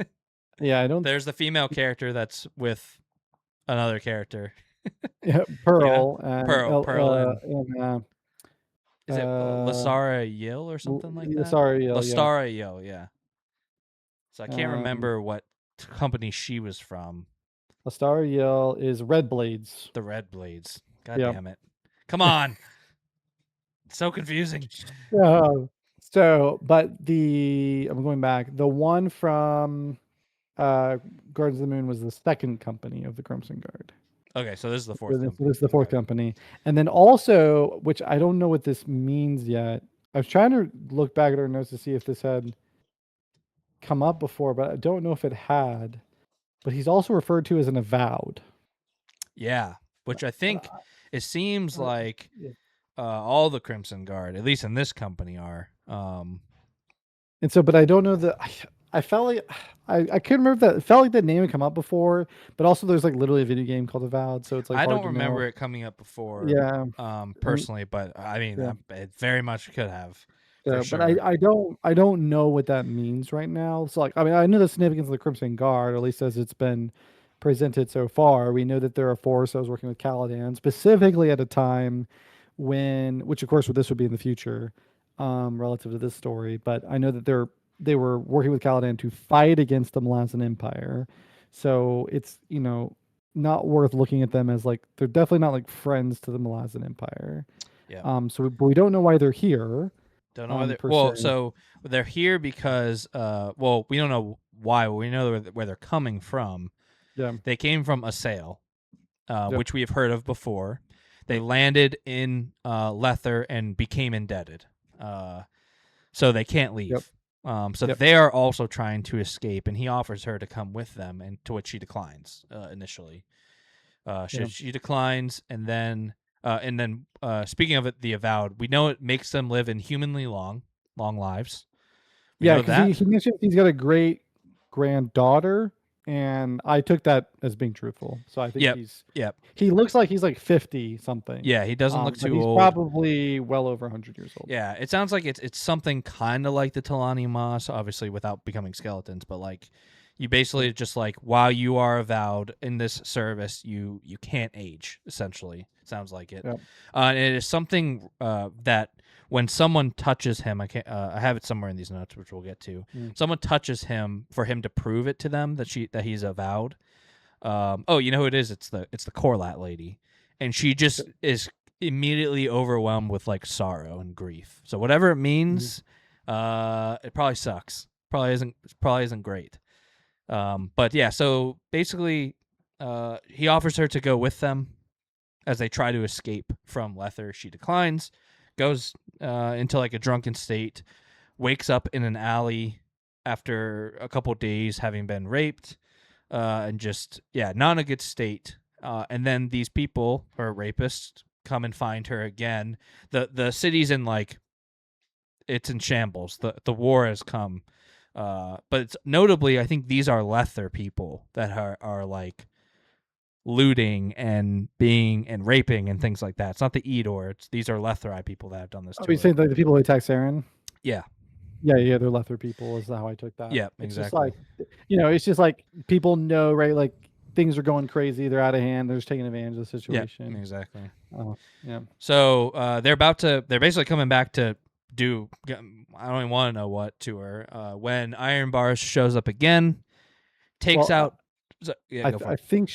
Yeah, I don't. There's the female character that's with another character. Yeah, Pearl. Pearl, and Is it Lasara Yill or something like that? Lasara Yill, Lasara Yill, yeah. So I can't Um, remember what company she was from. Lasara Yill is Red Blades. The Red Blades. God Yep. damn it. Come on. It's so confusing. So, but I'm going back. The one from Guardians of the Moon was the second company of the Crimson Guard. Okay, so this is the fourth company. This is the fourth company. And then also, which I don't know what this means yet. I was trying to look back at our notes to see if this had come up before, but I don't know if it had. But he's also referred to as an avowed. Yeah, which I think it seems like all the Crimson Guard, at least in this company, are. And so, but I don't know that. I felt like I couldn't remember that. It felt like that name had come up before, but also there's like literally a video game called Avowed, so it's like I hard don't to remember know. it coming up before. Yeah. Personally, but I mean, Yeah. it very much could have. Yeah, sure. but I don't know what that means right now. So like I mean I know the significance of the Crimson Guard, or at least as it's been presented so far. We know that there are forces that was working with Caladan, specifically at a time when, which of course this would be in the future, relative to this story. But I know that they were working with Caladan to fight against the Malazan Empire. So it's not worth looking at them as like they're definitely not like friends to the Malazan Empire. Yeah. So but we don't know why they're here. Don't know whether. So they're here because we don't know why. We know where they're coming from. Yeah. They came from Assail, which we have heard of before. They landed in Lether and became indebted. So they can't leave. Yep. They are also trying to escape, and he offers her to come with them, and to which she declines initially. She declines, and then speaking of it, the Avowed, we know it makes them live inhumanly long lives. Because he mentioned he's got a great granddaughter, and I took that as being truthful. So I think he looks like he's like 50 something. Yeah, he doesn't look too he's old. Probably well over 100 years old. Yeah, it sounds like it's something kind of like the Talani Moss, obviously without becoming skeletons, but like you basically just like while you are avowed in this service, you can't age. Essentially, sounds like it. Yep. And it is something that when someone touches him, I have it somewhere in these notes, which we'll get to. Someone touches him for him to prove it to them that he's avowed. You know who it is? It's the Corlat lady, and she just is immediately overwhelmed with like sorrow and grief. So whatever it means, it probably sucks. Probably isn't great. But yeah, so basically, he offers her to go with them as they try to escape from Lether. She declines, goes into like a drunken state, wakes up in an alley after a couple days having been raped, and just not in a good state. And then these people, her rapists, come and find her again. The city's in like it's in shambles. The war has come. But it's notably, I think these are Lether people that are like looting and raping and things like that. It's not the Eador. These are Letherite people that have done this. Are you saying like the people who attack Saren? Yeah. Yeah, they're Lether people is how I took that. Yeah, it's exactly. Just like, it's just like people know, right? Like things are going crazy. They're out of hand. They're just taking advantage of the situation. Yeah, exactly. Yeah. So they're basically coming back to do, I don't even want to know what to her. When Iron Bars shows up again, takes out. I think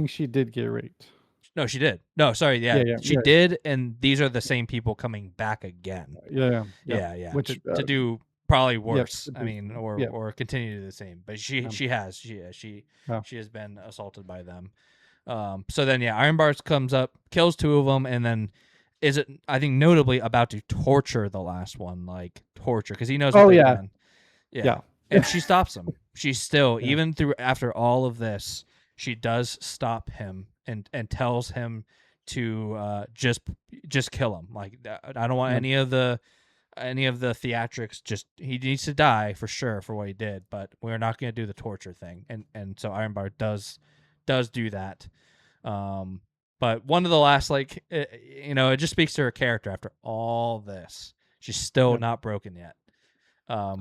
she did get raped. No, she did. No, sorry. Yeah, Yeah, she yeah, did. And these are the same people coming back again. yeah. Yeah. Which To do probably yeah, worse. I mean, yeah, or continue to do the same. But she yeah. she has been assaulted by them. So then Iron Bars comes up, kills two of them, and then is it I think notably about to torture the last one, like torture, because he knows what Oh they've yeah, done. Yeah. yeah, And she stops him. She still, yeah. even through after all of this, she does stop him and tells him to just kill him. Like I don't want Yeah. any of the theatrics. Just he needs to die for sure for what he did, but we're not going to do the torture thing. And so Ironbar does do that. But one of the last it just speaks to her character after all this. She's still Yeah. not broken yet.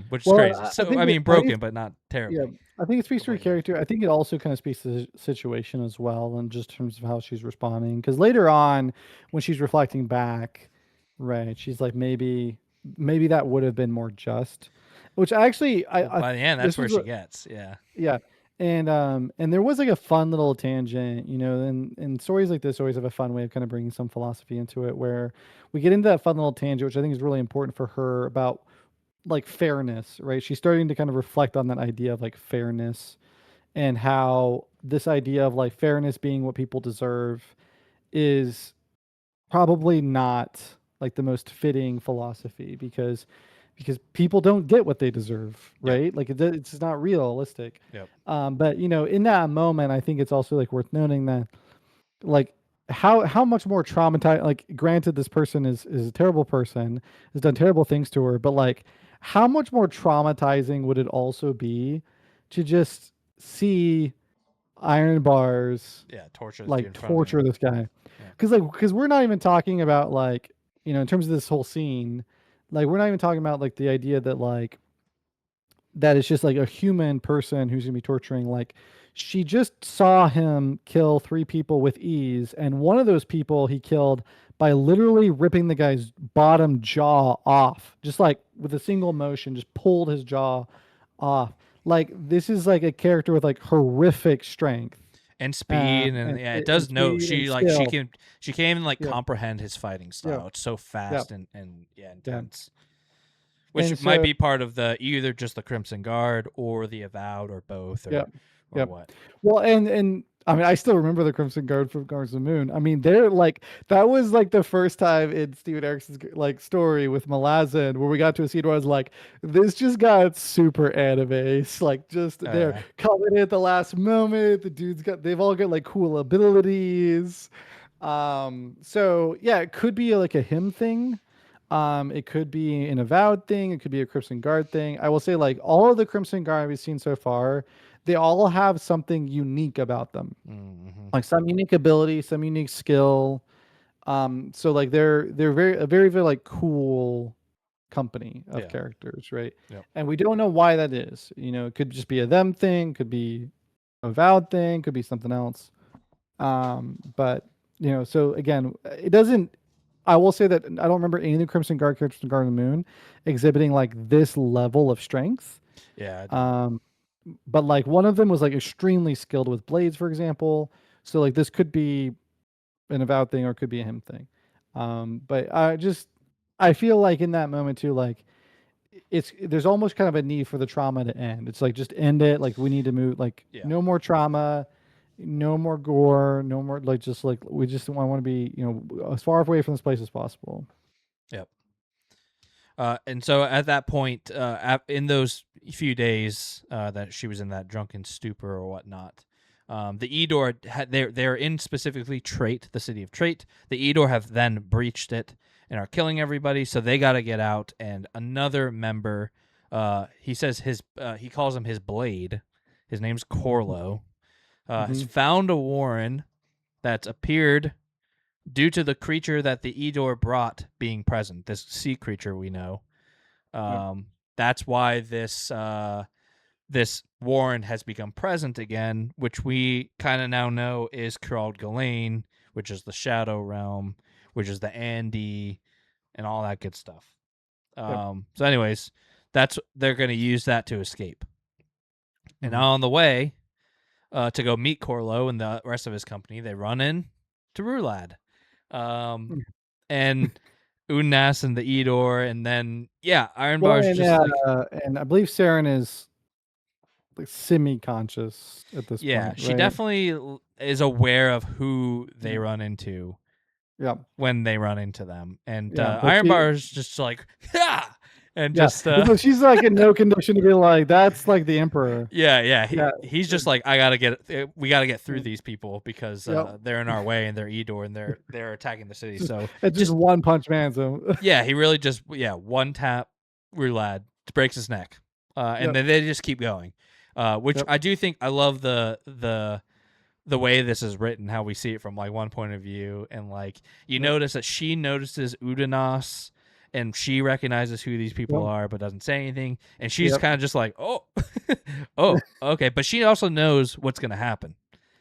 Which is Well, crazy. I So think I mean, I think broken, but not yeah, terribly. I think it speaks to her Completely. character. I think it also kind of speaks to the situation as well, and just in terms of how she's responding. Because later on, when she's reflecting back, right, she's like, maybe that would have been more just. Which actually, Well, by the end, that's this where was she gets. Yeah. yeah. And there was like a fun little tangent, and stories like this always have a fun way of kind of bringing some philosophy into it, where we get into that fun little tangent, which I think is really important for her about like fairness, right? She's starting to kind of reflect on that idea of like fairness and how this idea of like fairness being what people deserve is probably not like the most fitting philosophy because people don't get what they deserve, Yep. right? Like it's just not realistic. Yep. But in that moment, I think it's also like worth noting that like how much more traumatized, like granted this person is a terrible person, has done terrible things to her, but like how much more traumatizing would it also be to just see Iron Bars Yeah. Torture this dude like in front of you. torture this guy? Yeah. Because we're not even talking about like, in terms of this whole scene, like we're not even talking about like the idea that like that it's just like a human person who's gonna be torturing. Like she just saw him kill 3 people with ease, and one of those people he killed by literally ripping the guy's bottom jaw off, just like with a single motion, just pulled his jaw off. Like this is like a character with like horrific strength, And speed, and yeah, it does and note speed and she skill. can't even like Yeah, comprehend his fighting yeah, style. It's so yeah, fast and yeah. intense. And Which might so be part of the either just the Crimson Guard or the Avowed or both yeah, or yeah. what. Well, and I mean, I still remember the Crimson Guard from Guards of the Moon. I mean, they're like that was like the first time in Steven Eriksson's like story with Malazan where we got to a scene where I was like, this just got super anime. Like, just Oh, they're yeah. coming in at the last moment. They've all got like cool abilities. So yeah, it could be like a him thing. It could be an Avowed thing. It could be a Crimson Guard thing. I will say, like all of the Crimson Guard we've seen so far, they all have something unique about them, Mm-hmm. like some unique ability, some unique skill. So like they're very like cool company of Yeah. characters, right? Yep. And we don't know why that is. It could just be a them thing, could be a Avowed thing, could be something else. But so again, it doesn't. I will say that I don't remember any of the Crimson Guard characters in Guard of the Moon exhibiting like this level of strength. Yeah. But like one of them was like extremely skilled with blades, for example. So like this could be an Avowed thing or it could be a him thing. But I feel like in that moment too, like there's almost kind of a need for the trauma to end. It's like just end it. Like we need to move. Like Yeah. no more trauma, no more gore, no more like just like we just want to be as far away from this place as possible. Yep. And so at that point, in those few days that she was in that drunken stupor or whatnot, the Edor they're in specifically Trait, the city of Trait. The Edor have then breached it and are killing everybody, so they got to get out. And another member, he says he calls him his blade. His name's Corlo. Has found a warren that's appeared due to the creature that the Edor brought being present. This sea creature we know. That's why this warren has become present again, which we kind of now know is Cyrald Galain, which is the Shadow Realm, which is the Andy, and all that good stuff. So anyways, they're going to use that to escape. And on the way to go meet Corlo and the rest of his company, they run in to Rulad. Hmm. And Unas and the Eeyore, and then Iron Well, Bar's and just like and I believe Saren is like semi-conscious at this point, she right? definitely is aware of who they Mhm. run into Yeah, when they run into them, and yeah, but Iron Bar is just like and yeah, just so she's like in no condition to be like, that's like the Emperor. yeah, Yeah, he's just like, I gotta we gotta get through yeah, these people because yep. they're in our way and they're Eeyore and they're attacking the city. So It's just one punch man's him. he really just one tap Rulad breaks his neck, and Yep. then they just keep going, which Yep. I do think I love the way this is written, how we see it from like one point of view, and like you Yep. notice that she notices Udanas and she recognizes who these people Yep. are but doesn't say anything, and she's Yep. kind of just like, oh oh okay, but she also knows what's gonna happen,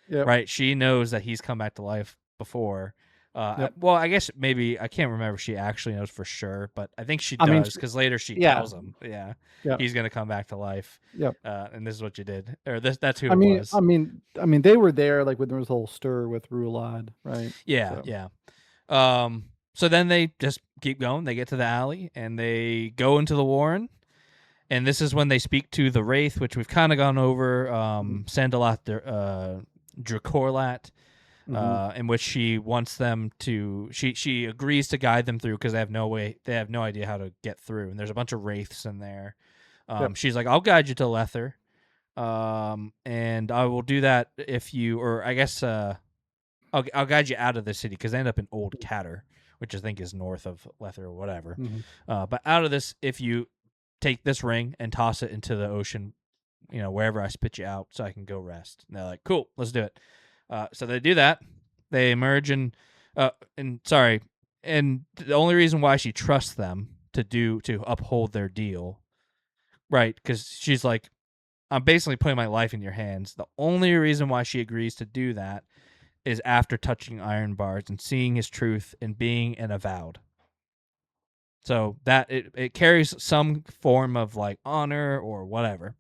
Yep. right? She knows that he's come back to life before. Yep. Well, I guess maybe I can't remember if she actually knows for sure, but I think she I mean, does because later she yeah. tells him, Yep. he's gonna come back to life. Yep. And this is what you did, or that's who I it mean, was. they were there like when there was a whole stir with Rulad, right? Yeah, So. yeah. So then they just keep going. They get to the alley and they go into the Warren. And this is when they speak to the Wraith, which we've kind of gone over. Sandalath Dracorlat, in which she wants them to. She agrees to guide them through because they have no idea how to get through. And there's a bunch of Wraiths in there. Yep. She's like, I'll guide you to Lether. And I will do that if you, or I guess, I'll guide you out of the city because they end up in Old Catter, which I think is north of Lether or whatever. But out of this, if you take this ring and toss it into the ocean, wherever I spit you out, so I can go rest. And they're like, cool, let's do it. So they do that. They emerge and the only reason why she trusts them to uphold their deal, right? Because she's like, I'm basically putting my life in your hands. The only reason why she agrees to do that is after touching Iron Bars and seeing his truth and being an avowed. So that it carries some form of like honor or whatever.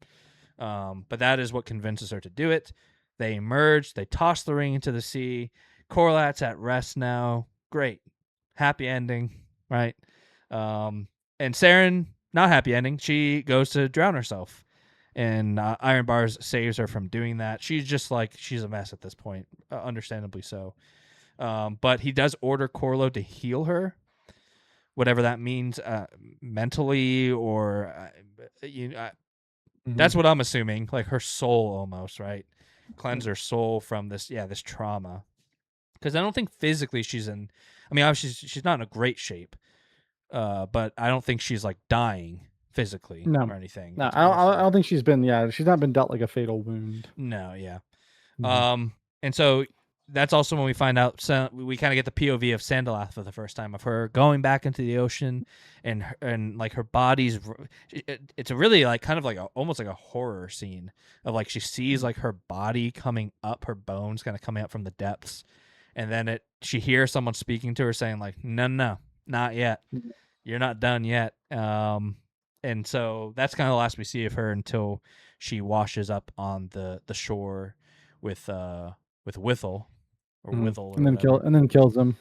But that is what convinces her to do it. They emerge, they toss the ring into the sea. Corlat's at rest now. Great. Happy ending, right? And Saren, not happy ending. She goes to drown herself. And Iron Bars saves her from doing that. She's just like, she's a mess at this point, understandably so. But he does order Corlo to heal her, whatever that means, mentally or that's what I'm assuming. Like her soul, almost, right? Cleanse her soul from this trauma. Because I don't think physically she's in. I mean, obviously she's not in a great shape, but I don't think she's like dying physically or anything. No, I don't think she's been. Yeah, she's not been dealt like a fatal wound. No, yeah. Mhm. And so that's also when we find out. So we kind of get the POV of Sandalath for the first time, of her going back into the ocean, and like her body's. It's a really like kind of like almost like a horror scene of like she sees like her body coming up, her bones kind of coming up from the depths, and then she hears someone speaking to her saying like, no, not yet. You're not done yet. And so that's kind of the last we see of her until she washes up on the shore with Withel or Withel, and then kills him.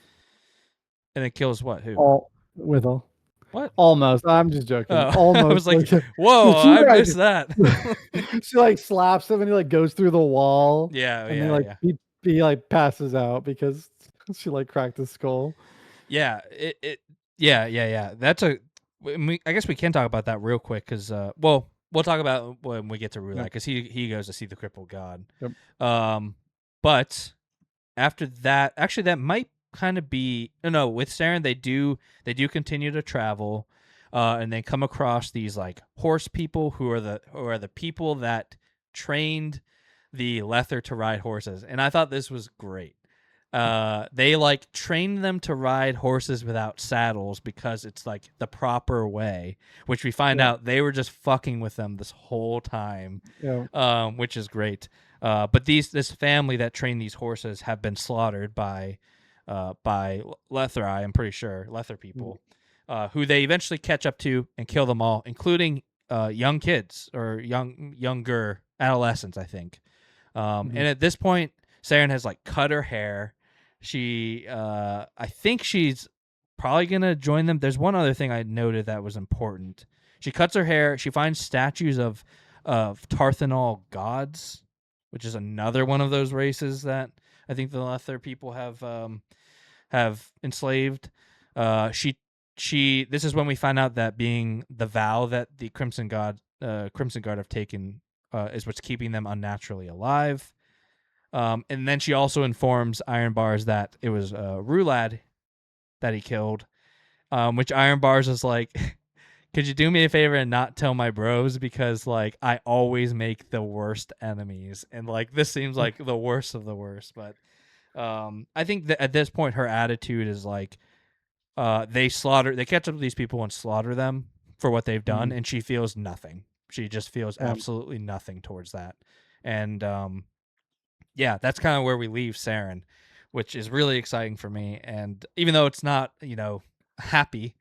And then kills what? Who? Withel. What? Almost. I'm just joking. Almost. I was like, whoa, I missed that. She like slaps him and he like goes through the wall. Yeah. He like passes out because she like cracked his skull. Yeah. Yeah. That's I guess we can talk about that real quick because we'll talk about when we get to Rulad because he goes to see the crippled god. Yep. But after that, actually, that might kind of be no. With Saren, they do continue to travel, and they come across these like horse people who are the people that trained the Lether to ride horses, and I thought this was great. They like trained them to ride horses without saddles because it's like the proper way, which we find out they were just fucking with them this whole time. Which is great. But this family that trained these horses have been slaughtered by Lether, I'm pretty sure, Lether people, who they eventually catch up to and kill them all, including young kids or younger adolescents, I think. And at this point, Saren has like cut her hair. I think she's probably gonna join them. There's one other thing I noted that was important. She cuts her hair. She finds statues of Tarthanol gods, which is another one of those races that I think the Lether people have enslaved. She this is when we find out that being the vow that the Crimson Guard have taken is what's keeping them unnaturally alive. And then she also informs Iron Bars that it was Rulad that he killed, which Iron Bars is like, could you do me a favor and not tell my bros, because like I always make the worst enemies, and like this seems like the worst of the worst. But I think that at this point her attitude is like they catch up to these people and slaughter them for what they've done, and she feels nothing. She just feels absolutely nothing towards that. And yeah, that's kind of where we leave Saren, which is really exciting for me. And even though it's not, happy,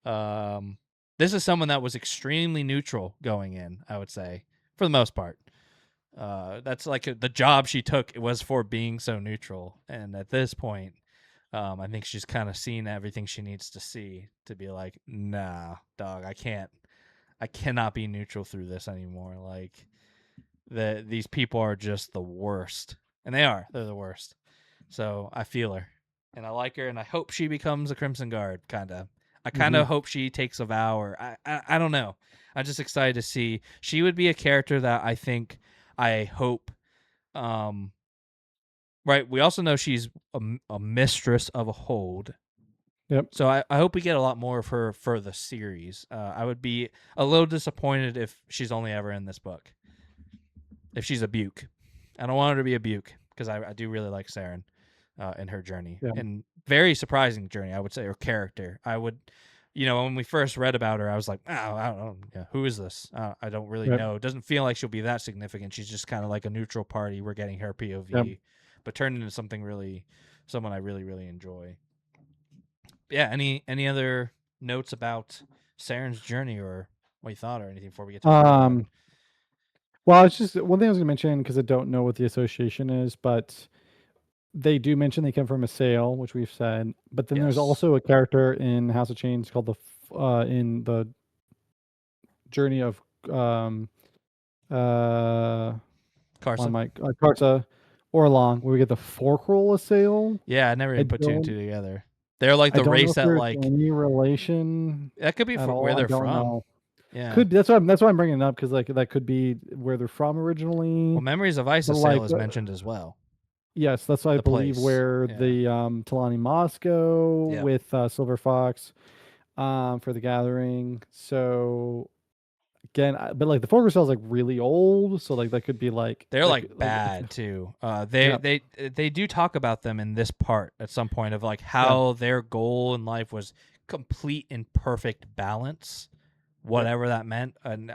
this is someone that was extremely neutral going in, I would say, for the most part. That's like the job she took, it was for being so neutral. And at this point, I think she's kind of seen everything she needs to see to be like, nah, dog, I cannot be neutral through this anymore. Like, these people are just the worst, and they're the worst. So I feel her, and I like her, and I hope she becomes a Crimson Guard. I kind of hope she takes a vow, or I don't know. I'm just excited to see. She would be a character that I hope. Right. We also know she's a mistress of a hold. Yep. So I hope we get a lot more of her for the series. I would be a little disappointed if she's only ever in this book. If she's a Buke. I don't want her to be a Buke, because I do really like Saren in her journey. Yeah. And very surprising journey, I would say, her character. I would, when we first read about her, I was like, oh, I don't know. Yeah, who is this? I don't really know. It doesn't feel like she'll be that significant. She's just kind of like a neutral party. We're getting her POV, but turned into someone I really, really enjoy. Yeah, any other notes about Saren's journey, or what you thought, or anything before we get to well, it's just one thing I was going to mention, because I don't know what the association is, but they do mention they come from a sail, which we've said. But then there's also a character in House of Chains called in the journey of Karsa. Karsa Orlong, where we get the Forkroll sail. Yeah, I never even put two and two together. They're like the race that like any relation. That could be where they're from. Know. Yeah, that's why I'm bringing it up, because like that could be where they're from originally. Well, Memories of Isis sail is mentioned as well. Yes, that's I believe where the Talani Moss go with Silver Fox for the Gathering. So again, but like the Forkroll sail is like really old, so like that could be like they're like bad too. They do talk about them in this part at some point of like how their goal in life was complete and perfect balance, whatever that meant. And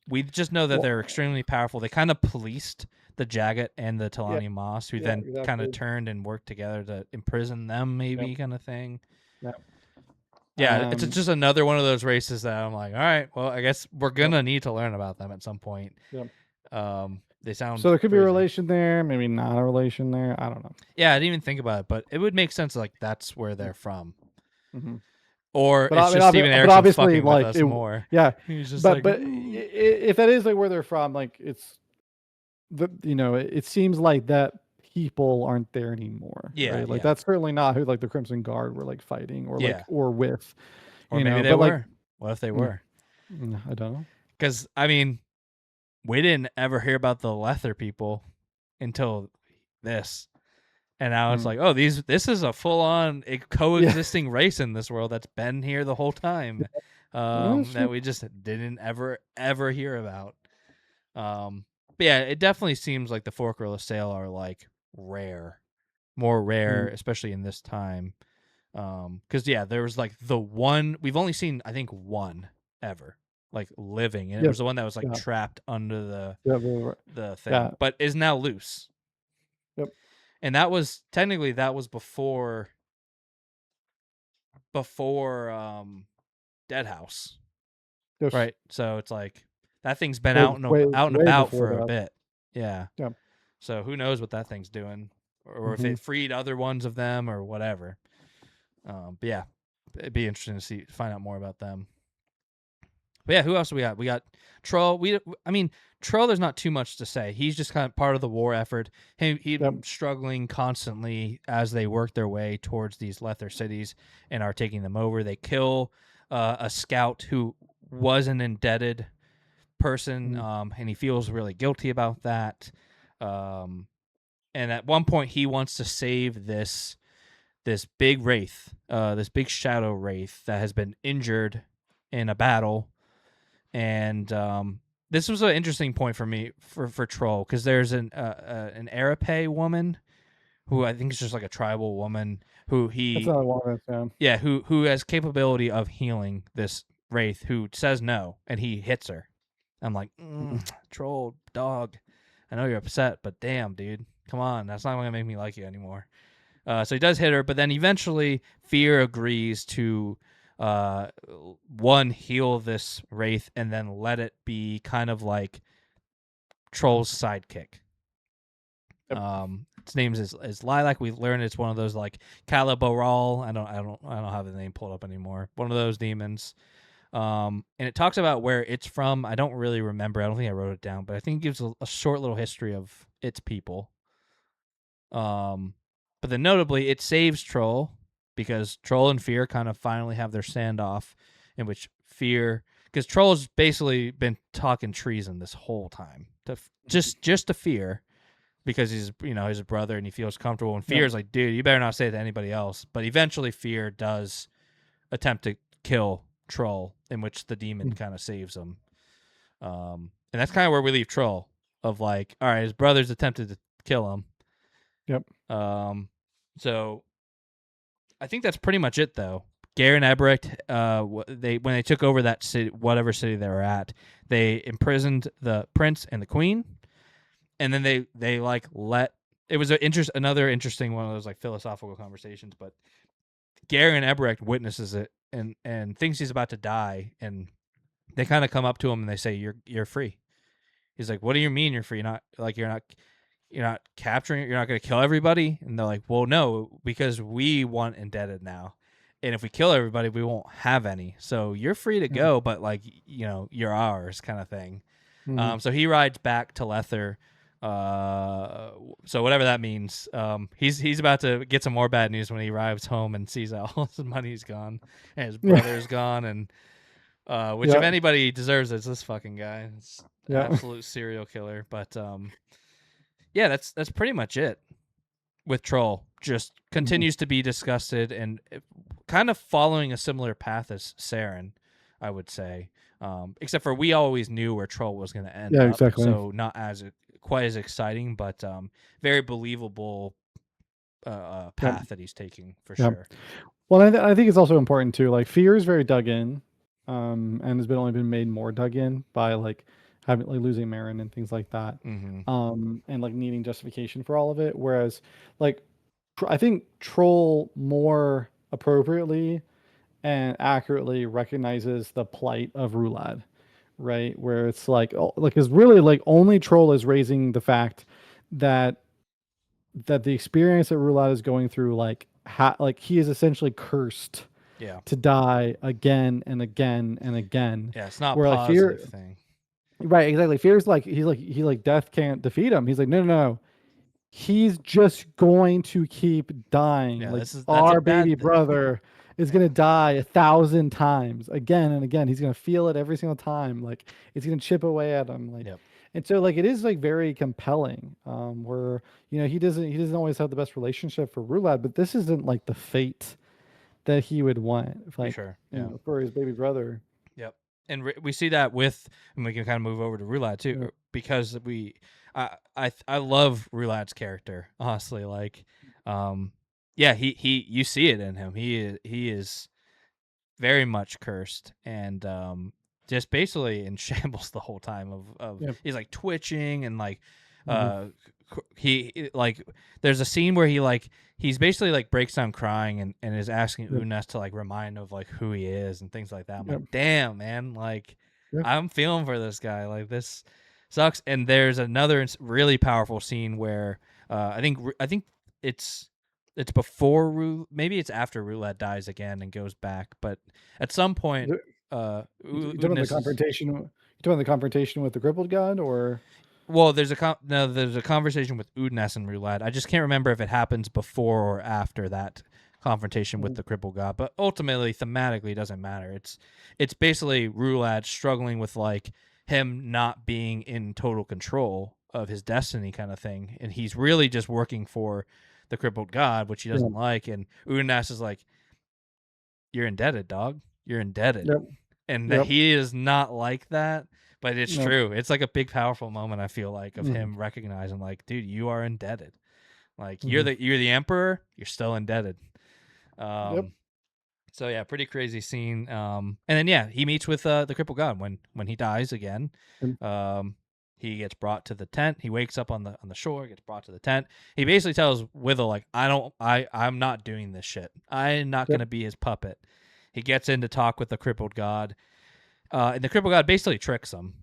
we just know that they're extremely powerful. They kind of policed the Jagat and the Talani Moss, who then kind of turned and worked together to imprison them, maybe kind of thing. Yeah, it's just another one of those races that I'm like, all right, well, I guess we're gonna need to learn about them at some point. They sound so there could be a relation there, maybe not a relation there. I don't know. Yeah, I didn't even think about it, but it would make sense. Like that's where they're from. Or it's just Steven Erikson fucking with us more. Yeah, he's just but if that is like where they're from, like it's it seems like that people aren't there anymore. Yeah, right? Like that's certainly not who like the Crimson Guard were like fighting or like or with. Or maybe they were. What if they were? I don't know. Because I mean, we didn't ever hear about the Lether people until this. And now it's like, oh, this is a full-on coexisting race in this world that's been here the whole time, that we just didn't ever hear about. But yeah, it definitely seems like the Forkroll sail are like more rare, especially in this time. Because there was like the one we've only seen, I think, one ever like living, and it was the one that was like trapped under the thing, but is now loose. And that was technically before Deadhouse, right? So it's like that thing's been out and about for a bit. Yeah. So who knows what that thing's doing, or if it freed other ones of them or whatever. But yeah, it'd be interesting to find out more about them. But yeah, who else do we got? We got Troll. Troll, there's not too much to say. He's just kind of part of the war effort. He's struggling constantly as they work their way towards these Lether cities and are taking them over. They kill a scout who was an indebted person, and he feels really guilty about that. And at one point, he wants to save this big wraith, this big shadow wraith that has been injured in a battle. And this was an interesting point for me for Troll, because there's an Arapae woman who I think is just like a tribal woman who who has capability of healing this wraith, who says no, and he hits her. I'm like, Troll dog, I know you're upset, but damn, dude, come on, that's not gonna make me like you anymore. So he does hit her, but then eventually Fear agrees to heal this wraith and then let it be kind of like Troll's sidekick. Its name is Lilac. We learned it's one of those like Calaboral. I don't have the name pulled up anymore. One of those demons. And it talks about where it's from. I don't really remember. I don't think I wrote it down, but I think it gives a short little history of its people. But then notably, it saves Troll, because Troll and Fear kind of finally have their standoff, in which Fear, because Troll's basically been talking treason this whole time, just to Fear, because he's his brother and he feels comfortable. And Fear's like, dude, you better not say it to anybody else. But eventually, Fear does attempt to kill Troll, in which the demon kind of saves him. And that's kind of where we leave Troll, of like, all right, his brother's attempted to kill him. Yep. So I think that's pretty much it, though. Garen Ebrecht, when they took over that city, whatever city they were at, they imprisoned the prince and the queen, and then they like let. It was another interesting one of those like philosophical conversations. But Garen Ebrecht witnesses it and thinks he's about to die, and they kind of come up to him and they say, "You're free." He's like, "What do you mean you're free? You're not capturing it. You're not going to kill everybody." And they're like, "Well, no, because we want indebted now. And if we kill everybody, we won't have any. So you're free to go, but like, you're ours," kind of thing. So he rides back to Lether. So whatever that means, he's about to get some more bad news when he arrives home and sees that all his money's gone and his brother's gone. And, if anybody deserves it, it's this fucking guy. It's an absolute serial killer. But, yeah, that's pretty much it with Troll. Just continues to be disgusted and kind of following a similar path as Saren, I would say. Except for we always knew where Troll was going to end up. Exactly. So not quite as exciting, but very believable path that he's taking for sure. Well, I think it's also important too. Like Fear is very dug in, and has only been made more dug in by like losing Marin and things like that, and like needing justification for all of it. Whereas, like, I think Troll more appropriately and accurately recognizes the plight of Rulad, right? Where it's like, is really like only Troll is raising the fact that the experience that Rulad is going through, like he is essentially cursed, to die again and again and again. Yeah, it's not a positive thing. Right, exactly. Fear's like he death can't defeat him. He's like, no. He's just going to keep dying. Yeah, like that's our baby brother is gonna die 1,000 times again and again. He's gonna feel it every single time. Like it's gonna chip away at him. Like, and so like it is like very compelling. Where he doesn't always have the best relationship for Rulad, but this isn't like the fate that he would want. Like, for sure. For his baby brother. Yep. And we see that and we can kind of move over to Rulad too, because I love Rulad's character, honestly. Like, you see it in him. He is very much cursed and just basically in shambles the whole time. He's like twitching and like he like there's a scene where he's basically like breaks down crying and is asking Unas to like remind of like who he is and things like that. I'm like, damn, man, like I'm feeling for this guy. Like this sucks. And there's another really powerful scene where I think it's before maybe it's after Roulade dies again and goes back, but at some point, You talking about the Udinus is- confrontation? You talking about the confrontation with the crippled god, or well, there's a conversation with Udinus and Roulade. I just can't remember if it happens before or after that confrontation with the crippled god, but ultimately thematically it doesn't matter. It's basically Roulade struggling with like him not being in total control of his destiny kind of thing, and he's really just working for the crippled god, which he doesn't like, and Udinus is like, you're indebted, dog. You're indebted. Yep. And Yep. that he is not like that, but it's Nope. true. It's like a big powerful moment, I feel like, of Mhm. him recognizing like, dude, you are indebted. Like Mhm. you're the emperor, you're still indebted. So yeah, pretty crazy scene. And then yeah, he meets with the crippled god when he dies again. Mm. He gets brought to the tent. He wakes up on the shore, gets brought to the tent. He basically tells Withel like, I'm not doing this shit. I'm not gonna be his puppet. He gets in to talk with the crippled god. And the crippled god basically tricks him.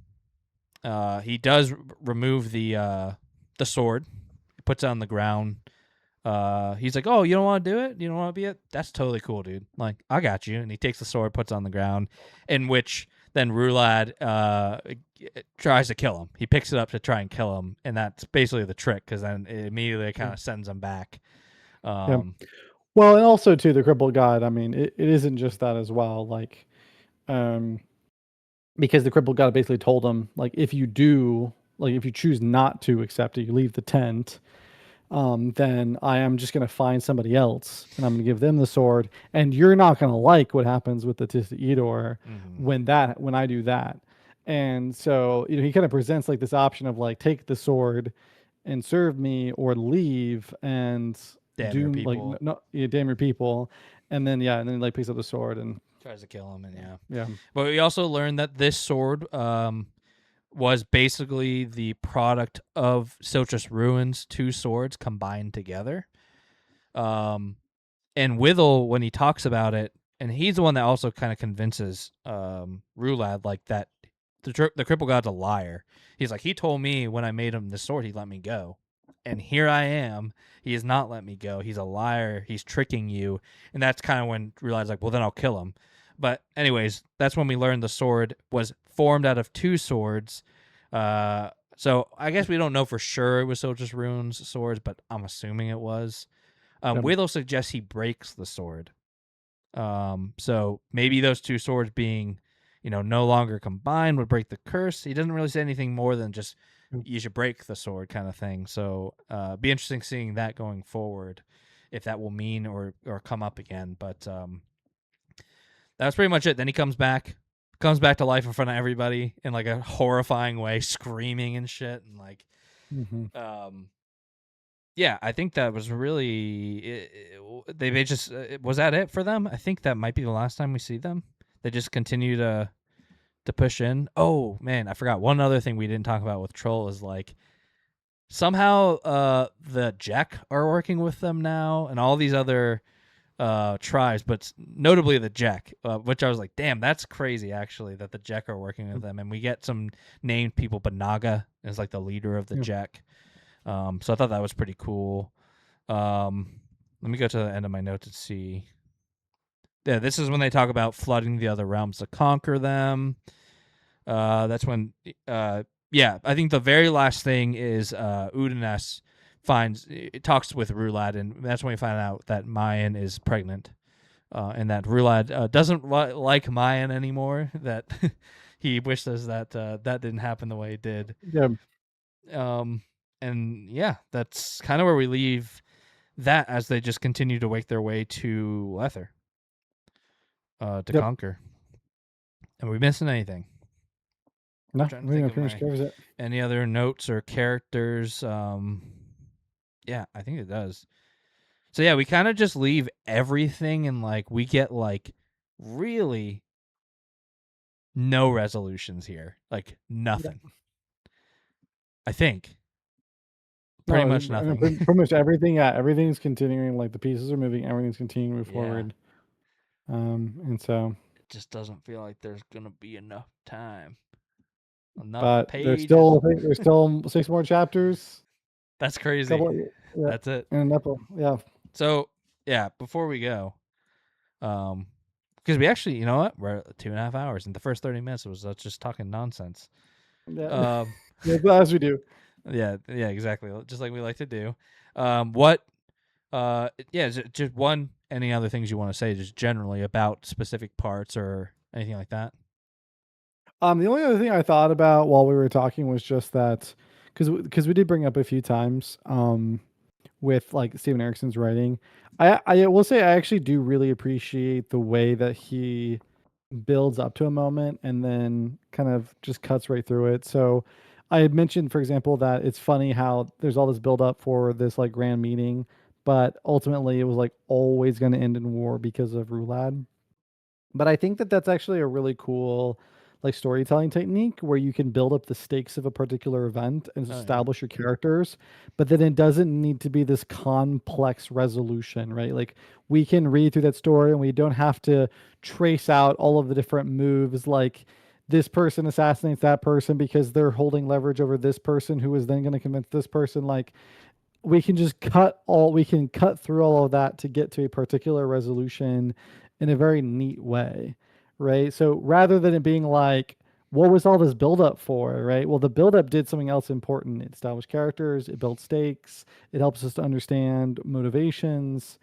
He does remove the sword, puts it on the ground. He's like, "Oh, you don't want to do it? You don't want to be it? That's totally cool, dude. Like, I got you." And he takes the sword, puts it on the ground, in which then Roulade tries to kill him. He picks it up to try and kill him, and that's basically the trick, because then it immediately kind of sends him back. Well, and also too, the crippled god. I mean, it isn't just that as well. Like, because the crippled god basically told him, like, if you choose not to accept it, you leave the tent. Then I am just going to find somebody else, and I'm going to give them the sword, and you're not going to like what happens with the Tista Edor when I do that. And so, he kind of presents like this option of like, take the sword and serve me, or leave and damn your people. like damn your people, and then like picks up the sword and tries to kill him, and yeah. But we also learned that this sword was basically the product of Siltrus Ruins' two swords combined together. And Withel, when he talks about it, and he's the one that also kind of convinces Roulade like that the crippled god's a liar. He's like, he told me when I made him the sword, he'd let me go. And here I am. He has not let me go. He's a liar. He's tricking you. And that's kind of when Roulade's like, well, then I'll kill him. But anyways, that's when we learned the sword was formed out of two swords. So I guess we don't know for sure it was Siltrus Ruins' swords, but I'm assuming it was. Withel suggests he breaks the sword. So maybe those two swords being, no longer combined would break the curse. He doesn't really say anything more than just you should break the sword kind of thing. So be interesting seeing that going forward, if that will mean or come up again. But that's pretty much it. Then he comes back to life in front of everybody in like a horrifying way, screaming and shit, and like, yeah, I think that was really. They just was that it for them? I think that might be the last time we see them. They just continue to push in. Oh man, I forgot one other thing we didn't talk about with Troll is like somehow the Jek are working with them now, and all these other tribes, but notably the Jek, which I was like, damn, that's crazy actually that the Jek are working with them, and we get some named people. Banaga is like the leader of the Jek. So I thought that was pretty cool. Let me go to the end of my notes and see. Yeah, this is when they talk about flooding the other realms to conquer them. That's when, I think the very last thing is Udinus talks with Roulade, and that's when we find out that Mayan is pregnant, and that Roulade doesn't like Mayan anymore. That he wishes that that didn't happen the way it did. Yeah. And yeah, that's kind of where we leave that as they just continue to make their way to Lether to conquer. Are we missing anything? No, pretty much covers it. Any other notes or characters? Yeah, I think it does. So yeah, we kind of just leave everything, and like we get like really no resolutions here, like nothing. Yeah. I think. Pretty much nothing. Pretty much everything. Yeah, everything's continuing. Like the pieces are moving. Everything's continuing forward. And so it just doesn't feel like there's gonna be enough time. But there's still 6 more chapters. That's crazy. Yeah. That's it. And a nipple. Yeah. So yeah, before we go, because we actually, you know what, we're at 2.5 hours, and the first 30 minutes was us just talking nonsense. Yeah. Um, Yeah, as we do. yeah, exactly, just like we like to do. What? Yeah, just one. Any other things you want to say, just generally about specific parts or anything like that? The only other thing I thought about while we were talking was just that because we did bring up a few times with like Steven Erickson's writing. I will say I actually do really appreciate the way that he builds up to a moment and then kind of just cuts right through it. So I had mentioned, for example, that it's funny how there's all this build up for this like grand meeting, but ultimately it was like always going to end in war because of Rulad. But I think that that's actually a really cool like storytelling technique where you can build up the stakes of a particular event and Oh, yeah. establish your characters, but then it doesn't need to be this complex resolution, right? Like we can read through that story and we don't have to trace out all of the different moves like this person assassinates that person because they're holding leverage over this person who is then going to convince this person. Like we can cut through all of that to get to a particular resolution in a very neat way, right? So rather than it being like, what was all this buildup for, right? Well, the buildup did something else important. It established characters, it built stakes, it helps us to understand motivations,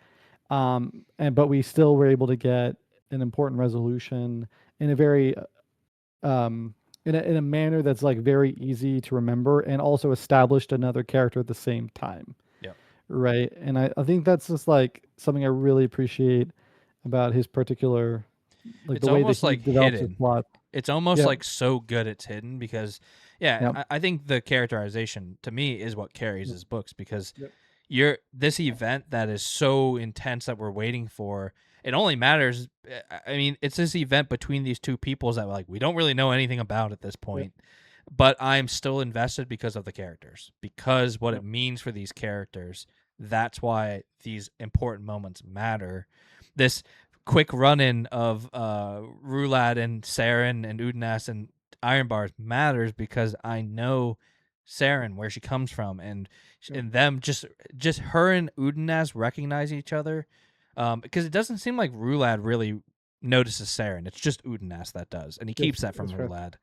and but we still were able to get an important resolution in a very in a manner that's like very easy to remember and also established another character at the same time. Yep. Right. And I think that's just like something I really appreciate about his particular like It's the way that almost he like develops his hidden. plot. It's almost Yep. like so good it's hidden because, yeah, Yep. I think the characterization to me is what carries his books because Yep. you're this event that is so intense that we're waiting for. It only matters. I mean, it's this event between these two peoples that like we don't really know anything about at this point, but I'm still invested because of the characters, because what it means for these characters. That's why these important moments matter. This quick run-in of Rulad and Saren and Udnas and Iron Bars matters because I know Saren, where she comes from, and them just her and Udnas recognize each other, because it doesn't seem like Rulad really notices Saren. It's just Udnas that does, and he keeps that from that's fair. Rulad.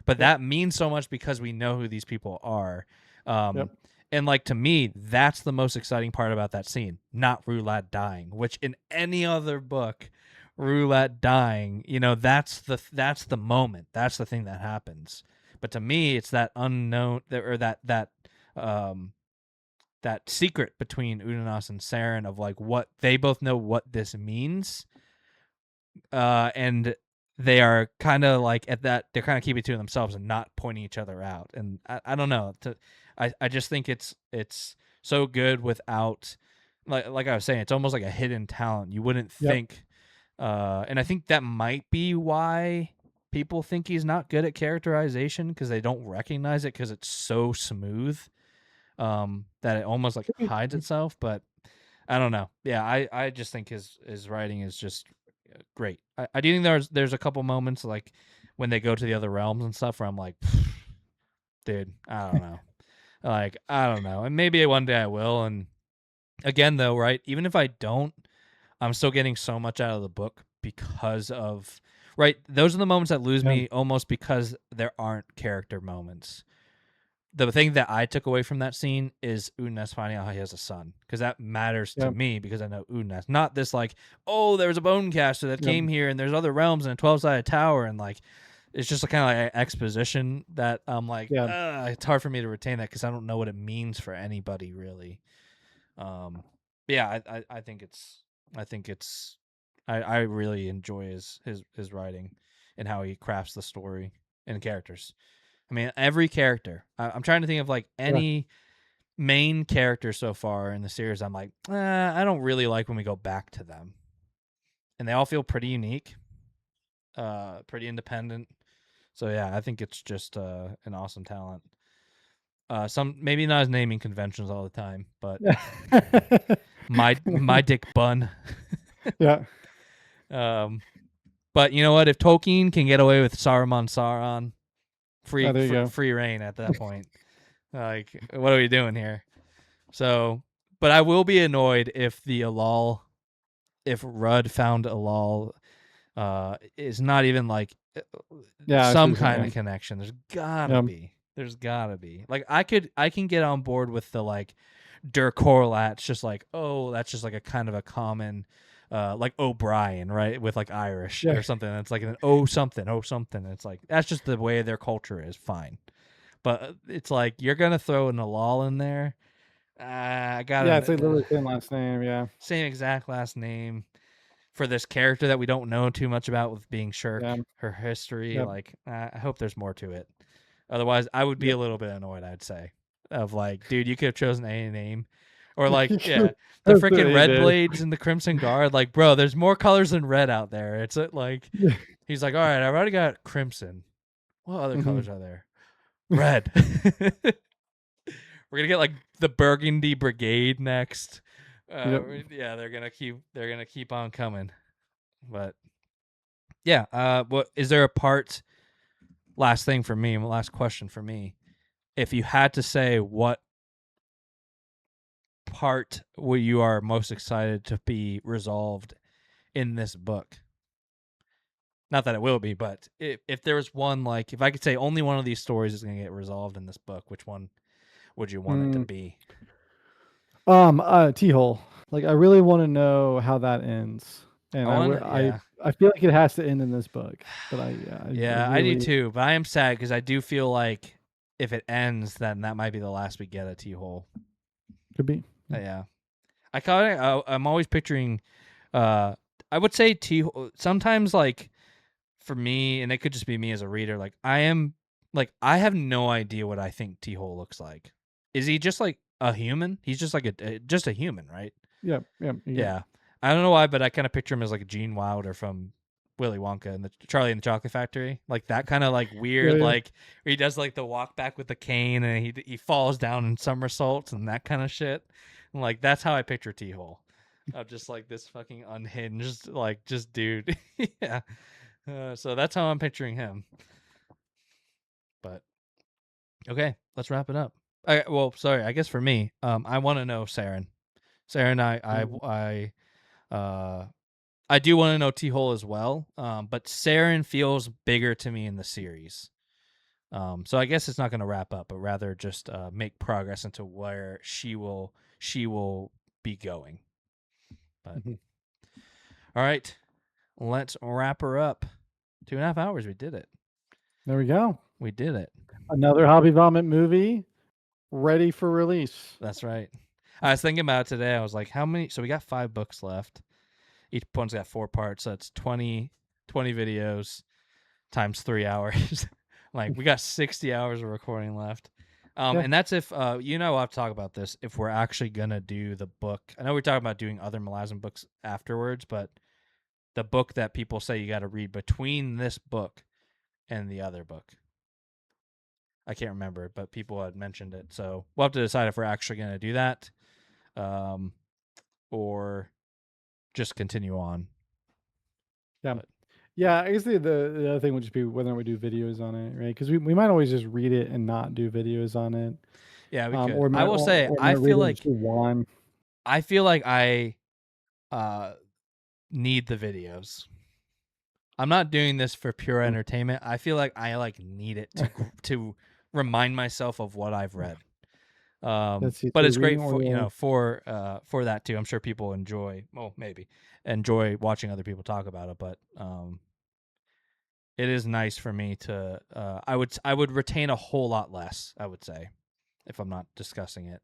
But that means so much because we know who these people are. Yep. And like to me, that's the most exciting part about that scene, not Rulad dying. Which in any other book, Rulad dying, that's the moment, that's the thing that happens. But to me, it's that unknown or that secret between Udanas and Saren of like what they both know what this means, and they are kind of like at that they're kind of keeping it to themselves and not pointing each other out. And I don't know. I just think it's so good without like I was saying, it's almost like a hidden talent. You wouldn't think, and I think that might be why people think he's not good at characterization because they don't recognize it because it's so smooth, that it almost like hides itself. But I don't know. Yeah, I just think his writing is just great. I do think there's a couple moments like when they go to the other realms and stuff where I'm like, dude, I don't know. Like, I don't know. And maybe one day I will. And again, though, right? Even if I don't, I'm still getting so much out of the book because of, right? Those are the moments that lose me almost because there aren't character moments. The thing that I took away from that scene is Udnas finding out he has a son, because that matters to me because I know Udnas. Not this like, oh, there's a bone caster that came here and there's other realms and a 12-sided tower, and like it's just kind of like exposition that I'm like, it's hard for me to retain that because I don't know what it means for anybody really. I think I really enjoy his writing and how he crafts the story and characters. I mean, every character. I'm trying to think of like any main character so far in the series. I'm like, I don't really like when we go back to them, and they all feel pretty unique, pretty independent. So yeah, I think it's just an awesome talent. Some maybe not as naming conventions all the time, but my dick bun. Yeah. But you know what? If Tolkien can get away with Sauron, free reign at that point. Like, what are we doing here? So, But I will be annoyed if if Rudd found Alal is not even like Yeah, I see some what you're kind saying. of connection. There's gotta Yeah. be. There's gotta be. Like I can get on board with the like Der Corlat's just like, oh, that's just like a kind of a common like O'Brien, right? With like Irish Yeah. or something. That's like an oh something. It's like that's just the way their culture is. Fine. But it's like you're gonna throw an Alal in there. I got Yeah, it's like literally the same last name. Yeah. same exact last name for this character that we don't know too much about with being Shirk, Yeah. her history. Yep. Like, I hope there's more to it. Otherwise, I would be Yep. a little bit annoyed. I'd say, of like, dude, you could have chosen any name, or like, You yeah, could- the that's what freaking he Red did. Blades and the Crimson Guard. Like, bro, there's more colors than red out there. It's like, he's like, all right, I've already got Crimson. What other Mhm. colors are there? Red. We're gonna get like the Burgundy Brigade next. Yep. Yeah, they're gonna keep on coming. But yeah, what is there a part? Last thing for me, last question for me. If you had to say what part where you are most excited to be resolved in this book, not that it will be, but if there was one, like if I could say only one of these stories is going to get resolved in this book, which one would you want it to be? T-hole. Like I really want to know how that ends, and I feel like it has to end in this book. But I do too. But I am sad because I do feel like if it ends, then that might be the last we get at T-hole. Could be. Yeah, I'm always picturing. I would say sometimes like for me, and it could just be me as a reader. Like I have no idea what I think T-hole looks like. Is he just like a human? He's just like just a human, right? Yeah. I don't know why, but I kind of picture him as like a Gene Wilder from Willy Wonka and the Charlie and the Chocolate Factory, like that kind of like weird, Yeah. like where he does like the walk back with the cane and he falls down in somersaults and that kind of shit. And, like that's how I picture T-hole, just like this fucking unhinged, like just dude. Yeah. So that's how I'm picturing him. But okay, let's wrap it up. Well, sorry, I guess for me, I want to know Saren. Saren, I do want to know T-hole as well. But Saren feels bigger to me in the series. So I guess it's not going to wrap up, but rather just make progress into where she will be going. But all right, let's wrap her up. 2.5 hours. We did it. There we go. We did it. Another Hobby Vomit movie ready for release. That's right. I was thinking about it today. I was like, how many? So we got 5 books left. Each one's got 4 parts. So that's 20 videos times 3 hours. Like we got 60 hours of recording left. And that's if, we'll have to talk about this if we're actually going to do the book. I know we're talking about doing other Malazan books afterwards, but the book that people say you got to read between this book and the other book. I can't remember, but people had mentioned it. So we'll have to decide if we're actually going to do that or just continue on. Yeah. Yeah, I guess the other thing would just be whether or not we do videos on it, right? Because we might always just read it and not do videos on it. Yeah, we could. I will say, I feel like I need the videos. I'm not doing this for pure entertainment. I feel like I need it to remind myself of what I've read. But it's great for that too. I'm sure people enjoy watching other people talk about it, but it is nice for me to I would retain a whole lot less, I would say, if I'm not discussing it.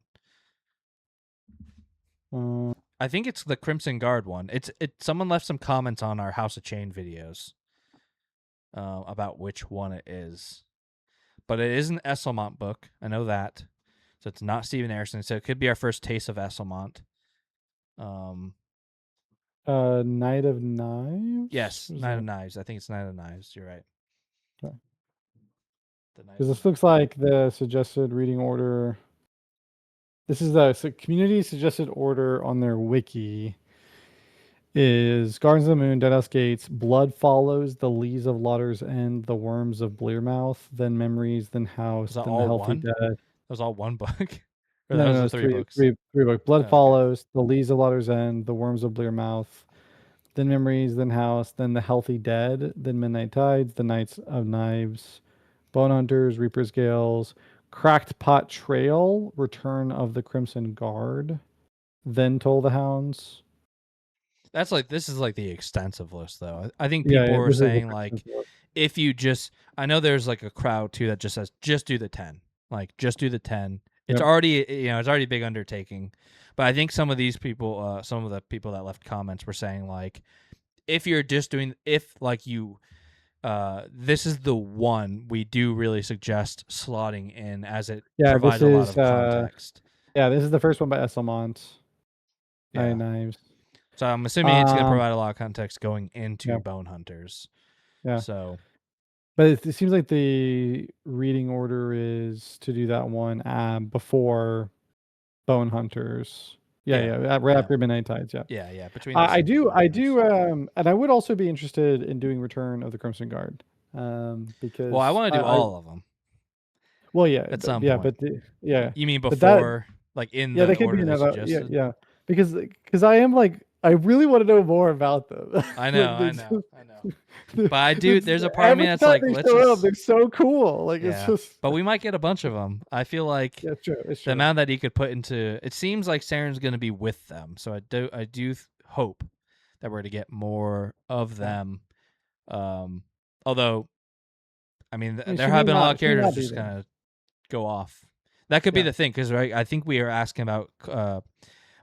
I think it's the Crimson Guard one. Someone left some comments on our House of Chain videos about which one it is. But it is an Esselmont book. I know that. So it's not Steven Erikson. So it could be our first taste of Esselmont. Knight of Knives? Yes, Knight of Knives. I think it's Knight of Knives. You're right. Okay. Because this looks like the suggested reading order. This is the community suggested order on their wiki. Is Gardens of the Moon, Deadhouse Gates, Blood Follows, The Lees of Lauder's End, The Worms of Blearmouth, then Memories, then House, then The Healthy Dead. That was all one book. Or No, those no, are it's three books. Three books. Blood Okay. Follows, The Lees of Lauder's End, The Worms of Blear Mouth, then Memories, then House, then The Healthy Dead, then Midnight Tides, The Knights of Knives, Bone Hunters, Reaper's Gales, Cracked Pot Trail, Return of the Crimson Guard, then Toll the Hounds. This is like the extensive list though. I think Yeah, people yeah, were this is the saying first like list. if you just I know there's like a crowd too that just says just do the 10. Like just do the 10. It's Yep. already it's already a big undertaking. But I think some of these people some of the people that left comments were saying like if you're just doing if like you this is the one we do really suggest slotting in as it Yeah, provides this a lot is of context. yeah, this is the first one by Esselmont. Yeah. Iron Knives. So I'm assuming it's going to Um, provide a lot of context going into yeah. Bone Hunters. Yeah. So, But it seems like the reading order is to do that one before Bone Hunters. Yeah, right yeah. after Midnight Tides. Yeah, yeah. Between those I two do, banners. and I would also be interested in doing Return of the Crimson Guard, because Well, I want to do all of them. Well, yeah, at some yeah, point. but yeah, You mean but that, before, like in yeah, the that could be order they another, suggested? yeah, because I am like, I really want to know more about them. I know. But I do. There's a part of me every that's time like, they let's show just. up, they're so cool. Like it's Yeah. just. But we might get a bunch of them. I feel like Yeah, it's true. It's the true. amount that he could put into it seems like Saren's going to be with them. So I do hope that we're going to get more of them. Although, I mean, I mean, there she have may been a lot not- of she may characters not be just there. kind of go off. That could be Yeah. the thing, because right, I think we are asking about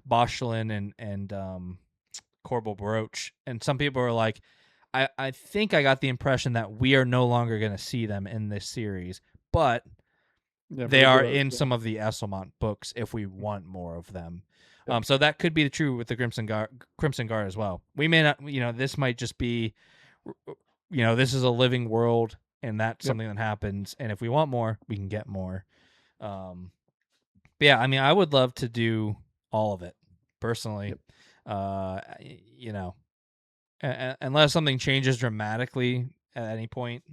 Boshlin and Corbel Baroche, and some people are like, I think I got the impression that we are no longer going to see them in this series, but Yeah, they but are it goes, in yeah. some of the Esselmont books if we want more of them. So that could be true with the Crimson Guard as well. We may not, this might just be, this is a living world, and that's something that happens. And if we want more, we can get more. But yeah, I mean, I would love to do all of it personally. Unless something changes dramatically at any point,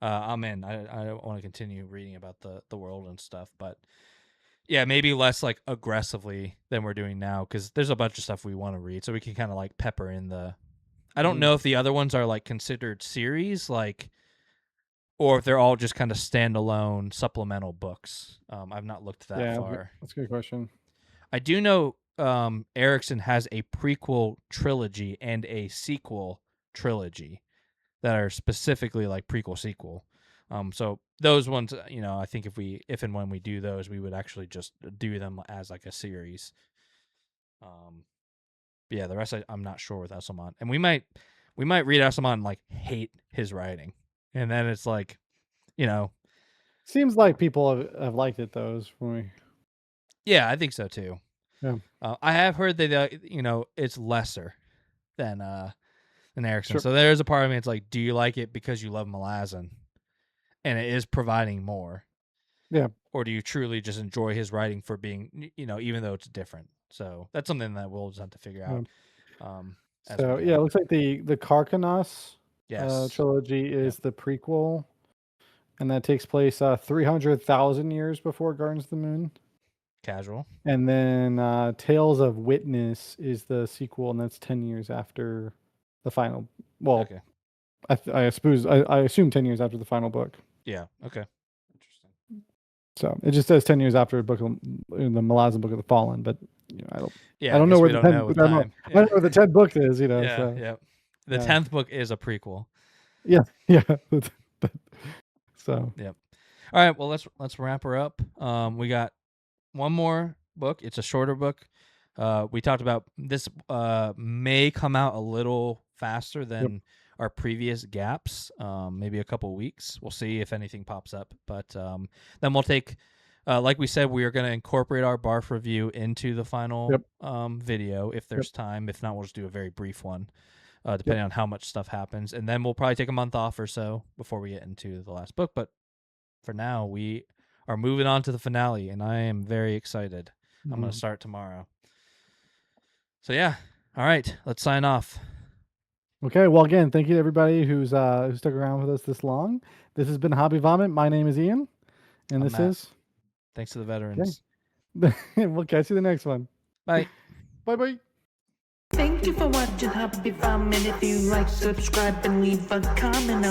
I'm in. I want to continue reading about the world and stuff, but yeah, maybe less like aggressively than we're doing now, because there's a bunch of stuff we want to read, so we can kind of like pepper in the. I don't know if the other ones are like considered series, like, or if they're all just kind of standalone supplemental books. I've not looked that far. That's a good question. I do know Erickson has a prequel trilogy and a sequel trilogy that are specifically like prequel sequel. So those ones, I think if and when we do those, we would actually just do them as like a series. But yeah, the rest I'm not sure with Esselmont, and we might read Esselmont and like hate his writing, and then it's like, Seems like people have liked it though. Yeah, I think so too. Yeah. I have heard that it's lesser than Erickson. Sure. So there's a part of me it's like, do you like it because you love Malazan and it is providing more? Yeah. Or do you truly just enjoy his writing for being, even though it's different? So that's something that we'll just have to figure out. So yeah, it looks like the Karkanos trilogy is the prequel, and that takes place 300,000 years before Gardens of the Moon. Casual. And then Tales of Witness is the sequel, and that's 10 years after the final. Well, okay. I suppose I assume 10 years after the final book. Yeah. Okay. Interesting. So it just says 10 years after the Malazan Book of the Fallen, but I don't. Yeah. I don't know where the 10th. I don't know where the 10th book is. Yeah. So, yeah. The 10th book is a prequel. Yeah. Yeah. So. Yep. All right. Well, let's wrap her up. We got one more book. It's a shorter book. We talked about this may come out a little faster than our previous gaps, maybe a couple weeks. We'll see if anything pops up. But then we'll take, like we said, we are going to incorporate our BARF review into the final video if there's time. If not, we'll just do a very brief one, depending on how much stuff happens. And then we'll probably take a month off or so before we get into the last book. But for now, we are moving on to the finale, and I am very excited. I'm going to start tomorrow. So yeah, all right, let's sign off. Okay, well, again, thank you to everybody who stuck around with us this long. This has been Hobby Vomit. My name is Ian, and this is. Thanks to the veterans. We'll catch you the next one. Bye. Bye. Thank you for watching Happy Farm, and if you like, subscribe and leave a comment.